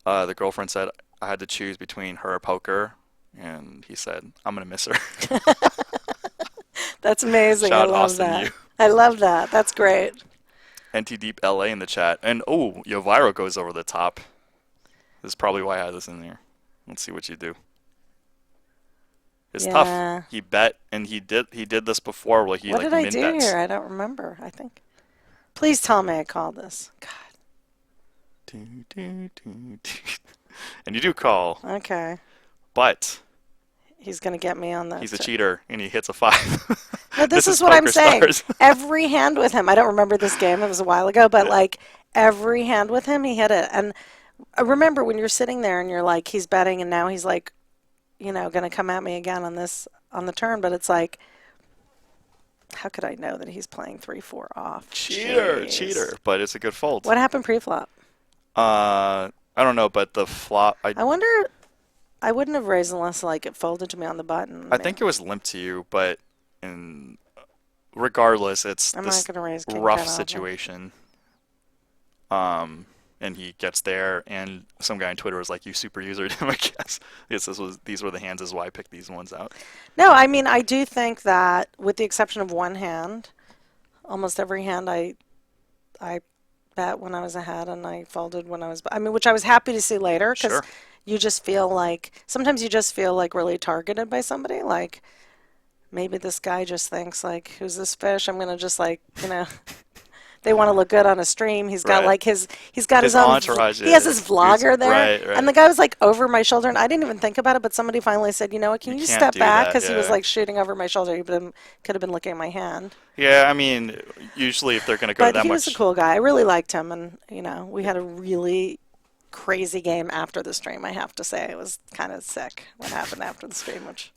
A: the girlfriend said I had to choose between her or poker, and he said I'm gonna miss her.
B: "That's amazing.
A: Shout
B: I
A: out
B: love
A: Austin,
B: that.
A: you.
B: I love that. That's great."
A: NT Deep LA in the chat, and Yoviro goes over the top. This is probably why I had this in there. Let's see what you do. It's
B: Yeah.
A: tough. He bet, and he did this before. Where he
B: What
A: like
B: did I
A: min
B: do
A: bets.
B: here? I don't remember. I think. Please tell me I called this. God.
A: Do, do, do, do. And you do call,
B: Okay.
A: but
B: He's gonna get me on that.
A: he's a cheater, and he hits a 5.
B: No, this
A: This
B: is what I'm
A: Poker
B: saying.
A: Stars.
B: Every hand with him. I don't remember this game. It was a while ago, but
A: Yeah.
B: like every hand with him, he hit it. And I remember when you're sitting there and you're like, he's betting, and now he's like, gonna come at me again on the turn. But it's like, how could I know that he's playing 3-4 off? Jeez.
A: Cheater. But it's a good fold.
B: What happened pre-flop?
A: I don't know, but the flop.
B: I wonder. I wouldn't have raised unless like it folded to me on the button.
A: I think it was limp to you, but regardless, it's
B: I'm
A: this
B: not gonna raise king
A: rough
B: 10 off him.
A: situation. And he gets there, and some guy on Twitter was like, "You super usered him." I guess these were the hands, is why I picked these ones out.
B: No, I mean I do think that with the exception of one hand, almost every hand I bet when I was ahead and I folded when I was. I mean, which I was happy to see later because
A: Sure.
B: you just feel like sometimes you just feel like really targeted by somebody. Like maybe this guy just thinks like, "Who's this fish?" I'm gonna just like they want to look good on a stream. He's got
A: Right.
B: like he's got
A: His
B: his own,
A: entourage
B: he has his
A: is
B: vlogger there.
A: right, right.
B: And the guy was like over my shoulder, and I didn't even think about it, but somebody finally said, you know what, can
A: You
B: you
A: can't
B: step
A: do
B: back?
A: that,
B: Because he was
A: yeah.
B: like shooting over my shoulder. Could have been looking at my hand.
A: Yeah, I mean, usually if they're going to go to
B: But
A: that
B: he was
A: much.
B: a cool guy. I really liked him, and you know, we had a really crazy game after the stream. I have to say, it was kind of sick what happened after the stream. Which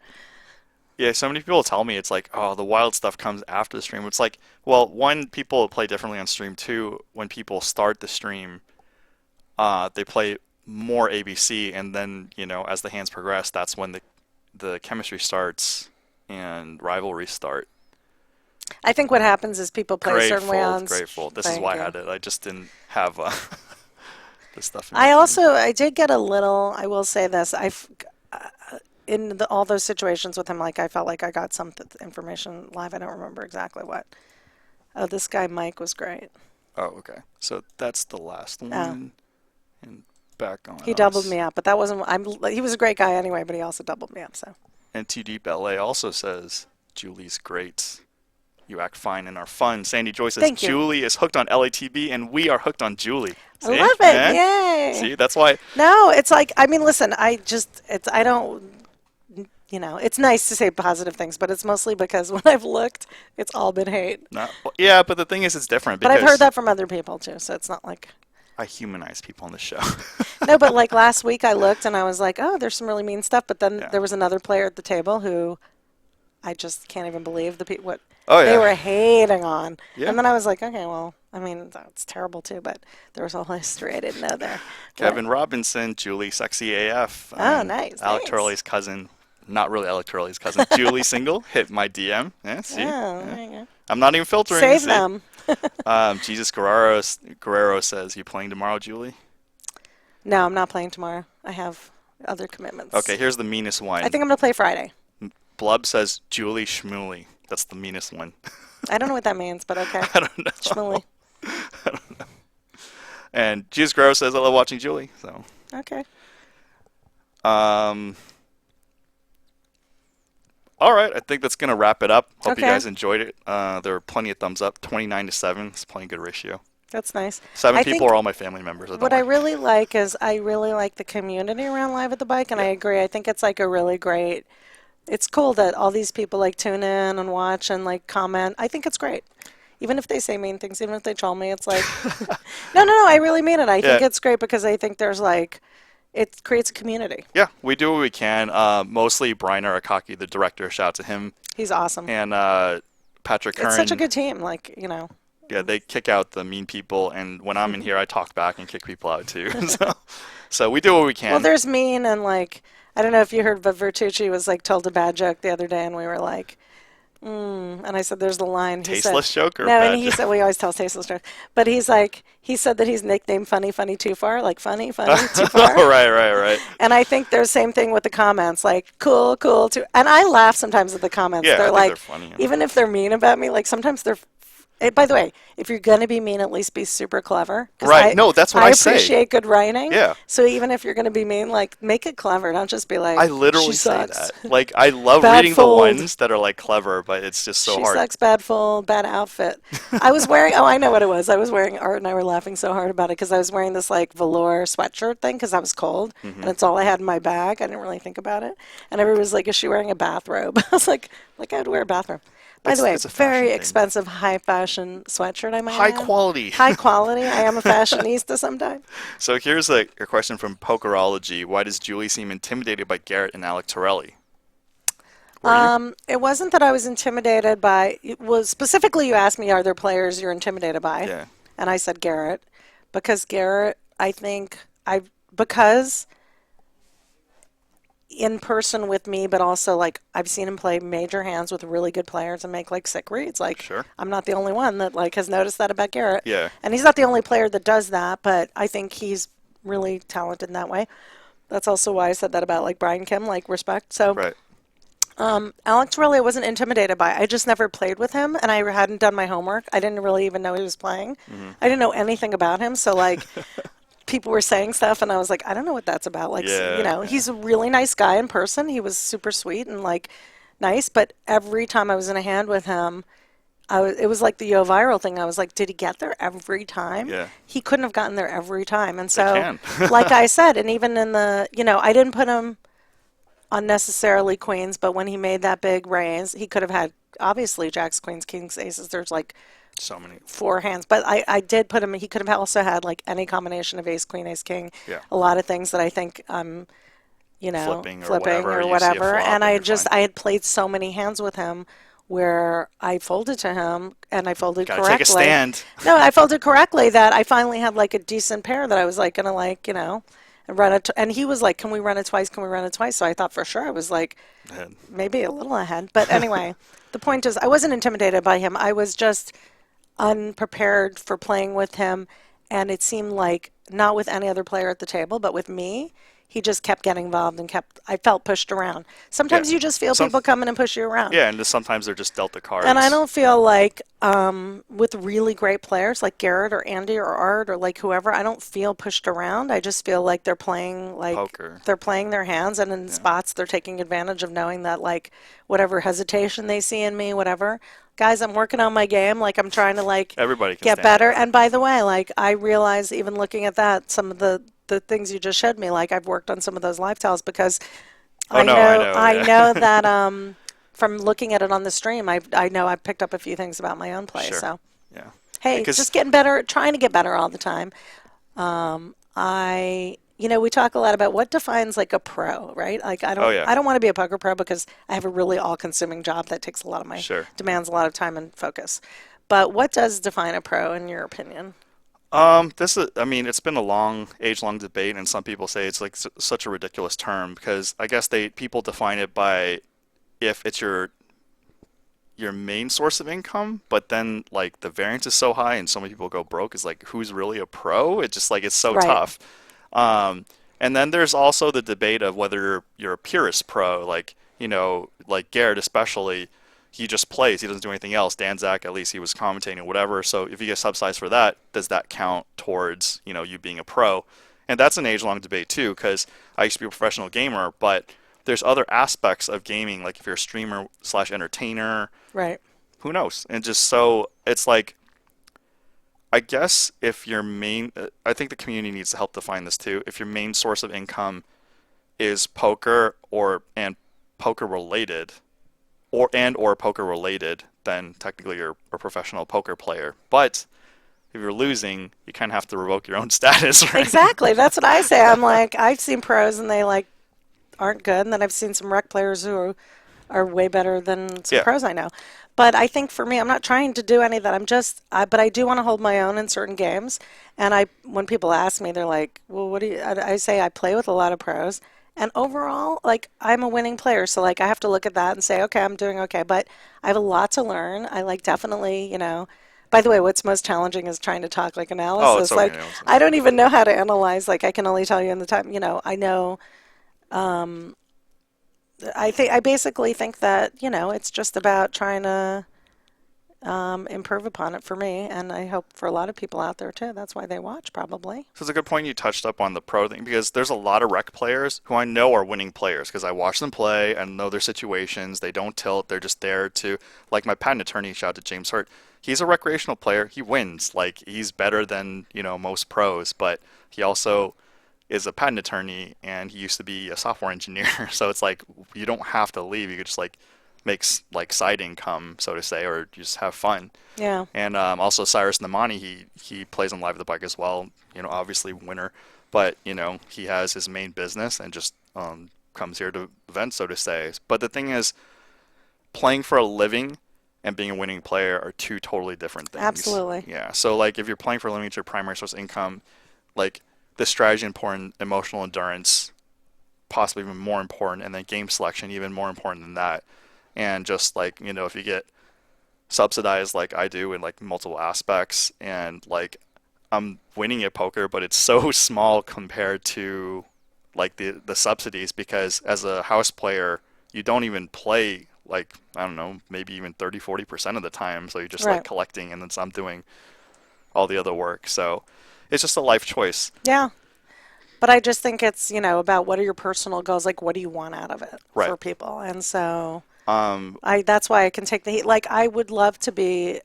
A: Yeah, so many people tell me it's like, oh, the wild stuff comes after the stream. It's like, well, one, people play differently on stream. Two, when people start the stream, they play more ABC, and then, you know, as the hands progress, that's when the chemistry starts and rivalries start.
B: I think what happens is people play a
A: Great
B: certain way on.
A: fold, great fold. This is
B: Thank
A: why I
B: you.
A: had it. I just didn't have this stuff in
B: I
A: between.
B: also I did get a little. I will say this. In all those situations with him, like I felt like I got some information live. I don't remember exactly what. Oh, this guy Mike was great.
A: Oh, okay. So that's the last one. And back on
B: He
A: us.
B: doubled me up, but that wasn't. He was a great guy anyway, but he also doubled me up. So
A: And Too Deep LA also says, Julie's great. You act fine and are fun. Sandy Joy says,
B: Thank you.
A: Julie is hooked on LATB and we are hooked on Julie.
B: I
A: See?
B: love it.
A: Eh?
B: Yay!
A: See, that's why.
B: No, it's like I mean, listen. I don't. You know, it's nice to say positive things, but it's mostly because when I've looked, it's all been hate.
A: Not, yeah, but the thing is, it's different
B: But
A: because
B: I've heard that from other people too, so it's not like.
A: I humanize people on the show.
B: No, but like last week I looked and I was like, oh, there's some really mean stuff. But then
A: Yeah.
B: there was another player at the table who I just can't even believe what
A: Oh,
B: they
A: yeah.
B: were hating on.
A: Yeah.
B: And then I was like, okay, well, I mean, that's terrible too, but there was a whole history I didn't know there.
A: Kevin Robinson, Julie Sexy AF.
B: Oh, nice,
A: Alec
B: nice.
A: Turley's cousin. Not really Alec Turley's cousin. Julie Single hit my DM. Yeah, see?
B: Oh,
A: Yeah.
B: there you go.
A: I'm not even filtering.
B: Save
A: see?
B: them.
A: Jesus Guerrero says, you playing tomorrow, Julie?
B: No, I'm not playing tomorrow. I have other commitments.
A: Okay, here's the meanest one.
B: I think I'm going to play Friday.
A: Blub says Julie Schmooly. That's the meanest one.
B: I don't know what that means, but okay.
A: I don't know.
B: Shmooly.
A: And Jesus Guerrero says, I love watching Julie. So,
B: Okay.
A: all right, I think that's going to wrap it up. Hope you
B: Okay.
A: guys enjoyed it. There were plenty of thumbs up. 29-7. It's plenty good ratio.
B: That's nice.
A: 7
B: I
A: people
B: think
A: are all my family members. So
B: what
A: don't
B: I
A: worry.
B: really like is I really like the community around Live at the Bike, and I agree. I think it's like a really great. It's cool that all these people like tune in and watch and like comment. I think it's great. Even if they say mean things, even if they troll me, it's like, no, I really mean it. I think
A: Yeah.
B: it's great because I think there's like, it creates a community.
A: Yeah, we do what we can. Mostly Brian Arakaki, the director, shout out to him.
B: He's awesome.
A: And Patrick Curran.
B: It's such a good team. Like, you know.
A: Yeah, they kick out the mean people, and when I'm in here, I talk back and kick people out too. So we do what we can.
B: Well, there's mean and like, I don't know if you heard, but Vertucci was like told a bad joke the other day, and we were like, and I said, "There's the line." He
A: Tasteless
B: said,
A: joke or
B: no,
A: bad
B: and he
A: joke?
B: said we always tell tasteless jokes, but he's like, he said that he's nicknamed Funny Too Far, like funny too far.
A: right.
B: And I think there's same thing with the comments, like cool too. And I laugh sometimes at the comments.
A: Yeah, I
B: they're
A: think
B: like,
A: they're funny.
B: even if they're mean about me, like sometimes they're. By the way, if you're gonna be mean, at least be super clever. 'Cause
A: Right. No, that's what I say.
B: I appreciate good writing.
A: Yeah.
B: So even if you're gonna be mean, like make it clever. Don't just be like.
A: I literally
B: she
A: say
B: sucks.
A: that. Like, I love
B: Bad
A: reading
B: fold.
A: the ones that are like clever, but it's just so
B: She
A: hard.
B: sucks, bad fold, bad outfit. I was wearing, oh, I know what it was. I was wearing, Art and I were laughing so hard about it because I was wearing this like velour sweatshirt thing because I was cold
A: Mm-hmm.
B: and it's all I had in my bag. I didn't really think about it. And everybody was like, is she wearing a bathrobe? I was like I would wear a bathrobe. By the way,
A: It's a fashion
B: very
A: thing.
B: expensive, high fashion sweatshirt I might
A: High
B: add.
A: quality.
B: High quality. I am a fashionista sometimes.
A: So here's a question from Pokerology. Why does Julie seem intimidated by Garrett and Alec Torelli? Were you?
B: It wasn't that I was intimidated by, it was specifically you asked me, are there players you're intimidated by?
A: Yeah.
B: And I said Garrett, because Garrett, I think, because in person with me, but also like I've seen him play major hands with really good players and make like sick reads. Like
A: Sure.
B: I'm not the only one that like has noticed that about Garrett.
A: Yeah.
B: And he's not the only player that does that, but I think he's really talented in that way. That's also why I said that about like Brian Kim, like respect. So
A: Right.
B: Alex really I wasn't intimidated by. I just never played with him, and I hadn't done my homework. I didn't really even know he was playing. I didn't know anything about him, so like people were saying stuff, and I was like, I don't know what that's about. Like,
A: Yeah,
B: you know, he's a really nice guy in person. He was super sweet and like nice, but every time I was in a hand with him, it was like the Yo Viral thing. I was like, did he get there every time?
A: Yeah.
B: He couldn't have gotten there every time. And
A: They
B: so,
A: can.
B: like I said, and even in the, I didn't put him unnecessarily queens, but when he made that big raise, he could have had obviously jacks, queens, kings, aces. There's like
A: So many.
B: four hands, but I did put him. He could have also had like any combination of ace, queen, ace, king.
A: Yeah.
B: A lot of things that I think
A: Flipping
B: or
A: or you see a
B: whatever.
A: flop
B: And
A: and you're fine.
B: I had played so many hands with him where I folded to him and I folded
A: Gotta take a
B: correctly.
A: stand.
B: No, I folded correctly that I finally had like a decent pair that I was like gonna like, and run it. And he was like, "Can we run it twice? Can we run it twice?" So I thought for sure I was like
A: Ahead.
B: maybe a little ahead. But anyway, the point is I wasn't intimidated by him. I was just unprepared for playing with him, and it seemed like not with any other player at the table, but with me, he just kept getting involved and I felt pushed around.
A: Yeah.
B: Sometimes you just feel
A: Some,
B: people coming and push you around.
A: yeah, and just sometimes they're just dealt the
B: And I
A: cards.
B: don't feel like with really great players like Garrett or Andy or Art or like whoever, I don't feel pushed around. I just feel like
A: Poker.
B: they're playing their hands, and in
A: Yeah.
B: spots they're taking advantage of knowing that like whatever hesitation they see in me, whatever. Guys, I'm working on my game. Like I'm trying to like
A: Everybody can
B: get
A: stand
B: better.
A: out.
B: And by the way, like I realize even looking at that, some of the things you just showed me, like I've worked on some of those live tells because
A: Oh no, I know.
B: I
A: Yeah.
B: know that from looking at it on the stream, I know I've picked up a few things about my own play.
A: Sure.
B: So
A: Yeah.
B: hey,
A: Because
B: just getting better, trying to get better all the time. We talk a lot about what defines like a pro, right? Like
A: oh yeah,
B: I don't want to be a poker pro because I have a really all-consuming job that takes a lot of my
A: sure.
B: demands a lot of time and focus. But what does define a pro in your opinion?
A: This is, I mean, it's been a age-long debate, and some people say it's like such a ridiculous term because I guess people define it by if it's your main source of income, but then like the variance is so high and so many people go broke, is like who's really a pro? It's just like it's so
B: Right.
A: tough. And then there's also the debate of whether you're a purist pro, like like Garrett especially. He just plays. He doesn't do anything else. Dan Zach, at least he was commentating or whatever. So if you get subsidized for that, does that count towards, you being a pro? And that's an age-long debate too, because I used to be a professional gamer, but there's other aspects of gaming, like if you're a streamer slash entertainer,
B: Right.
A: who knows? And just so it's like, I guess if your main, I think the community needs to help define this too. If your main source of income is poker and poker related, or poker related, then technically you're a professional poker player. But if you're losing, you kind of have to revoke your own status, right?
B: Exactly. That's what I say. I'm like, I've seen pros and they like aren't good, and then I've seen some rec players who are way better than some
A: Yeah,
B: pros I know. But I think for me, I'm not trying to do any of that. But I do want to hold my own in certain games. And when people ask me, they're like, "Well, what do you?" I say I play with a lot of pros, and overall, like I'm a winning player. So like I have to look at that and say, okay, I'm doing okay. But I have a lot to learn. I like definitely. By the way, what's most challenging is trying to talk like
A: oh, it's
B: analysis.
A: okay.
B: Like I don't even know how to analyze. Like I can only tell you in the time. I know. I basically think that it's just about trying to improve upon it for me, and I hope for a lot of people out there too. That's why they watch probably.
A: So it's a good point you touched up on the pro thing because there's a lot of rec players who I know are winning players because I watch them play and know their situations. They don't tilt. They're just there to, like my patent attorney, shout out to James Hurt. He's a recreational player. He wins. Like he's better than, most pros, but he also is a patent attorney and he used to be a software engineer. So it's like you don't have to leave. You could just like make like side income, so to say, or just have fun.
B: Yeah.
A: And also Cyrus Namani, he plays on Live at the Bike as well. Obviously winner, but he has his main business and just comes here to vent, so to say. But the thing is, playing for a living and being a winning player are two totally different things.
B: Absolutely.
A: Yeah. So like if you're playing for a living, it's your primary source of income. Like the strategy important, emotional endurance, possibly even more important, and then game selection even more important than that. And just like if you get subsidized like I do in like multiple aspects, and like I'm winning at poker, but it's so small compared to like the subsidies because as a house player, you don't even play like I don't know, maybe even 30-40% of the time, so you're just like
B: Right.
A: collecting and then I'm doing all the other work. So it's just a life choice.
B: Yeah. But I just think it's about what are your personal goals, like what do you want out of it
A: Right.
B: for people. And so That's why I can take the heat. Like I would love to be,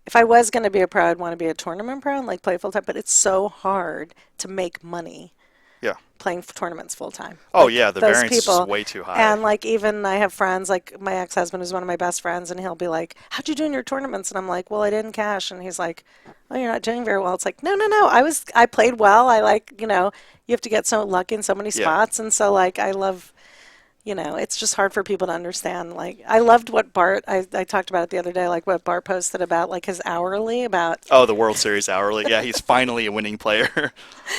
B: if I was going to be a pro, I'd want to be a tournament pro and like play full time, but it's so hard to make money
A: Yeah.
B: playing tournaments full time.
A: Oh
B: Like
A: yeah, the
B: those
A: variance is
B: people,
A: just way too high.
B: and like even I have friends like my ex-husband is one of my best friends, and he'll be like, "How'd you do in your tournaments?" And I'm like, "Well, I didn't cash." And he's like, "Oh, you're not doing very well." It's like, no, no, no. I played well. I like, you have to get so lucky in so many
A: Yeah.
B: spots, and so like I love. It's just hard for people to understand. Like, I loved what I talked about it the other day, like what Bart posted about, like his hourly about,
A: Oh, the World Series hourly. Yeah, he's finally a winning player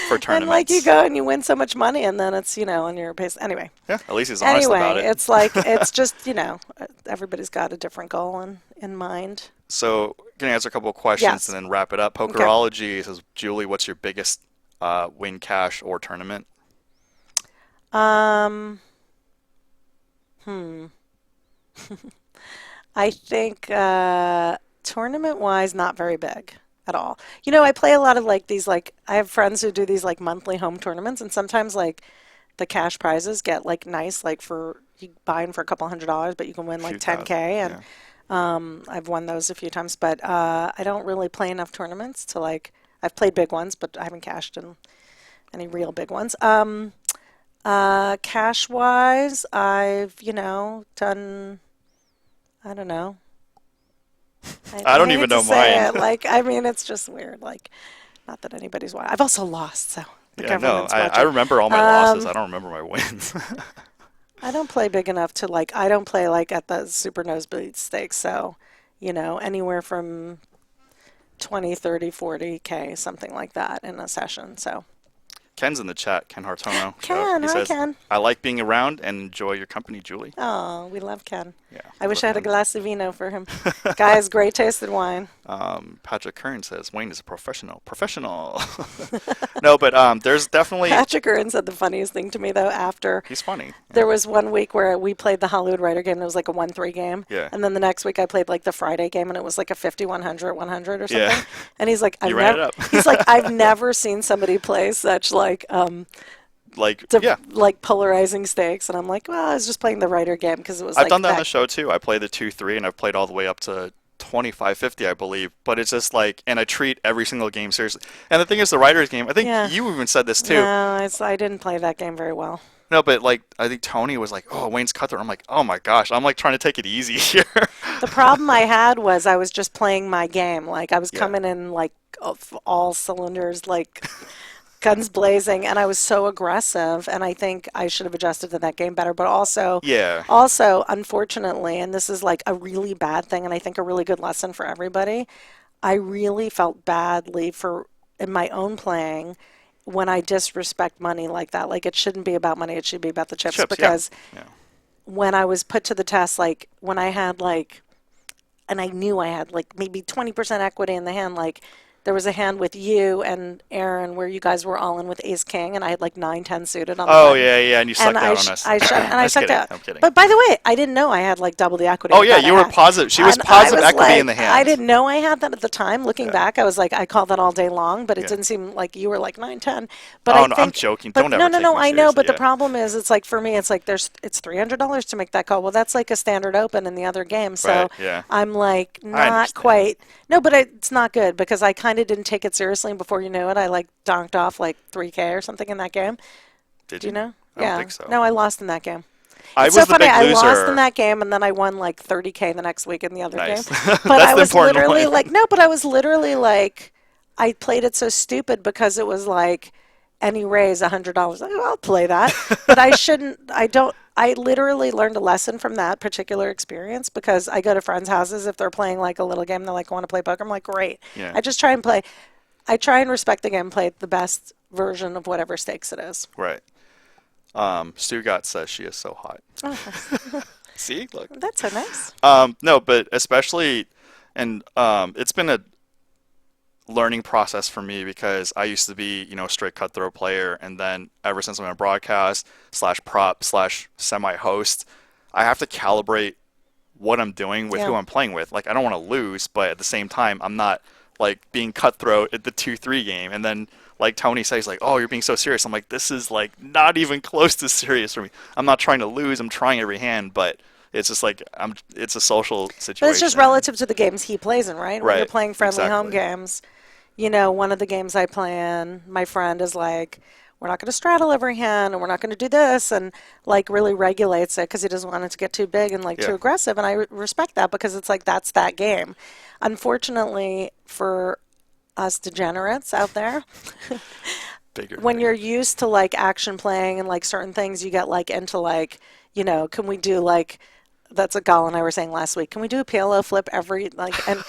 A: for
B: and like you
A: tournaments.
B: go and you win so much money, and then it's, on your pace. Anyway,
A: Yeah, at least he's honest about it.
B: it's like, it's just, everybody's got a different goal in mind.
A: So, gonna answer a couple of questions
B: Yes.
A: and then wrap it up.
B: Okay.
A: Pokerology says, Julie, what's your biggest win cash or tournament?
B: Um, I think tournament-wise, not very big at all. I play a lot of like these like I have friends who do these like monthly home tournaments, and sometimes like the cash prizes get like nice, like for you buy in for a couple $100s, but you can win like
A: Few
B: 10K,
A: thousand.
B: and
A: Yeah.
B: I've won those a few times. But I don't really play enough tournaments to like. I've played big ones, but I haven't cashed in any real big ones. Cash wise, I've, done, I don't know.
A: I
B: I
A: don't
B: hate
A: even
B: to
A: know
B: say
A: mine.
B: it. Like, I mean, it's just weird. Like, not that anybody's watching. I've also lost, so the
A: Yeah, no,
B: government's
A: I
B: watching.
A: remember all my losses.
B: Um,
A: I don't remember my wins.
B: I don't play big enough to like, I don't play like at the super nosebleed stakes. So, anywhere from 20, 30, 40K, something like that in a session. So,
A: Ken's in the chat, Ken Hartono.
B: Ken,
A: He
B: hi,
A: says,
B: Ken.
A: I like being around and enjoy your company, Julie.
B: Oh, we love Ken.
A: Yeah,
B: I
A: we
B: wish
A: love
B: I had a
A: Ken.
B: glass of vino for him. Guy has great tasted wine.
A: Patrick Kern says, Wayne is a professional. Professional. No, but there's definitely,
B: Patrick Earn said the funniest thing to me though after
A: he's funny.
B: there was one week where we played the Hollywood Writer game and it was like a 1-3 game.
A: Yeah.
B: And then the next week I played like the Friday game and it was like a 50-100 100 or something.
A: Yeah.
B: And he's like,
A: You ran it up.
B: he's like, I've never seen somebody play such like
A: Like,
B: the
A: yeah.
B: like polarizing stakes. And I'm like, well, I was just playing the Writer game because it was
A: I've
B: like
A: done that on
B: that.
A: the show too. I play the 2-3 and I've played all the way up to 25-50, I believe. But it's just like, and I treat every single game seriously. And the thing is, the writer's game, I think
B: Yeah.
A: you even said this too.
B: No, I didn't play that game very well.
A: No, but like, I think Tony was like, oh, Wayne's cutthroat. I'm like, oh my gosh. I'm like trying to take it easy here.
B: The problem I had was I was just playing my game. Like I was
A: Yeah.
B: coming in like all cylinders, like guns blazing, and I was so aggressive. And I think I should have adjusted to that game better. But
A: Yeah.
B: also, unfortunately, and this is like a really bad thing, and I think a really good lesson for everybody. I really felt badly for in my own playing when I disrespect money like that. Like it shouldn't be about money; it should be about the chips.
A: Chips, yeah.
B: Because
A: Yeah.
B: when I was put to the test, like when I had like and I knew I had like maybe 20% equity in the hand. Like there was a hand with you and Aaron where you guys were all in with Ace King, and I had like 9-10 suited on the
A: Oh,
B: button.
A: yeah, yeah. And you
B: And
A: sucked out on us.
B: I
A: Just
B: sucked
A: kidding.
B: out.
A: I'm kidding.
B: But by the way, I didn't know I had like double the equity.
A: Oh,
B: I
A: yeah.
B: thought I
A: You were
B: had.
A: positive. She was
B: And
A: positive
B: I was
A: equity in
B: like,
A: the hand.
B: I didn't know I had that at the time. Looking
A: Yeah.
B: back, I was like, I called that all day long, but it
A: Yeah.
B: didn't seem like you were like 9-10. But
A: Oh,
B: I
A: no, I'm
B: think,
A: joking.
B: but
A: Don't
B: no,
A: ever
B: no,
A: take
B: no,
A: me
B: I know.
A: seriously.
B: But the
A: Yeah.
B: problem is, it's like for me, it's like it's $300 to make that call. Well, that's like a standard open in the other game. So
A: Right, yeah.
B: I'm like
A: I
B: not
A: understand.
B: quite. No, but it's not good because I kind of didn't take it seriously, and before you knew it, I like donked off like 3K or something in that game.
A: Did
B: Do you
A: you?
B: know?
A: I don't
B: Yeah.
A: think so.
B: No, I lost in that game.
A: I
B: It's
A: was
B: so
A: the
B: funny.
A: big
B: I lost in
A: loser.
B: that game, and then I won like 30K the next week in the other game.
A: Nice.
B: But
A: That's
B: I
A: the
B: was
A: important
B: literally
A: one.
B: like, no, but I was literally like, I played it so stupid because it was like any raise $100. Like, well, I'll play that, but I shouldn't. I don't. I literally learned a lesson from that particular experience because I go to friends' houses if they're playing like a little game. And they're like, want to play poker? I'm like, great.
A: Yeah.
B: I just try and play. I try and respect the game, play the best version of whatever stakes it is.
A: Right. Stugat says she is so hot. See, look.
B: That's so nice.
A: No, but especially, and it's been a learning process for me because I used to be, a straight cutthroat player, and then ever since I'm a broadcast slash prop slash semi-host, I have to calibrate what I'm doing with
B: Yeah.
A: who I'm playing with. Like, I don't want to lose, but at the same time, I'm not like being cutthroat at the 2-3 game, and then like Tony says, like, oh, you're being so serious. I'm like, this is like not even close to serious for me. I'm not trying to lose. I'm trying every hand, but It's just like it's a social situation.
B: But it's just relative to the games he plays in, right? When you're
A: Right.
B: playing friendly home
A: Exactly.
B: games, one of the games I play in, my friend is like, we're not going to straddle every hand and we're not going to do this and like really regulates it because he doesn't want it to get too big and like too
A: Yeah.
B: aggressive. And I respect that because it's like that's that game. Unfortunately for us degenerates out there,
A: Bigger and
B: when you're
A: bigger.
B: used to like action playing and like certain things, you get like into like, can we do like, that's what Gal and I were saying last week. Can we do a PLO flip every like and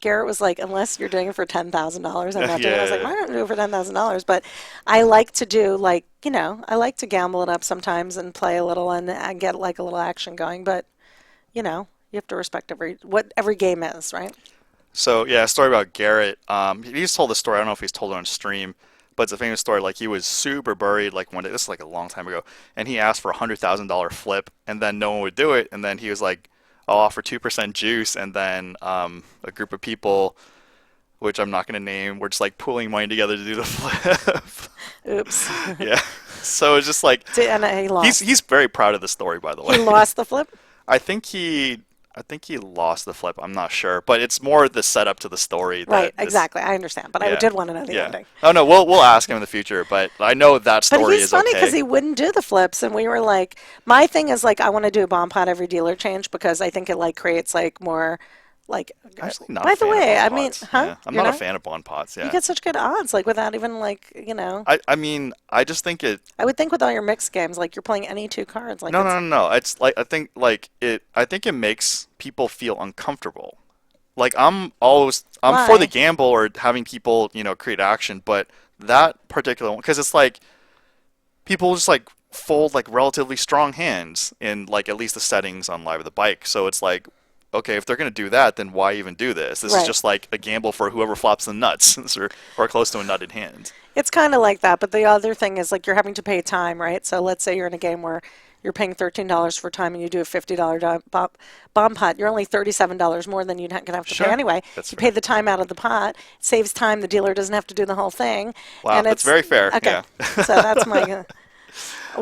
B: Garrett was like, unless you're doing it for $10,000, I'm not doing it. I was like,
A: Yeah.
B: why don't I do it for $10,000? But I like to do like, I like to gamble it up sometimes and play a little and get like a little action going. But you have to respect what every game is, right?
A: So yeah, a story about Garrett. He's told the story. I don't know if he's told it on stream, but it's a famous story. Like he was super buried like one day. This is like a long time ago, and he asked for $100,000 flip, and then no one would do it. And then he was like, "I'll offer 2% juice," and then a group of people, which I'm not going to name, were just like pooling money together to do the flip.
B: Oops.
A: Yeah. So it's just like
B: And he lost.
A: he's very proud of the story, by the
B: He
A: way.
B: lost the flip?
A: I think he I think he lost the flip. I'm not sure, but it's more the setup to the story
B: Right,
A: that is,
B: exactly. I understand. But I
A: yeah,
B: did want to know the
A: yeah.
B: ending.
A: Oh no, we'll ask him in the future, but I know that
B: But
A: story
B: he's
A: is
B: funny because
A: okay.
B: he wouldn't do the flips, and we were like, my thing is like, I want to do a bomb pot every dealer change because I think it like creates like more, like.
A: I'm actually not a
B: By the
A: fan of
B: way,
A: bond
B: I mean,
A: pots.
B: huh?
A: Yeah, I'm
B: You're
A: not a
B: not?
A: fan of bond pots.
B: You
A: Yeah.
B: get such good odds, like without even like.
A: I mean, I just think it.
B: I would think with all your mixed games, like you're playing any two cards, like
A: No,
B: it's
A: no, no, no. It's like I think it makes people feel uncomfortable. Like I'm for the
B: why?
A: gamble or having people, create action, but that particular one, because it's like people just like fold like relatively strong hands in like at least the settings on Live of the Bike. So it's like, okay, if they're gonna do that, then why even do this? This is
B: Right.
A: just like a gamble for whoever flops the nuts or close to a nutted hand.
B: It's kind of like that, but the other thing is like you're having to pay time, right? So let's say you're in a game where you're paying $13 for time and you do a $50 bomb pot. You're only $37 more than you'd gonna have to pay
A: Sure,
B: anyway.
A: that's
B: You pay
A: fair.
B: the time out of the pot, it saves time. The dealer doesn't have to do the whole thing,
A: Wow,
B: and
A: that's
B: it's
A: very fair.
B: okay.
A: Yeah.
B: So that's my.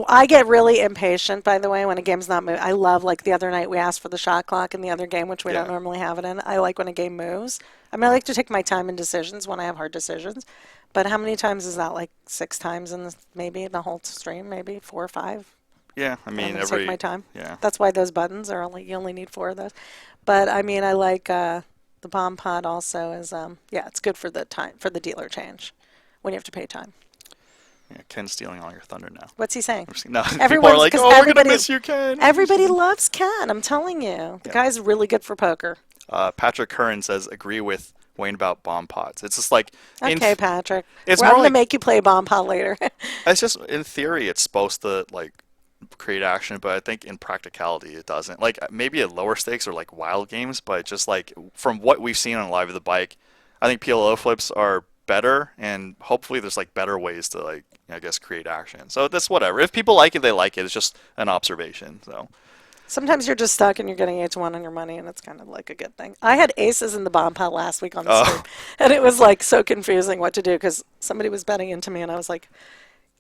B: I get really impatient, by the way, when a game's not moving. I love, like the other night we asked for the shot clock in the other game, which we don't
A: Yeah.
B: normally have it in. I like when a game moves. I mean, I like to take my time in decisions when I have hard decisions. But how many times is that? Like 6 times in maybe the whole stream, maybe 4 or 5.
A: Yeah, I
B: I'm
A: mean
B: gonna take my time.
A: yeah.
B: That's why those buttons are you only need 4 of those. But I mean, I like the bomb pod also is yeah, it's good for the time for the dealer change when you have to pay time.
A: Yeah, Ken's stealing all your thunder now.
B: What's he saying?
A: No, people are
B: Everyone's
A: like,
B: because
A: "Oh, we're gonna miss you, Ken."
B: everybody loves Ken. I'm telling you, the
A: Yeah.
B: guy's really good for poker.
A: Patrick Curran says agree with Wayne about bomb pots. It's just like
B: Okay, Patrick.
A: it's
B: Well, I'm
A: more
B: gonna
A: like
B: make you play bomb pod later.
A: it's just in theory it's supposed to like create action, but I think in practicality it doesn't. Like maybe at lower stakes or like wild games, but just like from what we've seen on Live of the Bike, I think PLO flips are better, and hopefully there's like better ways to like I guess create action. So that's whatever. If people like it, they like it. It's just an observation. So
B: Sometimes you're just stuck and you're getting H1 on your money, and it's kind of like a good thing. I had aces in the bomb pot last week on the stream,
A: oh
B: and it was like so confusing what to do because somebody was betting into me, and I was like,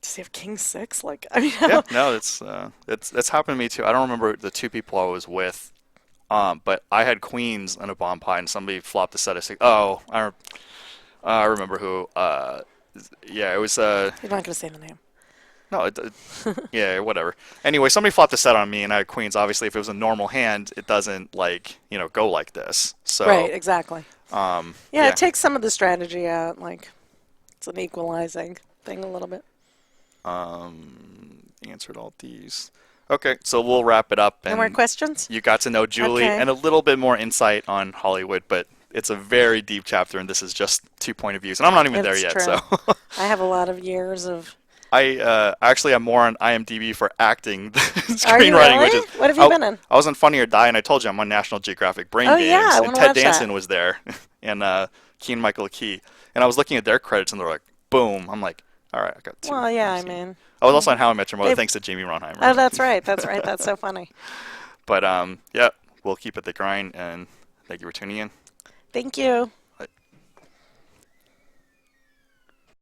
B: "Does he have king six?" Like, I mean,
A: yeah, no, it's happened to me too. I don't remember the two people I was with, but I had queens on a bomb pot, and somebody flopped a set of six. Oh, I remember who. Yeah, it was
B: you're not gonna say the name.
A: no, yeah, whatever. Anyway, somebody flopped a set on me, and I had queens. Obviously, if it was a normal hand, it doesn't like go like this. So
B: Right, exactly. Yeah,
A: yeah,
B: it takes some of the strategy out. Like, it's an equalizing thing a little bit.
A: answered all these. Okay, so we'll wrap it up,
B: No more
A: and
B: questions?
A: you got to know Julie
B: Okay.
A: and a little bit more insight on Hollywood, but it's a very deep chapter, and this is just 2 point of views, and I'm not even there
B: It's
A: yet.
B: true.
A: So
B: I have a lot of years of.
A: I actually am more on IMDb for acting than
B: Are you
A: screenwriting,
B: really?
A: which is
B: What have you been in?
A: I was on Funny or Die, and I told you I'm on National Geographic Brain
B: Oh,
A: Games,
B: yeah, I
A: and
B: wanna
A: Ted
B: watch
A: Danson
B: that.
A: was there, and Keane Michael Key, and I was looking at their credits, and they're like, boom. I'm like, all right, I got 2.
B: Well, yeah, I
A: See.
B: mean.
A: I was also on How I Met Your Mother,
B: They've-
A: thanks to Jamie Ronheimer.
B: Oh, that's right. That's right. That's so funny.
A: But yeah, we'll keep it the grind, and thank you for tuning in.
B: Thank you.